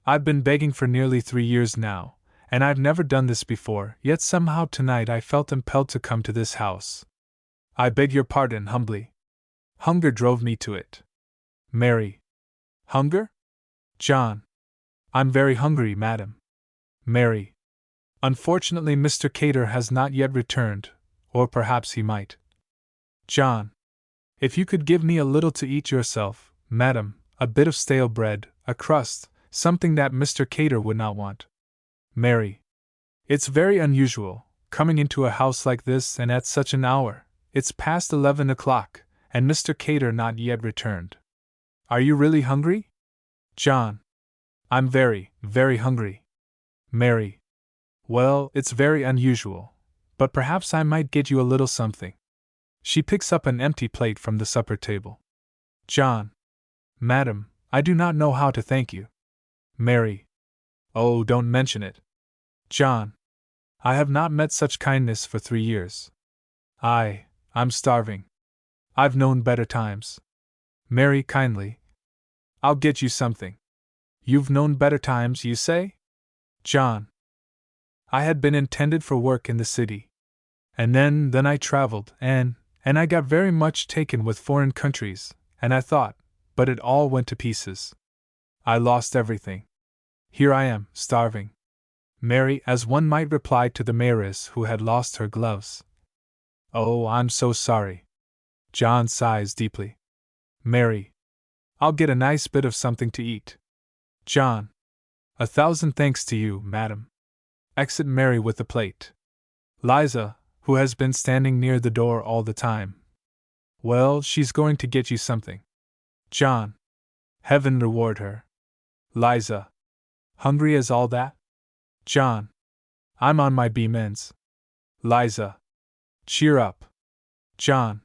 I've been begging for nearly 3 years now, and I've never done this before, yet somehow tonight I felt impelled to come to this house. I beg your pardon humbly. Hunger drove me to it. Mary. Hunger? John. I'm very hungry, madam. Mary. Unfortunately, Mr. Cater has not yet returned, or perhaps he might. John. If you could give me a little to eat yourself, madam, a bit of stale bread, a crust, something that Mr. Cater would not want. Mary. It's very unusual, coming into a house like this and at such an hour. It's past 11 o'clock, and Mr. Cater not yet returned. Are you really hungry? John. I'm very, very hungry. Mary. Well, it's very unusual, but perhaps I might get you a little something. She picks up an empty plate from the supper table. John. Madam, I do not know how to thank you. Mary. Oh, don't mention it. John. I have not met such kindness for 3 years. I'm starving. I've known better times. Mary kindly. I'll get you something. You've known better times, you say? John. I had been intended for work in the city. And then I traveled, and I got very much taken with foreign countries, and I thought, but it all went to pieces. I lost everything. Here I am, starving. Mary, as one might reply to the mayoress who had lost her gloves. Oh, I'm so sorry. John sighs deeply. Mary. I'll get a nice bit of something to eat. John. 1,000 thanks to you, madam. Exit Mary with the plate. Liza, who has been standing near the door all the time. Well, she's going to get you something. John. Heaven reward her. Liza. Hungry as all that? John. I'm on my beam ends. Liza. Cheer up. John.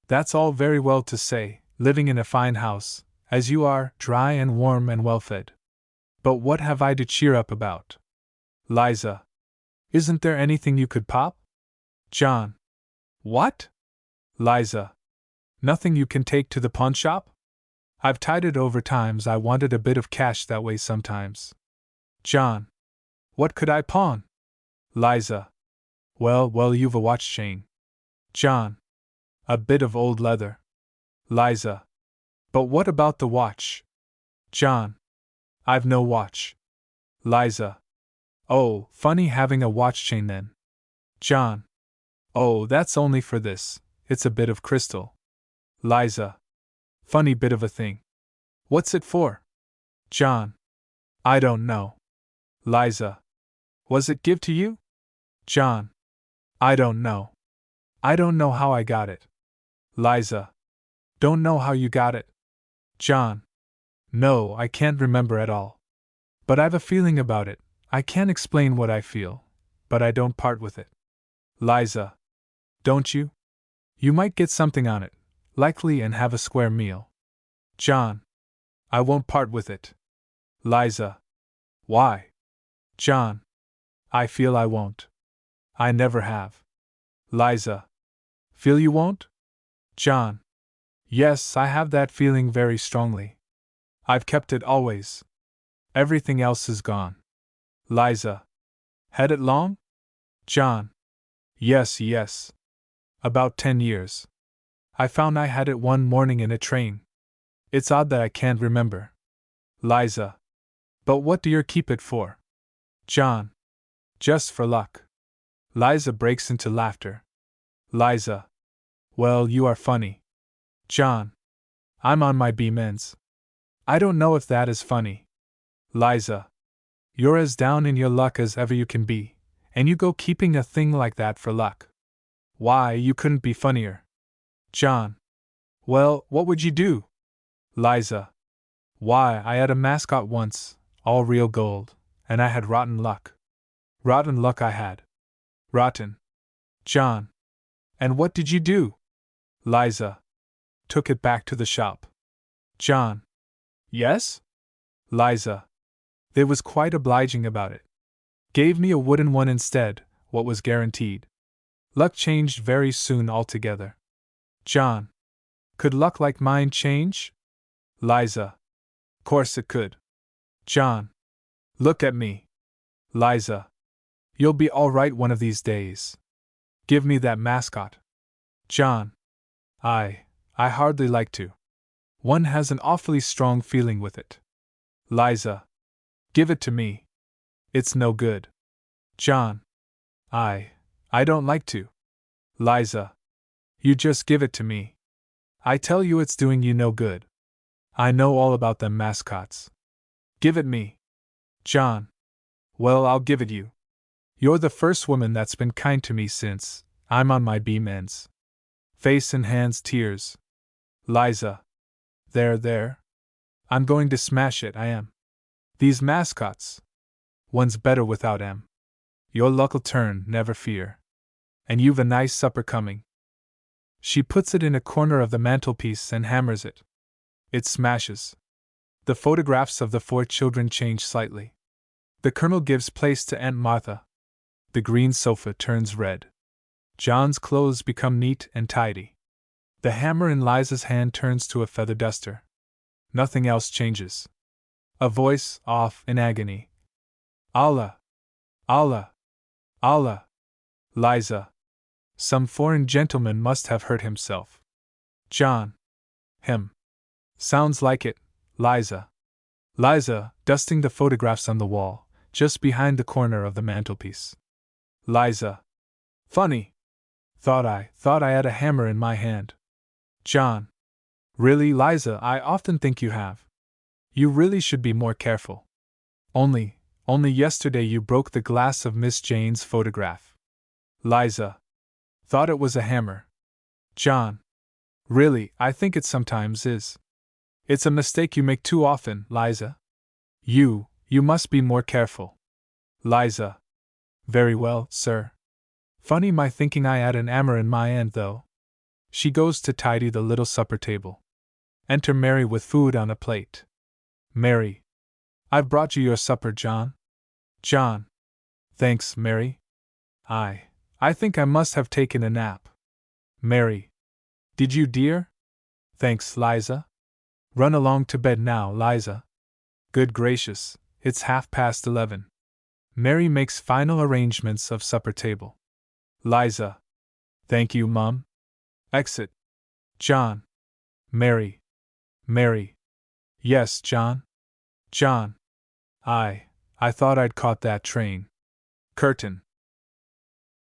That's all very well to say, living in a fine house, as you are, dry and warm and well fed. But what have I to cheer up about? Liza. Isn't there anything you could pop? John. What? Liza. Nothing you can take to the pawn shop? I've tied it over times. I wanted a bit of cash that way sometimes. John. What could I pawn? Liza. Well, you've a watch chain. John. A bit of old leather. Liza. But what about the watch? John. I've no watch. Liza. Oh, funny having a watch chain then. John. Oh, that's only for this. It's a bit of crystal. Liza. Funny bit of a thing. What's it for? John. I don't know. Liza. Was it give to you? John. I don't know. I don't know how I got it. Liza. Don't know how you got it? John. No, I can't remember at all. But I've a feeling about it. I can't explain what I feel, but I don't part with it. Liza. Don't you? You might get something on it, likely, and have a square meal. John. I won't part with it. Liza. Why? John. I feel I won't. I never have. Liza. Feel you won't? John. Yes, I have that feeling very strongly. I've kept it always. Everything else is gone. Liza. Had it long? John. Yes. About 10 years. I found I had it one morning in a train. It's odd that I can't remember. Liza. But what do you keep it for? John. Just for luck. Liza breaks into laughter. Liza. Well, you are funny. John. I'm on my beam ends. I don't know if that is funny. Liza. You're as down in your luck as ever you can be, and you go keeping a thing like that for luck. Why, you couldn't be funnier. John. Well, what would you do? Liza. Why, I had a mascot once, all real gold, and I had rotten luck. Rotten luck I had. Rotten. John. And what did you do? Liza. Took it back to the shop. John. Yes? Liza. They was quite obliging about it. Gave me a wooden one instead, what was guaranteed. Luck changed very soon altogether. John. Could luck like mine change? Liza. Course it could. John. Look at me. Liza. You'll be all right one of these days. Give me that mascot. John. I hardly like to. One has an awfully strong feeling with it. Liza. Give it to me. It's no good. John. I don't like to. Liza. You just give it to me. I tell you it's doing you no good. I know all about them mascots. Give it me. John. Well, I'll give it you. You're the first woman that's been kind to me since I'm on my beam ends. Face and hands tears. Liza. There. I'm going to smash it, I am. These mascots. One's better without 'em. Your luck'll turn, never fear. And you've a nice supper coming. She puts it in a corner of the mantelpiece and hammers it. It smashes. The photographs of the 4 children change slightly. The Colonel gives place to Aunt Martha. The green sofa turns red. John's clothes become neat and tidy. The hammer in Liza's hand turns to a feather duster. Nothing else changes. A voice, off in agony. Allah! Allah! Allah! Liza. Some foreign gentleman must have hurt himself. John. Him. Sounds like it, Liza. Liza, dusting the photographs on the wall, just behind the corner of the mantelpiece. Liza. Funny. Thought I had a hammer in my hand. John. Really, Liza, I often think you have. You really should be more careful. Only yesterday you broke the glass of Miss Jane's photograph. Liza. Thought it was a hammer. John. Really, I think it sometimes is. It's a mistake you make too often, Liza. You must be more careful. Liza. Very well, sir. Funny my thinking I had an hammer in my hand, though. She goes to tidy the little supper table. Enter Mary with food on a plate. Mary. I've brought you your supper, John. John. Thanks, Mary. I I think I must have taken a nap. Mary. Did you, dear? Thanks, Liza. Run along to bed now, Liza. Good gracious, it's 11:30. Mary makes final arrangements of supper table. Liza. Thank you, Mum. Exit. John. Mary. Mary. Yes, John? John. I thought I'd caught that train. Curtain.